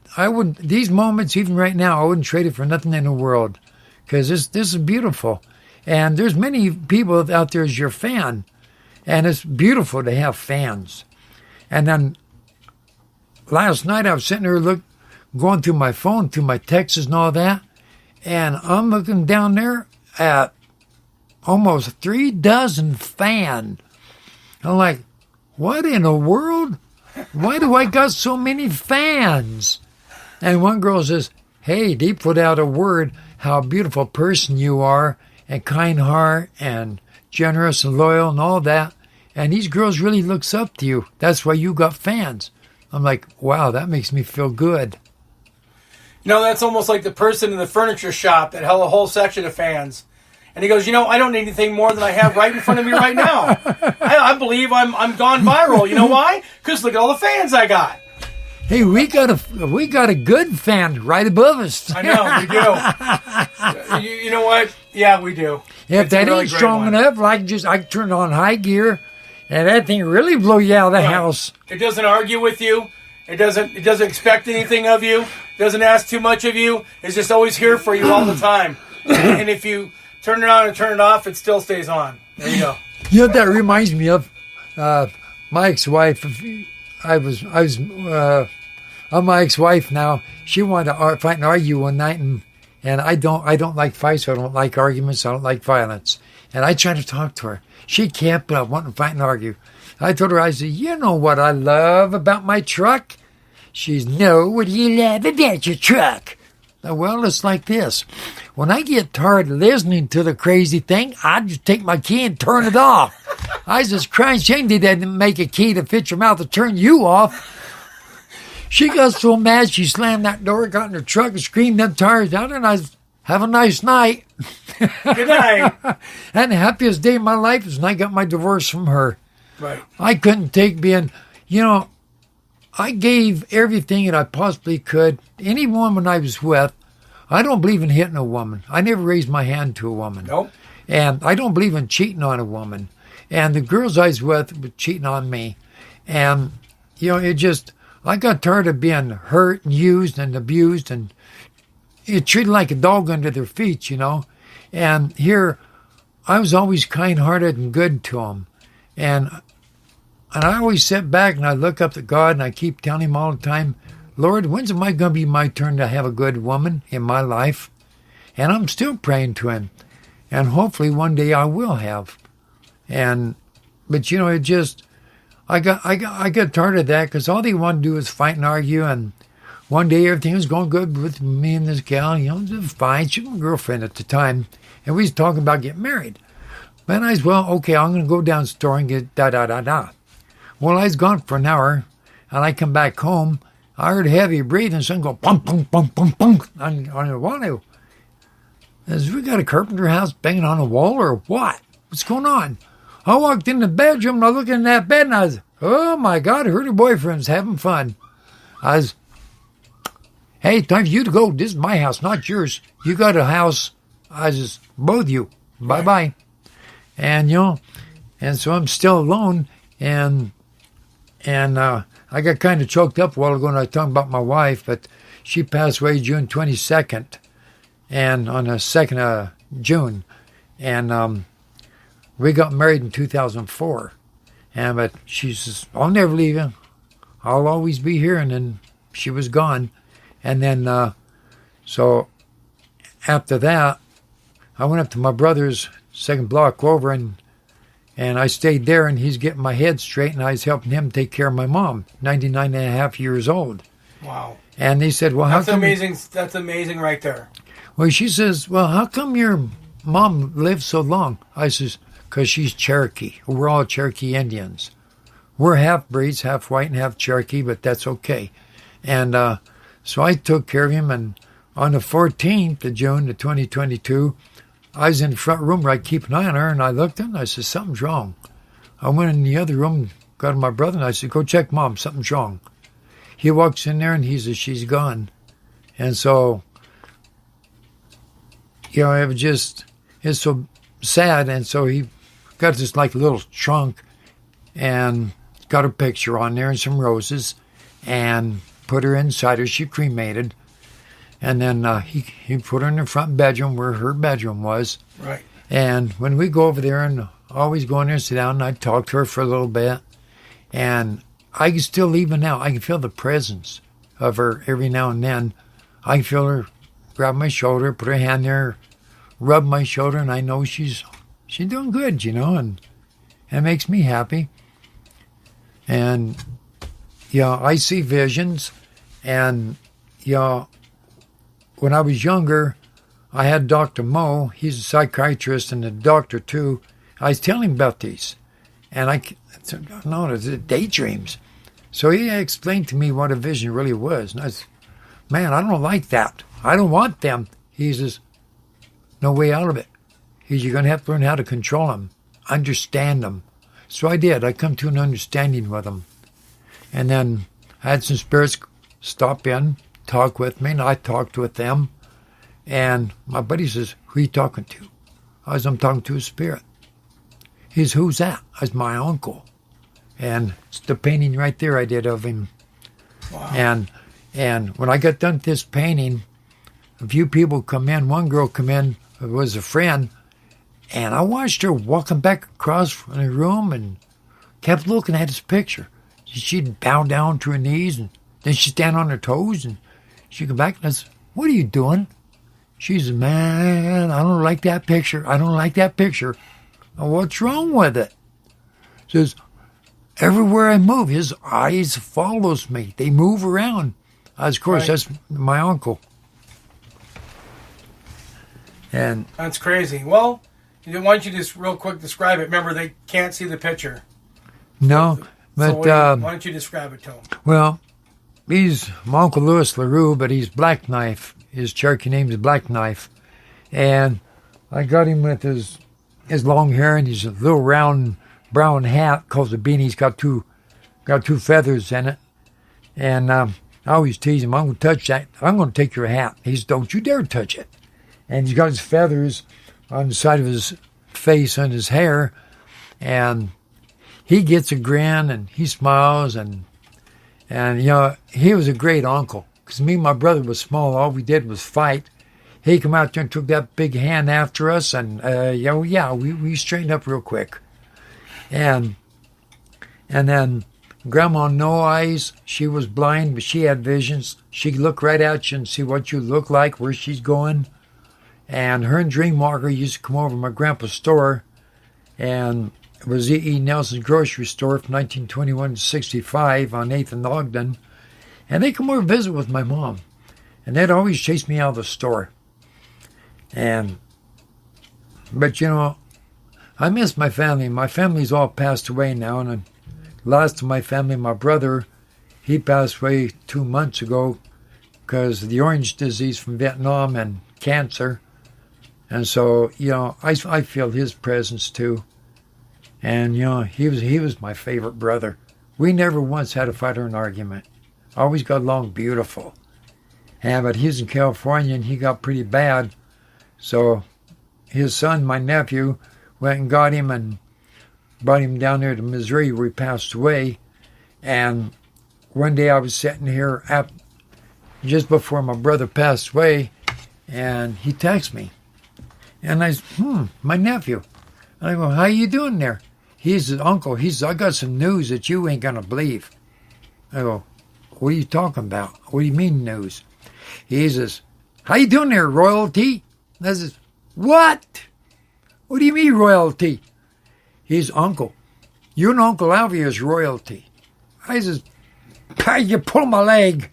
These moments, even right now, I wouldn't trade it for nothing in the world, because this is beautiful. And there's many people out there as your fan, and it's beautiful to have fans. And then last night I was sitting there going through my phone, through my texts and all that, and I'm looking down there at almost 36 fans. I'm like, what in the world? Why do I got so many fans? And one girl says, hey, they put out a word, how beautiful person you are, and kind heart, and generous and loyal and all that. And these girls really looks up to you. That's why you got fans. I'm like, wow, that makes me feel good. That's almost like the person in the furniture shop that held a whole section of fans. And he goes, I don't need anything more than I have right in front of me right now. I believe I'm gone viral. You know why? Because look at all the fans I got. Hey, we got a good fan right above us. I know, we do. You know what? Yeah, we do. If that ain't strong enough, I can turn it on high gear, and that thing really blow you out of the house. It doesn't argue with you. It doesn't expect anything of you. It doesn't ask too much of you. It's just always here for you all the time. And if you turn it on and turn it off, it still stays on. There you go. You know what that reminds me of? My ex-wife. I'm my ex-wife now. She wanted to fight and argue one night, and I don't like fights. I don't like arguments. I don't like violence. And I tried to talk to her. She can't, but I want to fight and argue. I told her, I said, you know what I love about my truck? She's, no, what do you love about your truck? Well, it's like this. When I get tired of listening to the crazy thing, I just take my key and turn it off. I just crying shame they didn't make a key to fit your mouth to turn you off. She got so mad she slammed that door, got in her truck, and screamed them tires out, and I was, have a nice night. Good night. And the happiest day of my life is when I got my divorce from her. Right. I couldn't take being, I gave everything that I possibly could. Any woman I was with, I don't believe in hitting a woman. I never raised my hand to a woman. Nope. And I don't believe in cheating on a woman. And the girls I was with were cheating on me. And, I got tired of being hurt and used and abused and treated like a dog under their feet, And here, I was always kind-hearted and good to them. And I always sit back and I look up to God and I keep telling him all the time, Lord, when's it going to be my turn to have a good woman in my life? And I'm still praying to him. And hopefully one day I will have. But it just, I got tired of that because all they want to do is fight and argue. And one day everything was going good with me and this gal. It was fine. She was my girlfriend at the time. And we was talking about getting married. But I was, okay, I'm going to go down to the store and get da-da-da-da. Well, I was gone for an hour, and I come back home. I heard heavy breathing, and something go, punk, punk, punk, punk, punk. I didn't want to. Has we got a carpenter house banging on a wall, or what? What's going on? I walked in the bedroom, and I looked in that bed, and I was, oh, my God, I heard her boyfriend's having fun. I was, hey, time for you to go. This is my house, not yours. You got a house. I just, both of you. Bye-bye. And, and so I'm still alone, and I got kind of choked up a while ago when I was talking about my wife, but she passed away June 22nd, and on the 2nd of June, and we got married in 2004, but she says, I'll never leave you, I'll always be here, and then she was gone, and then, so after that, I went up to my brother's second block over, and I stayed there, and he's getting my head straight, and I was helping him take care of my mom, 99 and a half years old. Wow. And they said, well, how come... That's amazing right there. Well, she says, well, how come your mom lived so long? I says, because she's Cherokee. We're all Cherokee Indians. We're half-breeds, half white and half Cherokee, but that's okay. And so I took care of him, and on the 14th of June of 2022, I was in the front room where I keep an eye on her, and I looked in, and I said, something's wrong. I went in the other room, got to my brother, and I said, go check Mom, something's wrong. He walks in there, and he says, she's gone. And so, it was just, it's so sad, and so he got this like little trunk, and got her picture on there and some roses, and put her inside her. She cremated. And then he put her in the front bedroom where her bedroom was. Right. And when we go over there and always go in there and sit down, and I talk to her for a little bit. And I can still, even now, I can feel the presence of her every now and then. I can feel her grab my shoulder, put her hand there, rub my shoulder, and I know she's doing good, and it makes me happy. And, I see visions, and, when I was younger, I had Dr. Mo. He's a psychiatrist and a doctor, too. I was telling him about these. And I said, no, it's daydreams. So he explained to me what a vision really was. And I said, man, I don't like that. I don't want them. He says, no way out of it. You're going to have to learn how to control them, understand them. So I did. I come to an understanding with them. And then I had some spirits stop in, talk with me, and I talked with them. And my buddy says, who are you talking to? I said, I'm talking to a spirit. He says, who's that? I said, my uncle. And it's the painting right there I did of him. Wow. And when I got done with this painting, a few people come in. One girl come in, it was a friend, and I watched her walking back across from the room and kept looking at his picture. She'd bow down to her knees, and then she'd stand on her toes, and she'd come back and I said, what are you doing? She said, man, I don't like that picture. I don't like that picture. What's wrong with it? She says, everywhere I move, his eyes follows me. They move around. Of course, That's my uncle. And that's crazy. Well, why don't you just real quick describe it? Remember, they can't see the picture. No, but why don't you describe it to them? Well, he's my Uncle Louis LaRue, but he's Black Knife. His Cherokee name is Black Knife. And I got him with his long hair and his little round brown hat called a beanie. He's got two feathers in it. And I always tease him, I'm going to touch that. I'm going to take your hat. He says, don't you dare touch it. And he's got his feathers on the side of his face and his hair. And he gets a grin and he smiles. And he was a great uncle. Because me and my brother was small. All we did was fight. He come out there and took that big hand after us. And, we straightened up real quick. And then Grandma No Eyes, she was blind, but she had visions. She could look right at you and see what you look like, where she's going. And her and Dreamwalker used to come over to my grandpa's store. And it was E.E. Nelson's grocery store from 1921 to 65 on 8th and Ogden. And they come over and visit with my mom. And they'd always chase me out of the store. But I miss my family. My family's all passed away now. And the last of my family, my brother, he passed away 2 months ago because of the orange disease from Vietnam and cancer. And so, I feel his presence too. And, he was my favorite brother. We never once had a fight or an argument. Always got along beautiful. But he was in California and he got pretty bad. So his son, my nephew, went and got him and brought him down there to Missouri where he passed away. And one day I was sitting here just before my brother passed away, and he texted me. And I said, my nephew. And I go, how you doing there? He said, Uncle, I got some news that you ain't going to believe. I go, what are you talking about? What do you mean news? He says, how you doing there, royalty? And I says, what? What do you mean royalty? He's Uncle. You and Uncle Alvy is royalty. I says, you pull my leg.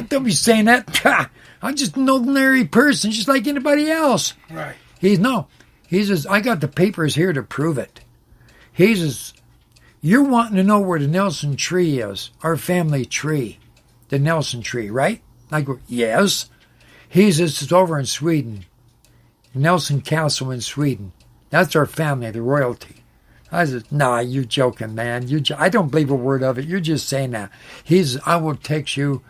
Don't be saying that. I'm just an ordinary person, just like anybody else. Right. He says, I got the papers here to prove it. He says, you're wanting to know where the Nelson tree is, our family tree. The Nelson tree, right? I go, yes. He says, it's over in Sweden. Nelson Castle in Sweden. That's our family, the royalty. I said, nah, you're joking, man. I don't believe a word of it. You're just saying that. He says, I will text you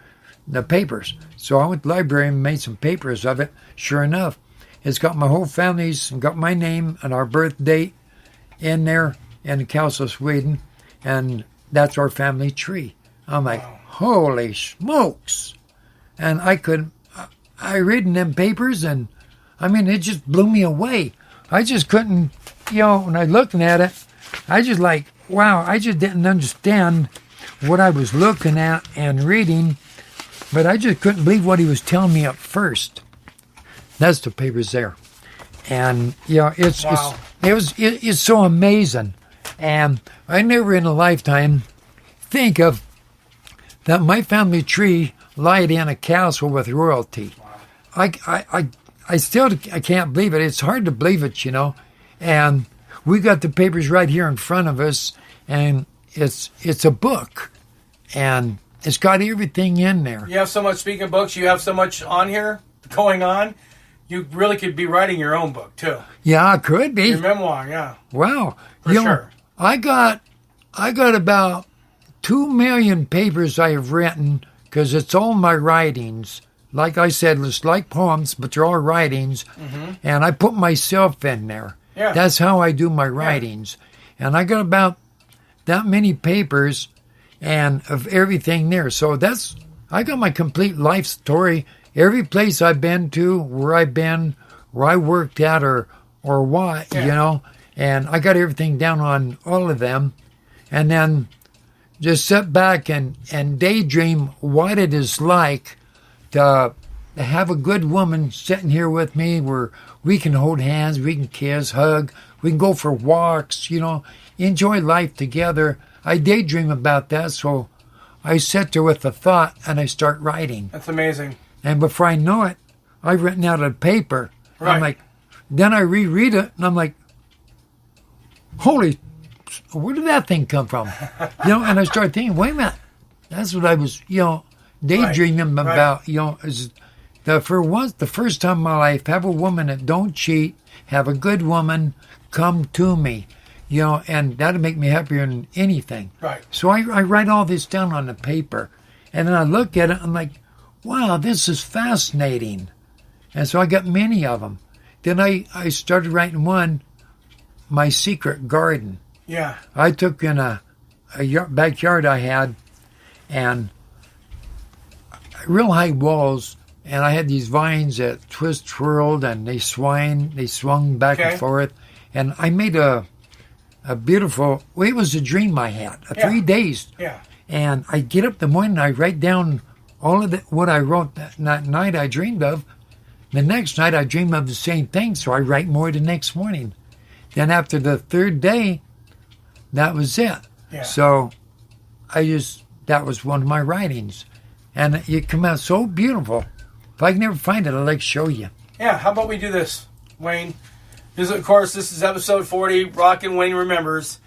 the papers. So I went to the library and made some papers of it. Sure enough, it's got my whole family's and got my name and our birth date in there in the Castle of Sweden. And that's our family tree. I'm like, wow. Holy smokes. And I read in them papers and, it just blew me away. I just couldn't, when I looking at it, I just like, wow, I just didn't understand what I was looking at and reading, but I just couldn't believe what he was telling me at first. That's the papers there. And, it's so amazing. And I never in a lifetime think of that my family tree lied in a castle with royalty. I still I can't believe it. It's hard to believe it, And we got the papers right here in front of us, and it's a book, and it's got everything in there. You have so much, speaking of books, you have so much on here going on. You really could be writing your own book, too. Yeah, it could be. Your memoir, yeah. Wow. For sure. I got about 2 million papers I have written, because it's all my writings. Like I said, it's like poems, but they're all writings. Mm-hmm. And I put myself in there. Yeah. That's how I do my writings. Yeah. And I got about that many papers and of everything there. So I got my complete life story. Every place I've been to, where I've been, where I worked at, or what, And I got everything down on all of them. And then just sit back and daydream what it is like to have a good woman sitting here with me where we can hold hands, we can kiss, hug, we can go for walks, enjoy life together. I daydream about that, so I sit there with the thought and I start writing. That's amazing. And before I know it, I've written out a paper. Right. I'm like, then I reread it and I'm like, holy, where did that thing come from? And I start thinking, wait a minute, that's what I was, daydreaming about, is the first time in my life, have a woman that don't cheat, have a good woman come to me, and that'll make me happier than anything. Right. So I write all this down on the paper, and then I look at it, I'm like, wow, this is fascinating. And so I got many of them. Then I started writing one, My Secret Garden. Yeah. I took in a backyard I had, and real high walls, and I had these vines that twirled, and they swung back and forth, and I made a beautiful. Well, it was a dream I had. 3 days. Yeah. And I get up in the morning, I write down all of what I wrote that night I dreamed of. The next night I dream of the same thing, so I write more the next morning. Then after the third day, that was it. Yeah. So that was one of my writings. And it came out so beautiful. If I can never find it, I'd like to show you. Yeah, how about we do this, Wayne? This is episode 40, Rockin' Wayne Remembers.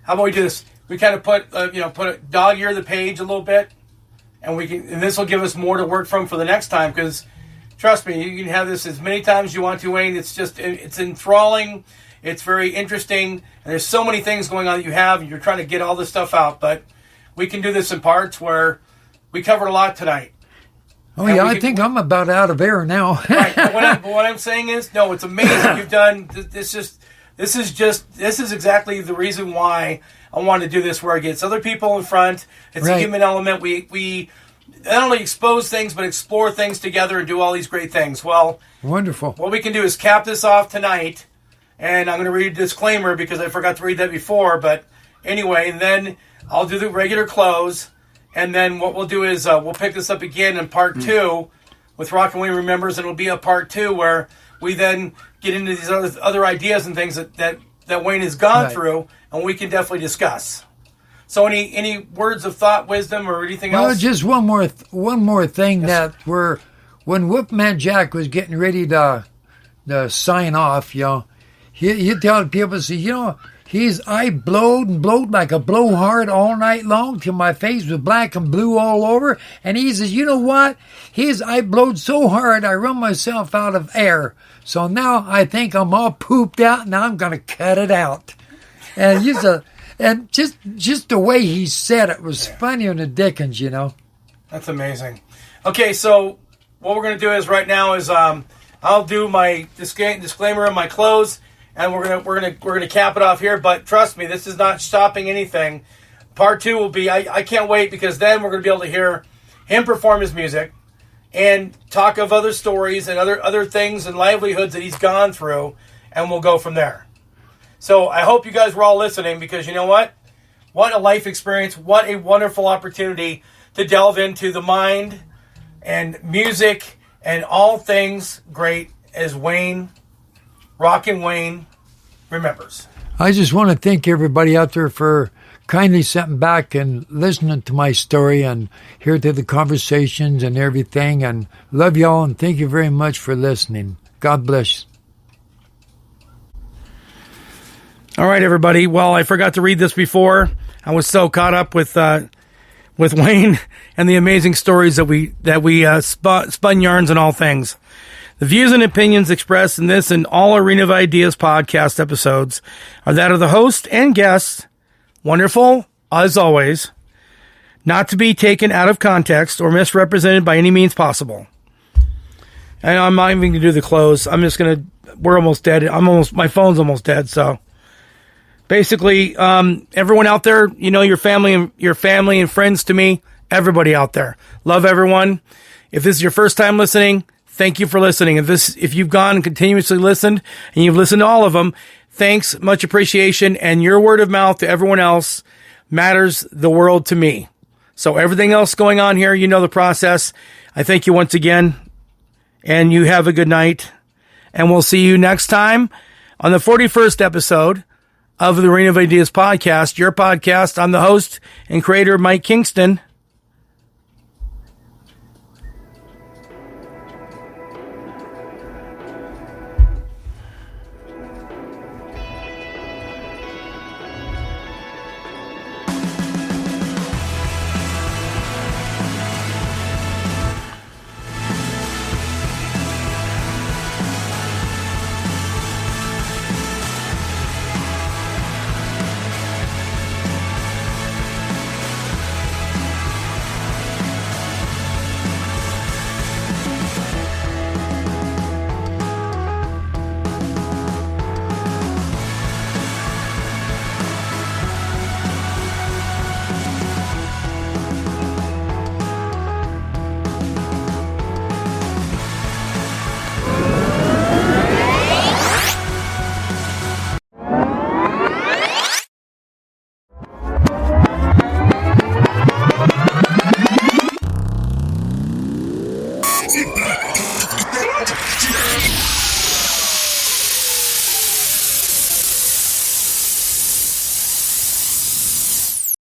How about we do this? We kind of put a dog ear the page a little bit, and this will give us more to work from for the next time, because trust me, you can have this as many times as you want to, Wayne. It's enthralling. It's very interesting, and there's so many things going on that you have, and you're trying to get all this stuff out, but we can do this in parts where we covered a lot tonight. Oh, and I think I'm about out of air now. Right. But what I'm saying is, no, it's amazing you've done. This is exactly the reason why I want to do this, where it gets other people in front. It's a human element. We not only expose things, but explore things together and do all these great things. Well, wonderful. What we can do is cap this off tonight, and I'm going to read a disclaimer because I forgot to read that before. But anyway, and then I'll do the regular close. And then what we'll do is we'll pick this up again in part 2 with Rockin' Wayne Remembers, and it'll be a part 2 where we then get into these other ideas and things that Wayne has gone through, and we can definitely discuss. So any words of thought, wisdom, or anything else? Well, just one more thing, that when Wolfman Jack was getting ready to sign off, he tell people, I blowed and blowed like a blowhard all night long till my face was black and blue all over. And he says, you know what? I blowed so hard I run myself out of air. So now I think I'm all pooped out. Now I'm going to cut it out. And just the way he said it was funnier than Dickens, That's amazing. Okay, so what we're going to do is right now is I'll do my disclaimer on my close. And we're gonna cap it off here, but trust me, this is not stopping anything. Part 2 will be I can't wait, because then we're gonna be able to hear him perform his music and talk of other stories and other things and livelihoods that he's gone through, and we'll go from there. So I hope you guys were all listening, because you know what? What a life experience. What a wonderful opportunity to delve into the mind and music and all things great as Rockin' Wayne remembers. I just want to thank everybody out there for kindly sitting back and listening to my story and here to the conversations and everything. And love y'all and thank you very much for listening. God bless. All right, everybody. Well, I forgot to read this before. I was so caught up with Wayne and the amazing stories that we spun yarns and all things. The views and opinions expressed in this and all Arena of Ideas podcast episodes are that of the host and guests. Wonderful, as always, not to be taken out of context or misrepresented by any means possible. And I'm not even going to do the close. We're almost dead. My phone's almost dead. So basically, everyone out there, your family and friends to me, everybody out there, love everyone. If this is your first time listening, thank you for listening. If you've gone and continuously listened and you've listened to all of them, thanks, much appreciation, and your word of mouth to everyone else matters the world to me. So everything else going on here, you know the process. I thank you once again, and you have a good night, and we'll see you next time on the 41st episode of the Arena of Ideas podcast, your podcast. I'm the host and creator, Mike Kingston.